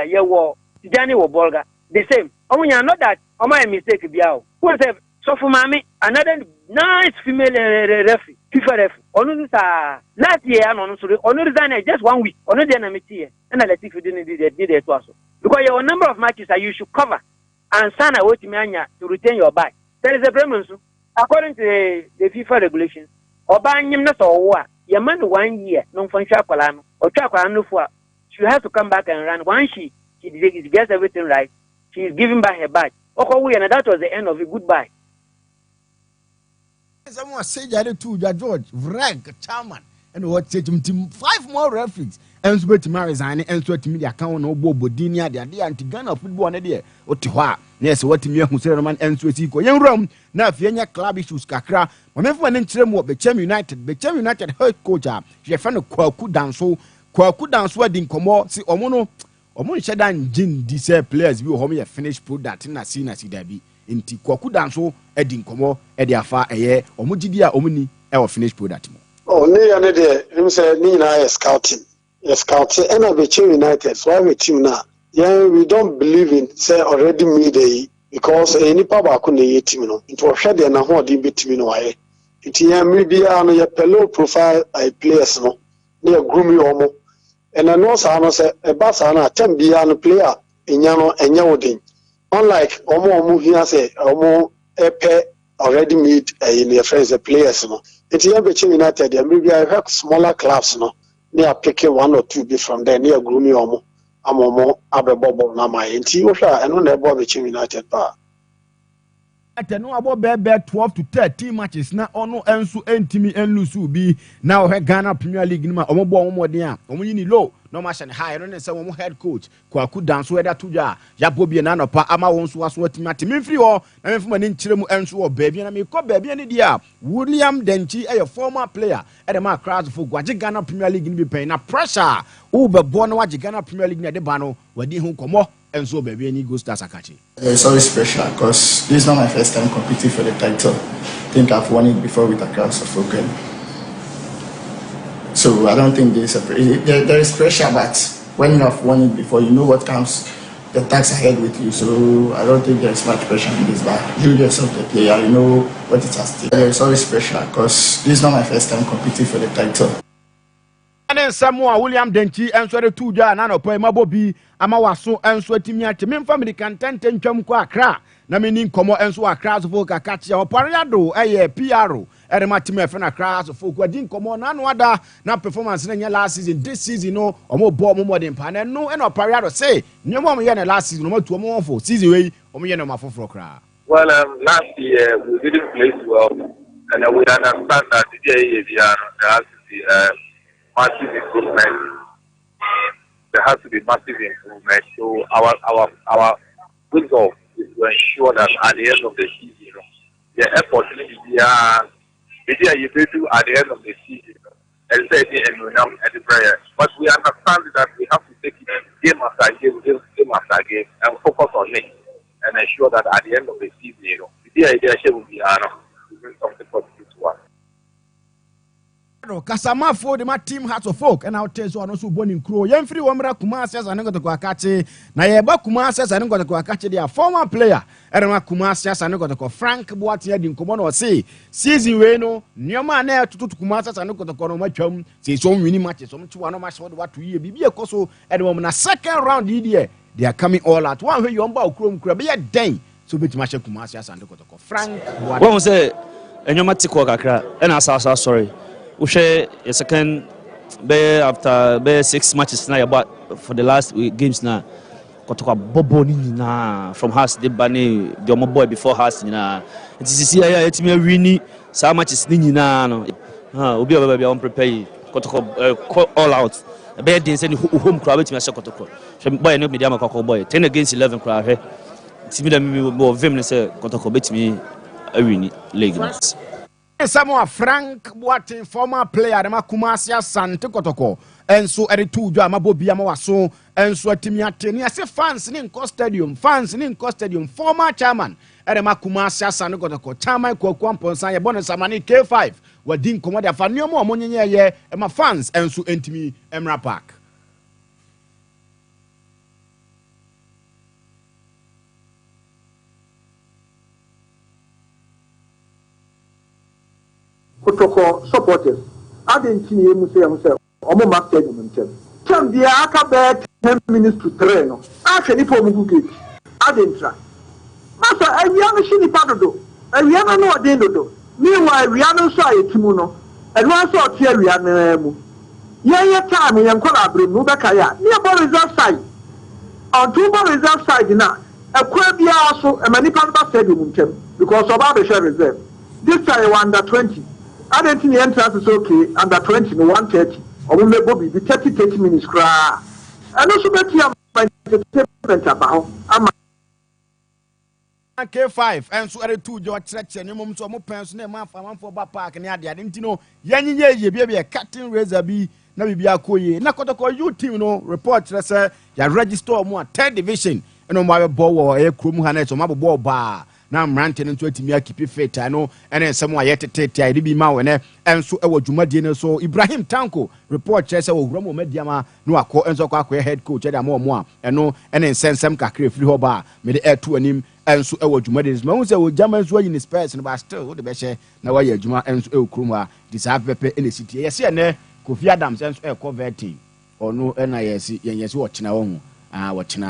ye wo Tijani wo Bolga the same omunya not that my mistake biao who say so for mami another nice female referee FIFA referee onu sa last year no so onu resign just 1 week onu dey na meeting here and I let if you did it also because your number of matches that you should cover and sana wetimi anya to retain your bag there is a problem so according to the FIFA regulations oba anyim na so wo a your man 1 year no function akwala no o twa akwala no for she has to come back and run once she gets everything right she is giving back her badge okay and that was the end of it. Goodbye. Someone say that to George Vreg chairman and what said him 5 more referees and so to resign and so to media account no bobo dinia the anti Ghana football na there otihwa yes what me hu say man and so ko yen rom na afianya club issues kakra mamefo ne nkyere mu Bechem United head coach a je fa no Kwaku Danso adi nkomo si omo no omo nhyɛ dan gin di say players bi ho me finish product na si dabi inti Kwaku Danso edi nkomo edi afa eye omo gidi a omo ni e wo finish product mo oh ne ya ne de him say ni na scouting and Bechem United so we team na we don't believe in say already made a because any papa ko na team no into hwe de na ho de be team no waye inti ya me bia no ya low profile players no na groom omo and I know say no say e ba sa na tem bia no player enya wodin unlike omo here say omo epe already made in their friends the players no it ya Bechem United ya maybe I have smaller clubs no they are picking 1 or 2 bit from there near grooming omo amomo abebobo na my nti wo hwa eno na ebo Bechem United pa atenu abo bebe 12 to 13 matches na ono enso entimi enlusu bi na o Ghana Premier League nima omo bo omo den a omo yini low no ma hye ne high no ne se omo head coach Kwaku Danso eda toja ya bobie na no pa ama won so aso atimi ati memfiri ho na memfuma ne nkyere mu enso o baabi na me ko baabi ani dia William Denchi a former player eda ma crowds for gwaje Ghana Premier League ni bi pen na pressure u be bo na waje Ghana Premier League na de ba no wadi hu komo and so baby any go stars akachi. It's always special because this is not my first time competing for the title. I think I've won it before with Accra Sofoken. So I don't think there is pressure, but when you have won it before, you know what comes, the task ahead with you. So I don't think there's much pressure in this, but you yourself the player, you know what it has to do. It's always special because this is not my first time competing for the title. And Samuel William Denchi and so the two ja na no po mabobi ama waso enso atimi ate me family kan tenten twam kwa Accra na me ni nkomo enso Accra so folk akachi opariado eye PRO ere matimi efe na Accra so folk adi nkomo na no ada na performance na nya last season this season no omo bo omo modern pa na no e na opariado say nyemo omo ye na last season omo tu omo for season we omo ye na mafoforo kra. Well, last year we didn't play well and we understand that this year there has to be massive improvement. There has to be massive improvement. So our good goal is to ensure that at the end of the season, the effort will be you do at the end of the season, and say and the prayer. But we understand that we have to take it game after game after game and focus on it and ensure that at the end of the season, the idea will be to bring something positive to us. Kasama for the team Hearts of Folk and I'll tell you also born Crow. Young free Wamra Kuma says I don't go to Kwakachi. Nayeba Kuma says I don't go to Kwakachi. They are former player. Erema Kuma says I don't go to Frank Boatia in Common or say season Weno, Nyoma Nair to Kuma says I don't go to Konomachum. Say so many matches. So much one match what to year. Bibi Koso at the moment. Second round year. They are coming all out. One way you umba Chrome Crabia day. So bit Masha Kuma says I don't go to Frank. What was it? And your Matiko Kakra and I sorry. We share a second after 6 matches now about for the last games now. Kotoka Bobo na from House the Bani the boy before House na. It is here it's me winning so matches ni na no. Obi obi on prepare Kotoka all out. Be dey say home crowd betimi ase Kotoka. Boy no media makoko boy 10 against 11 crowd he. Timi da me bo vim say Kotoka betimi awini league match. Samoa Frank Boatin, former player, the Makumasia Sante Kotoko, and so at the 2 Jama Bobia Mawaso, and so at Timiatini. I say fans in Stadium, former chairman, at the Makumasia Sante Kotoko, Chairman Kwampo Saya Bonus Samani K5, were Dean Commander for no more money, and my fans, and so Entimi Emra Park. Kotoko supporters. I didn't see him say himself. Omo mark himself. Can be aka bet 10 minutes to train. I can if we go. I didn't try. Master, I am a shiny paddle. I am no adendo. Meanwhile, we are no shy Timuno. And one saw Thierry and yeah, time we am collaborating. No Bakaya. Near ball reserve side. On 2 ball reserve side now. A Quabia also a Manipamba stadium because of our share reserve. This time under 20. I don't think the entrance is okay. Under 20, no 130. Or we may Bobby be 30 minutes cry. And also bet you my entertainment about. K5 and so are 2 George Church and you so more pens name for Park and I didn't know. Yanni, baby, a cutting razor be Nabia Koye. Nakotoko, you team no report, say, ya register more 3rd division and on my ball or a crew hannet or my ball bar. Now I'm ranting into it to keep it fit. I know, and then someone yet to take I be ma and so I was Jumadina. So Ibrahim Tanko report Chester or Romo Mediama, no, I call and so head coach at more and no, and then send some kakri free hoba, made the air to him and so I was Jumadis. Monza will Germans were in his person, but still the best now I Juma and so Kruma, this half pepe in the city. Yes, and Kofi Adams and so converting or no, and yes, watching our own, watching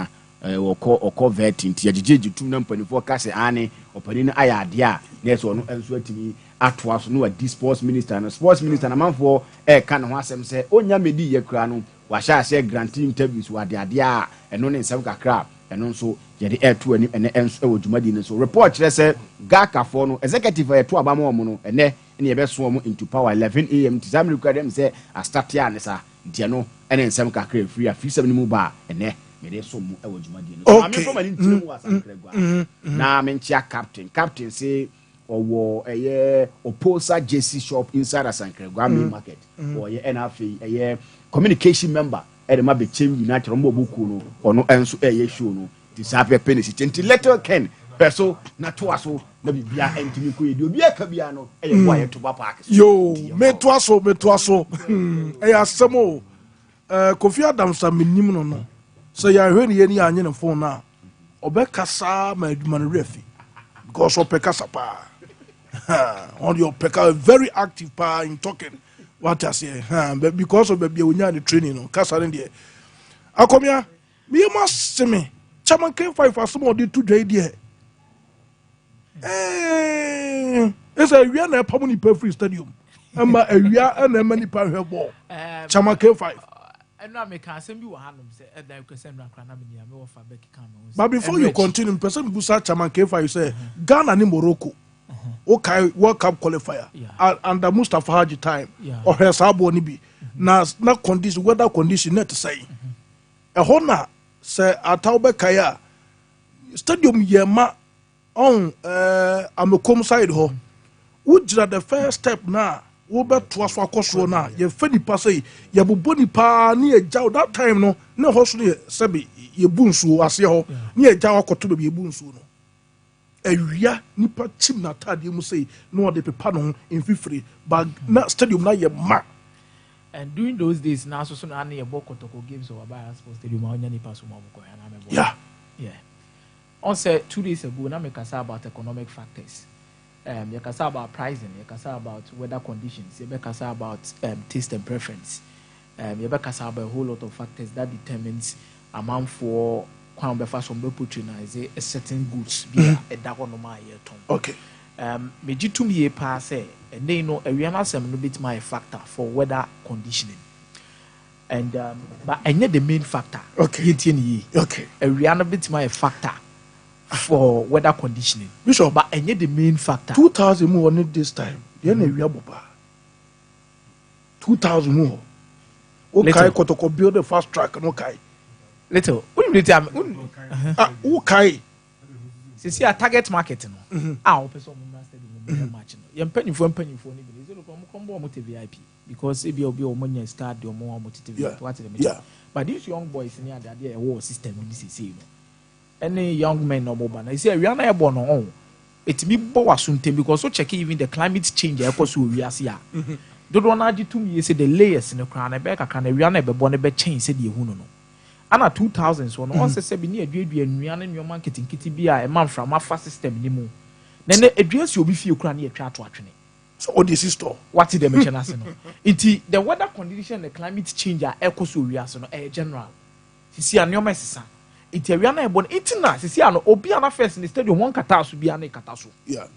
or call vetting to Jiji 2 number 24 Cassie Annie or Panina Ayadia. Yes, or no, and sweat to me at once. No, at this sports minister and a sports minister, and a man for a can once them say, oh, Yamedi, ye crown, what shall I say, granting interviews were the idea, and no in some crab, and also the air to and the ends of Jumadina. So report, let's say, Gaka for no executive for a 2 Abamo mono, and then in the best swarm into power 11 a.m. to some record them say, I start here, and Diano, and then some crab free a few 7 bar, and there. Now I'm in captain say or a opposer JC shop inside a Sankre Grammy market or a NFA a communication member at the Mabe Chain United Bokuno or no answer a show no disappear penny until letter can peso not to us so maybe be an you be a cabiano and wire to Bapak. Yo, me twaso a some Kofi Adams a minimum no. So you are really any phone now. Obekasa my refi because of Pekasa pa on your Peka very active pa in talking what I say. But because of baby when you the training on Casa in there. I come here. Me must see me. Chairman came 5 for some of the 2 day there. It's a real na permanent free stadium. And my area and a many power ball. Chairman came 5. But before you continue, person Busa Chairman K5, you say Ghana ni Morocco. Okay, World Cup qualifier under Mustafa Haji time or her Sabo Nibi. Now, not condition, weather condition, not to say. A Hona say Ataube Kaya Stadium Yema on I'm a come side ho. Would you the first step now? Wobe to us for na ye fedi pase ye buboni pa ni e jaw that time no na hoso ne sebi ye bunsu ase ho ni e jaw akoto be ye bunsu no ewia nipa chim na tade mu say no de pepa no mfifiri but na stadium na ye ma. And during those days na so na ye bokotoko games over by sports stadium onya nipa so mo ko ya na me. Yeah. On said 2 days ago na me kasa about economic factors. You can say about pricing, you can say about weather conditions, you can say about taste and preference. You can say about a whole lot of factors that determines amount for when we first patronize a certain goods via a dark on my year. Okay. Me to me pass and they know a real no bit my factor for weather conditioning. And but I need the main factor. Okay. Okay. A real bit my factor for weather conditioning. Bishop, but I need the main factor. 2,000 more on it this time. Then we are 2,000 more. Okay, Kotoko build the fast track. Okay. Little. Okay. See a target market. Our person match. You're penny for VIP because if you'll be a money start, you're more motivated. Yeah. But these young boys in the war system in this is any young men no more. I say we are not born on. It be boasunte because so check even the climate change. I cause we are here. Don't want to me say the layers in the crown. I beg I can we are never born a bed change. Said you no. Ana 2000s one. Once say be near dwe and we are in your marketing kitty be a man from a fast system ni mo. Then the address you be feel crown here try to attract. So what this is to? What is the mention as no? It the weather condition, the climate change. I cause we are so no. General. See a new message. It's a real born itina. See, I know Obiana first in the stadium one katasu be ane katasu. Yeah.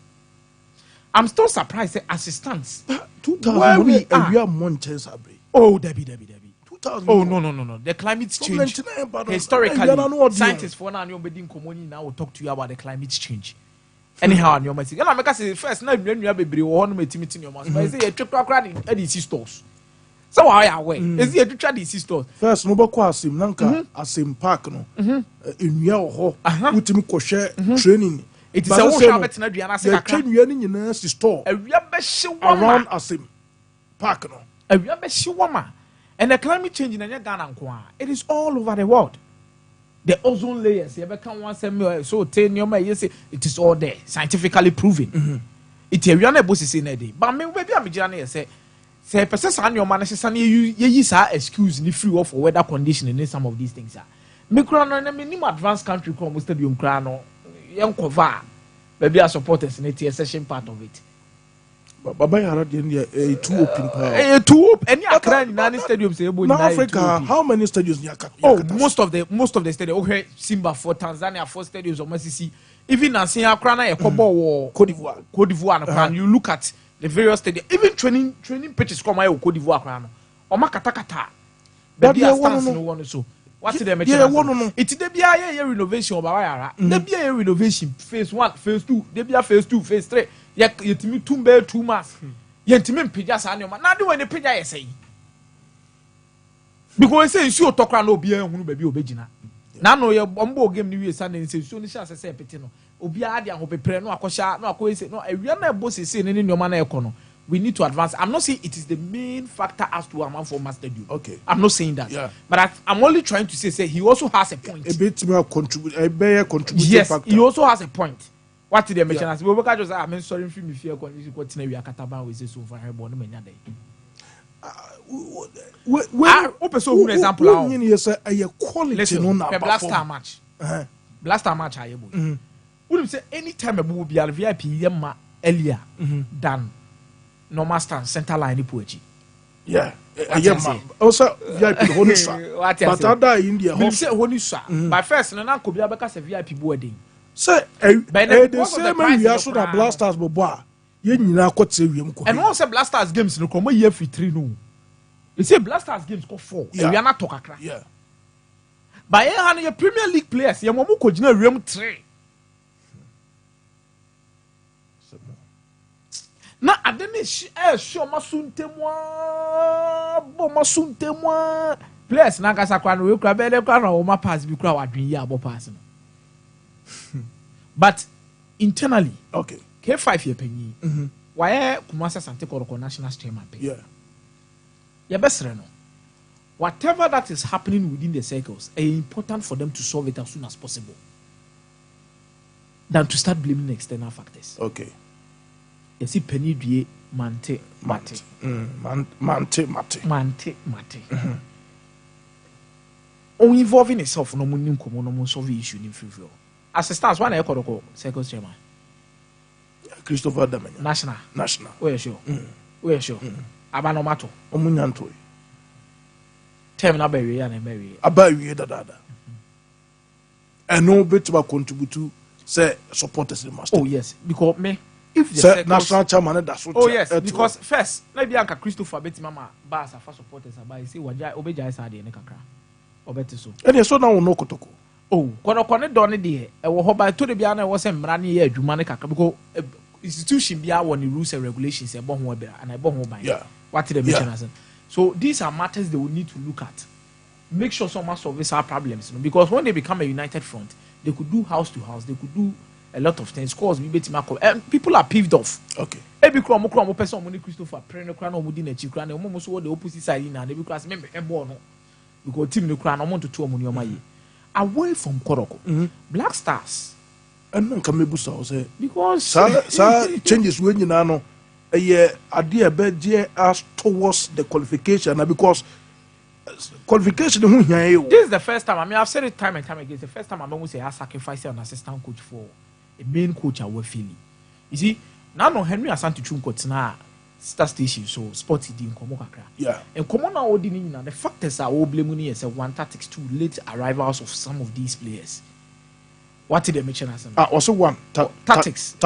I'm still surprised at assistants. 2,000 we are Montes Abbey. Oh, Debbie. 2,000. Oh no. The climate change. Historically, scientists for now nobody in Komoni now will talk to you about the climate change. Anyhow, on your message. And I make say first now when you have a baby one meeting in your mouth. But say a trip to Accra in stores. So how are we? Is it to try these stores? First, no asim nanka asim park no. In your ho, utimi koshe training. It is a wash habit na duana se kakra. Train you in your store. Around asim park no. And the climate change in Ghana nko. It is all over the world. The ozone layers, you can one so 10 years say it is all there, scientifically proven. It's a real boss in a day. But me maybe I'm journey say person on your man you use excuse ni free for weather conditioning in some of these things. Me crown no me advanced country come stadium crown no young cover. Maybe our supporters in a session part of it. Baba yara dey too open power. Too open. Any Accra in stadium say in Africa, how many stadiums near Kat? Oh, most of the stadiums. Okay, Simba for Tanzania, 4 stadiums of Messi. Even as in Accra na Ekobo Cote d'Ivoire. You look at the various stadiums. Even training pitches come out Cote d'Ivoire crown. Oma kata. Baby a stance no one so. What's the mention? Yeah, it's the BIA renovation of Bawayara. The BIA renovation phase 1, phase 2, the BIA phase 2, phase 3. Yetimi 2 bear 2 months. Yetimi pija sanyo. Now do when the pija say. Because say you talk around Obia hunu baby obejina. Now no your bombo game new year Sunday say so ni chance say petino. Obia ade ahopepre no akosha no akoyese no ewia na boss say ni nyoma na ekono. We need to advance. I'm not saying it is the main factor as to amount for master due. Okay. I'm not saying that. Yeah. But I'm only trying to say he also has a point. A bit more contribute. Yes, factor. he also has a point. What did they mention? As we just I'm sorry if me fear condition continue we are Kataban we say so for her born many day. Open so good example now. A quality no na blaster match. Blaster match I able. Would say anytime a will be a VIP yema earlier than normal stand center line poetry. Yeah. Also VIP honisa. But other India we say honisa. But first na ko bia beka say VIP boarding. Say the same way we are so that blasters bobo ye nyina kwotse wiem ko. And one say blasters games no komo year free 3 no. You say blasters games ko 4. We are not talk akra. Yeah. But your Premier League players ye mo ko gina wiem 3. Na adene show masuntemwa bo masuntemwa players na kasa kwa no we kra be le kwa na o ma pass bi kra wadwen yi abo pass no. But internally, okay, K5 year penny. why Kumasi Asante Kotoko national chairman? Yeah. Your best no. Whatever that is happening within the circles, it's important for them to solve it as soon as possible than to start blaming external factors. Okay. You see, penny due mante. On involving itself, no money no solve issue in free. As a stance, one I call circles chairman. Christopher Damenya. National. Where sure. Where sure. Abanomato. Omunyanto. Terminal berry and berry. Abawi da. And no bit to contribute to say supporters the master. Oh yes, because me if the circles, national chairman that's what. Oh yes, because first maybe Anka Christopher beti mama bas afa supporters aba say waja obeja isa de ne kakra. Obeti so. And so now no kotoko. Oh, kono ne don de e wo ho ba to de bia na wo se mra ne ye adwuma ne kakra because institution bia won the rules and regulations e bo ho bia and e bo ho ban. Yeah. What the mention. So these are matters they will need to look at. Make sure someone solves our problems, because when they become a united front, they could do house to house, they could do a lot of things. Cause and people are peeved off. Okay. Every person money Christopher Preno Crown or Mudina Chikran, almost what the opposite side in and every class member and born because team the crown amount to 2 million away from Koroko. Black Stars. And then come say because changes when you know a year idea bed as towards the qualification because qualification this is the first time. I mean, I've said it time and time again. It's the first time I'm going to say I sacrifice an assistant coach for a main coach away feeling. You see, now no Henry Asante Chunko na star station so sporty in Komokakra. Yeah. And Komona Odini, the factors are all blaming as a one tactics to late arrivals of some of these players. What did they mention as also one tactics.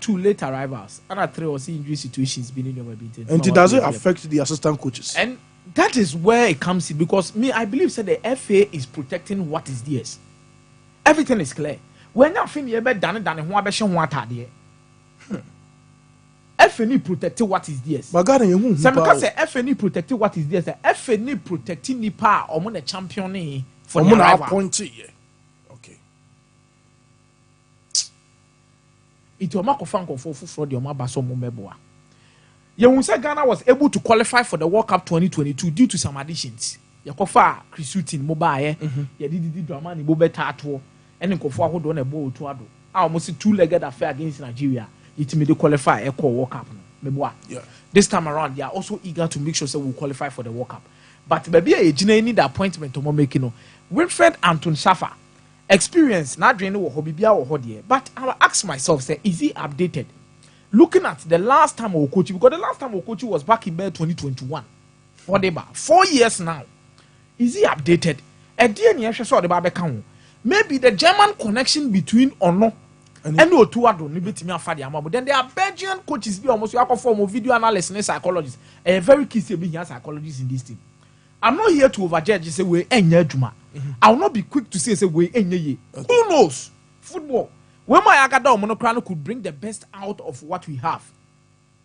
Two late arrivals. And 3 or see injury situations being in your beating. And it doesn't affect the assistant coaches. And that is where it comes in because I believe the FA is protecting what is theirs. Everything is clear. When you're feeling you're done who FA need protecting what is theirs. But God, you FA need protecting what is theirs. FA need protecting Nipa or the champion for the arrival. Okay. It's a mark of Franco for the Omabaso Mumeboa. Yewunse Ghana was able to qualify for the World Cup 2022 due to some additions. Yakofa Chris Hutin mobile did drama ni bobe tato and nkofo ahodo na ball to ado. Almost 2-legged affair against Nigeria. It made the qualify echo World Cup no. Yeah. This time around they are also eager to make sure that we qualify for the World Cup. But maybe a Gina need the appointment to make Wilfred Anton Shafa experience not drain or hobby or hodie. But I ask myself, say, is he updated? Looking at the last time we coach, because the last time we coach was back in May 2021. 4 years now. Is he updated? Maybe the German connection between Ono and Otuado, then there are Belgian coaches be almost you form of video analysts and psychologists. A very key psychologists in this team. I'm not here to overjudge say we Juma. I will not be quick to say we Who knows? Football. When my Agada Monocrano could bring the best out of what we have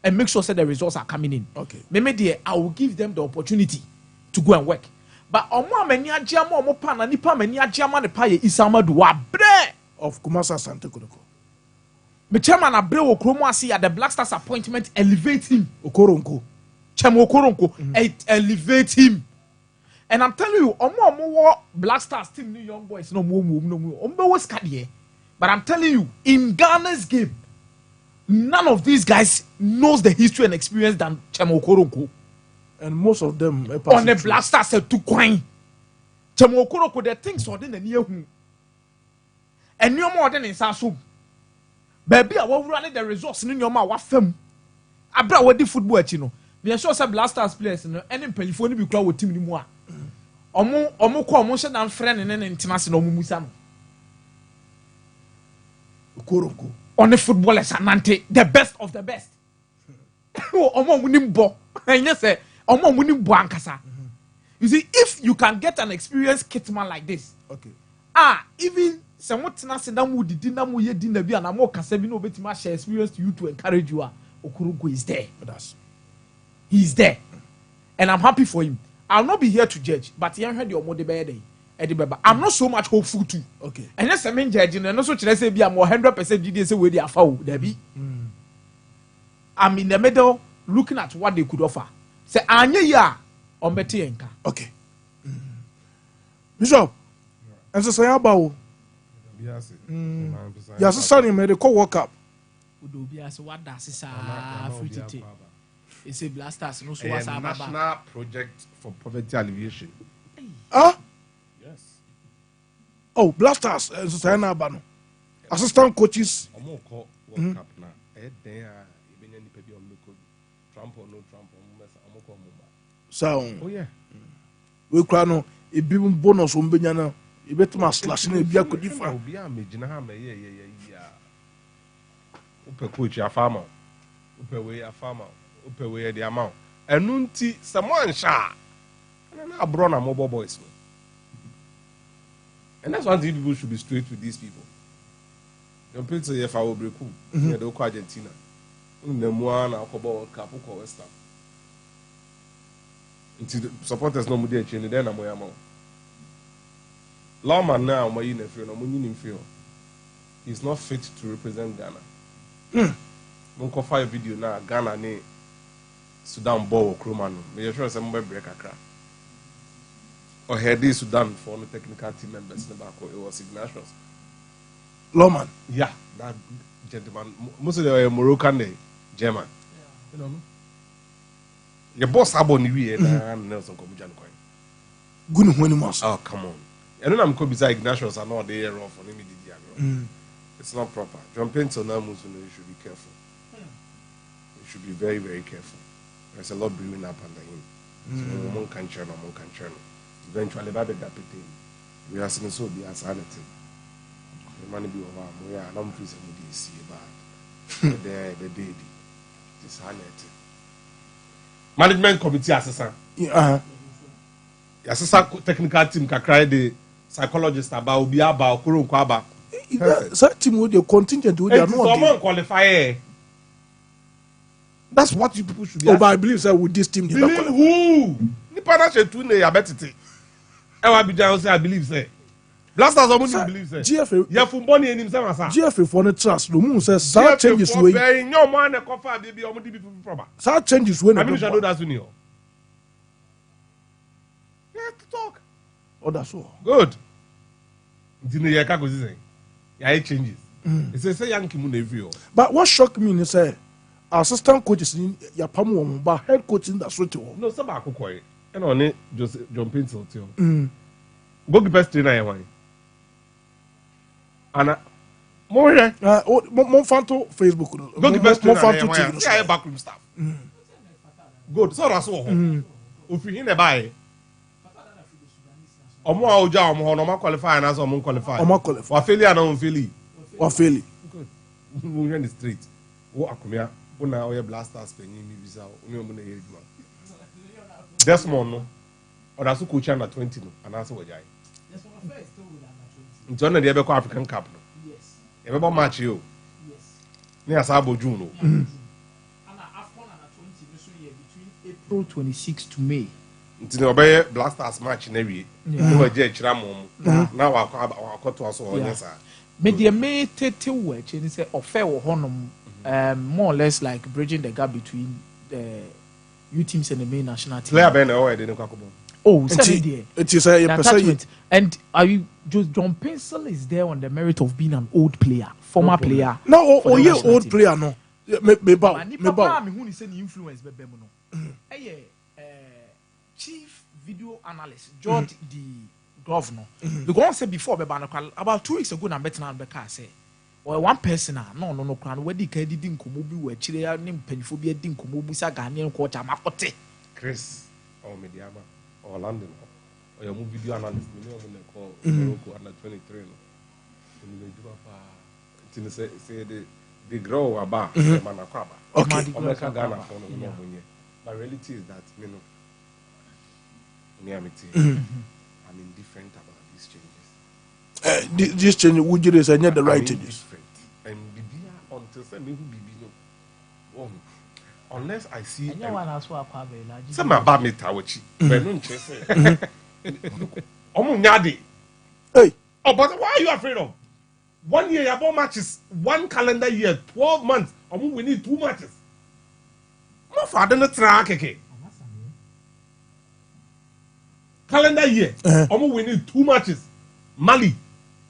and make sure that the results are coming in. Okay. Maybe I will give them the opportunity to go and work. But Omo many ajama omo pana nipa many ajama ne paye Isamadu wa bre of Kumasi Asante Kotoko. Me chairman abre okromo ase at the Black Stars appointment elevate him. Okoronko. Chairman Okoronko elevate him. And I'm telling you, Omo Black Stars team new young boys no more. Was here. But I'm telling you, in Ghana's game, none of these guys knows the history and experience than Chemo Okoronko. And most of them on the Black Stars said to coin. Chemo Okoronko, the things are in the near who. And no more than in Sasu. Baby, I will run the resource in your mouth. Film. I brought what the football, you know. We are sure some Black Stars players, and in Penny be crowd with Team Limois. Omo call motion and friend and international Musam. Okoronko. On the footballers Anante, the best of the best. Omo winning ball. And yes, Omo winning ball ankasa. You see, if you can get an experienced kitman like this, okay. Even someone sit down with the dinner we dinner be and I'm more casabino bit much experience to you to encourage you. Okoronko is there. He's there. And I'm happy for him. I'll not be here to judge, but he heard your mother day. I'm not so much hopeful too. Okay. And yes, I mean judging and also should I say be a more 100% GD say where they are foul, Debbie. I'm in the middle looking at what they could offer. Say anya ya on beti enka. Okay. Bishop. And so say about Yes. Yes, son made a co-work up. Udobia so what does is free. It's a blasters no so a what's national project for poverty alleviation. Huh? Yes. Oh, blasters and so say assistant coaches. World Cup now. There even any people on local Trump or no Trump or So oh yeah. We cry no a big bonus on Benyana. You better my slash in a beer could differ. Be a major yeah. Upe coach a farmer. Upe way a farmer. Upe way the amount. And nunti someone sha. And I brought a mobile boys. And that's one thing people should be straight with these people. Don't pay to if I will break cool. Yeah, they'll call Argentina. The one I'll call Cup or West Ham. Until the supporters no more change, then I'm way amount. Lawman now, my in feel. He's not fit to represent Ghana. Don't fire video now, Ghana ne Sudan ball crewman. May sure some break a crack. Or had this Sudan for the technical team members in the back, it was Ignatius. Lawman. Yeah, that gentleman. Most of them are Moroccan, German. You know, your boss abon we and Nelson Komujan coin. Good when must. Oh, come on. And then I'm going beside Ignatius and all the air off on him. It's not proper. John Pinto now moves, you should be careful. You should be very, very careful. There's a lot brewing up under him. So, one can channel. Eventually, by the captain, we are seeing so be as anything. The money be over. We are not freezing with this bad. The day, this anything. Management committee assistant. Assistant technical team can cry the psychologist about Obi about Kurun Kwaba. That team with the contingent they are not qualify. That's what you people should be. Oh, but I believe that with this team they believe who? Nipa she tune ya betiti. I believe say. Blasters almost believe say. GFA. Ya fumboni enim say masa. GFA for the trust. No moon says that changes way. Very no man e cover baby omo di people proper. That changes when. I mean you know that's when you. To talk. Oh, that's all. Good. Didn't you go say? Yeah, it changes. It's say young Kimu Nevio. But what shocked me is assistant coaches in Yapamu, but head coach in that sort of. No, Sabako Koi. And on it, just John Pencil too. Go the best trainer, one. And more, Monfanto Facebook. Go the best trainer. Monfanto yeah, backroom staff. Good. So that's all. If you in the buy. Omo auja omo no ma qualify na so omo qualify. Omo qualify. Wa failure na omo faili. Wa faili. Good. We in the street. Wo akomia, wo na oye blasters penyin mi visa, o omo na yeduma. Desmond no. Oda so coach under 20 no, and also wajai. Yes, for the first with under 20. Nti ona de be ko African Cup no. Yes. E be bo match yo. Yes. Ni asabo June no. And AFCON under 20 so year between April 26 to May. Nti no be blasters match na wie. No waje chira mom. Na wa akoto aso onye sa. Me de me tete we che ni say ofe wo honom more or less like bridging the gap between the U teams and the main national team. Player ben o e de kwakobo. Oh, it is a attachment. And are you just John Pencil is there on the merit of being an old player, former player. No, you old team. Player no. Me ba. Me who is any influence be no. Chief video analyst George the governor. Because I said before about 2 weeks ago na better na be ka say or one person no kran we di ka di nkomo bi wa chire ne mpanifo bi di nkomo bu sa Ghanaian culture makote. Chris or Mediama or London or your movie video analyst me no call Morocco under 23 no. We do apa say they grow about man akwaba. Okay. America Ghana for no but reality is that you know I'm indifferent about these changes. This change would you say the right changes? And until say me who be unless I see some about me tawachi. But no chase. Hey. Oh, but why are you afraid of? 1 year about matches, 1 calendar year, 12 months. We need 2 matches. for the track. Calendar year, almost winning 2 matches. Mali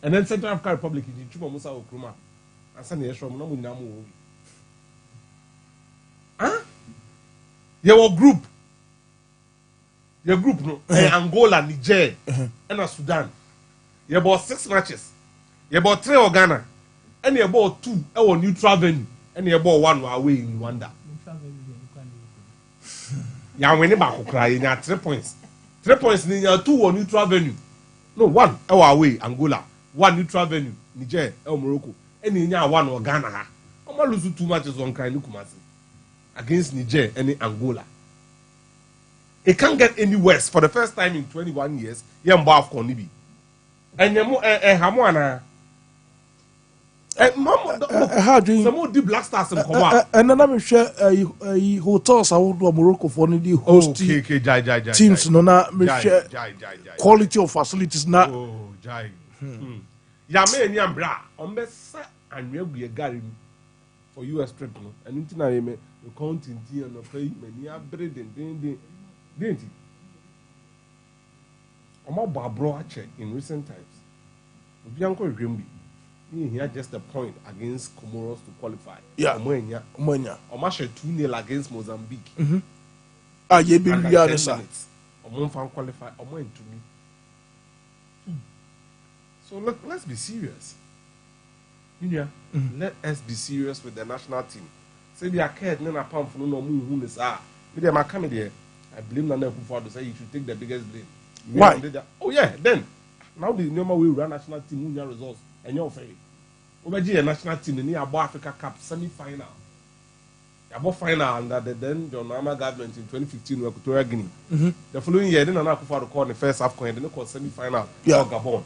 and then Central African Republic in Chuba Musa Okruma. And Sunday Yeshua no Munamu. Huh? Your group. Your group, no? Angola, Niger, and Sudan. You about 6 matches. You about 3 or Ghana. And you about 2 our neutral venue. And you about 1 away in Rwanda. You are winning back cry in 3 points. 3 points in your 2 or neutral venue. No, 1 our away Angola, 1 neutral venue, Niger, Morocco. And in your 1 or Ghana. I'm not losing 2 matches on Kai Nukumasi against Niger and Angola. It can't get any worse for the first time in 21 years. You are Mbaf Konibi. And you Hamuana. Some more the Black Stars in Koma. And then I'm sure hotels I would do Morocco for the host teams. No, quality of facilities now. Oh, Jai. Yame and Yambra. Ombesa and you'll be a Gary for US trip. And until I may the counting tea and the pay many are bread and didn't it? Omo Barbara check in recent times. Bianco Grimby. He had just a point against Comoros to qualify. Yeah. Omwenya. Omashe 2-0 against Mozambique. Yeah, baby, Omon qualify. Omwen to me. So let's be serious. Let us be serious with the national team. Say they are cared, no pump for no moon is Maybe I come there. I blame Nana Akufo-Addo to say you should take the biggest blame. Why? Oh yeah, then now the normal way we run national team win your results. And you're fair. Over the national team in the Africa Cup semi-final. About final under the then John Mahama government in 2015 with Equatorial Guinea. The following year, then Akufo-Addo called the first AFCON and then called semi-final for Gabon.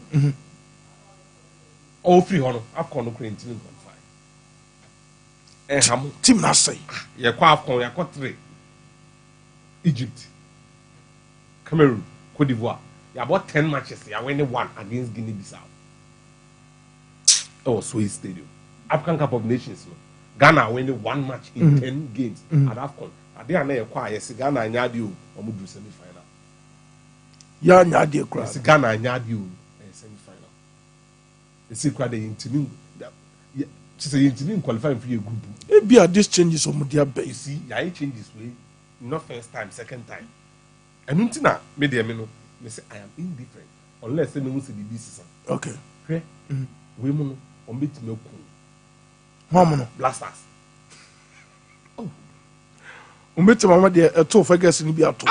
All 3 honor AFCON Ukraine team qualify. Team not say. You AFCON, you 3. Egypt, Cameroon, Cote d'Ivoire. You about 10 matches. You winning 1 against Guinea-Bissau. Oh, Swiss Stadium. African Cup of Nations. No. Ghana winning 1 match in 10 games at AFCON. They are not quiet. Ghana and Yadio Omudu semi-final. Yeah, Yadio crowd. Ghana and Yadio semi-final. The secret the Intimin. She said Intimin qualifying for your group. Maybe at this changes on their base. You see, yeah, changes way. Not first time, second time. And until media me say I am indifferent unless they know the BC. Okay. Okay. Women on bit milk. Mama blasters. Oh. Umbeti mama de to figures ni bi ato.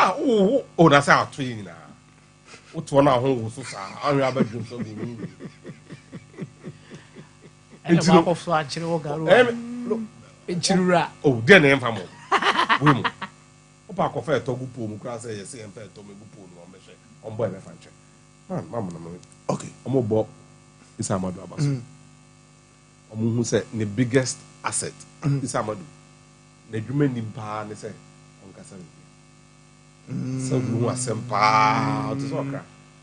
Oh, that's how train na. What one na ho so sa. An ya ba drum so bi mi. And the mark of so achire wo garo. Enchirura. Oh, there na emfa mo. Women. Opa ko fe to gupo mu kra say yes emfa to me gupo no me hwe. On boy me fa nche. Man, mama na me. Okay. Omo bo is Amadu Abaso. Omo hu say the biggest asset is Amadu. Na dwuma nim pa ne say on kasa ni. So bu asem pa to so kra.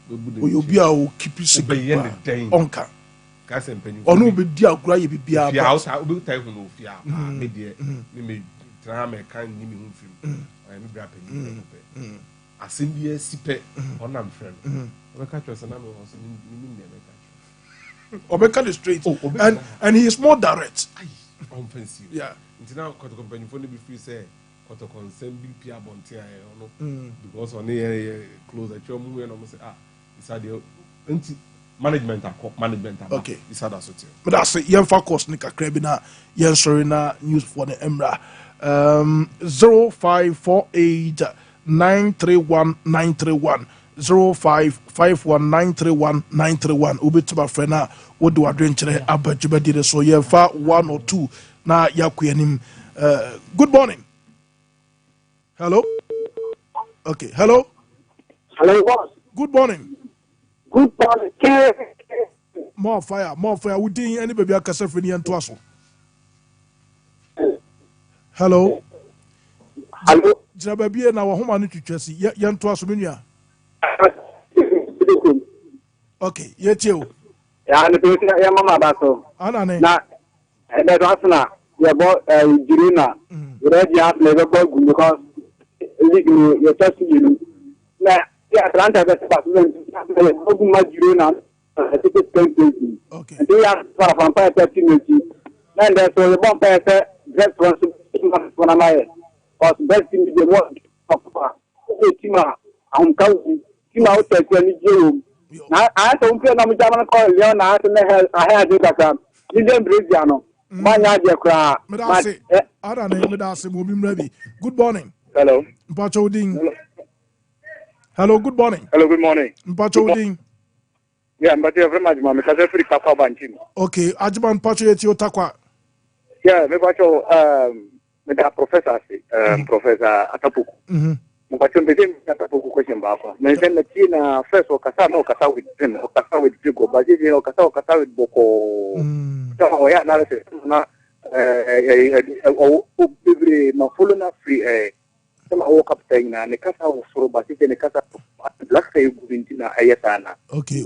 You be a keep secret. Onka. Kasa mpanyi. Onu be di agura ye bibia. Fia house obi tai hu no fia. Me de me tra me kan ni me hu film. Me bra panyi pe. Asem bi asipe onam friend. We catch us na me also ni me Obeka the straight. And he is more direct. Offensive. Yeah. Now koto company for be free say koto concern bi pia bonte aye no because on here close at your move and say it's the management okay it's that so but that's it yen focus ni kakra bi na yen sorry na news for the emra 0548 931 931 0551931931 ubetuma frena wodu adwenkyere abajibadi so ye fa 1 or 2 na yakuanim. Good morning. Hello. Okay. Hello. Boss. Good morning. Good morning. More fire. We didn't any baby akasa freni and twaso. Hello. Jira baby na wo homa no twetwasi yan twaso menua. Okay, yetio. Ya ne pe ya mama ba so. Ana ne. Na e do asna ye bo jirina. ready to play the ball because you're just you. Now, Atlanta best partner, you know, I think it's 20. Okay. And they are from 30 minutes. And there's a bomb pass, best one of my best in the world of Tima. I'm counting Tima out there when you. Now, I don't feel I'm going to call Leon. I had it. Million Braziliano. Manya cry. Good morning. Hello. Hello, good morning. Hello, good morning. Mpacho. Yeah, but you very much, ma'am. Because every papa banchim. Okay, Ajiban Pacho yeti otakwa. Yeah, me pacho me da professor Professor Atapuku. Me pacho me dem Atapuku question ba ko. Me dem na China first okasa no okasa with them, okasa with Jigo, but you know okasa with Boko. So yeah, na se na every no full na free sama o captain na ne kasa o soro ba se ne kasa black say guvinti na ayetana. Okay.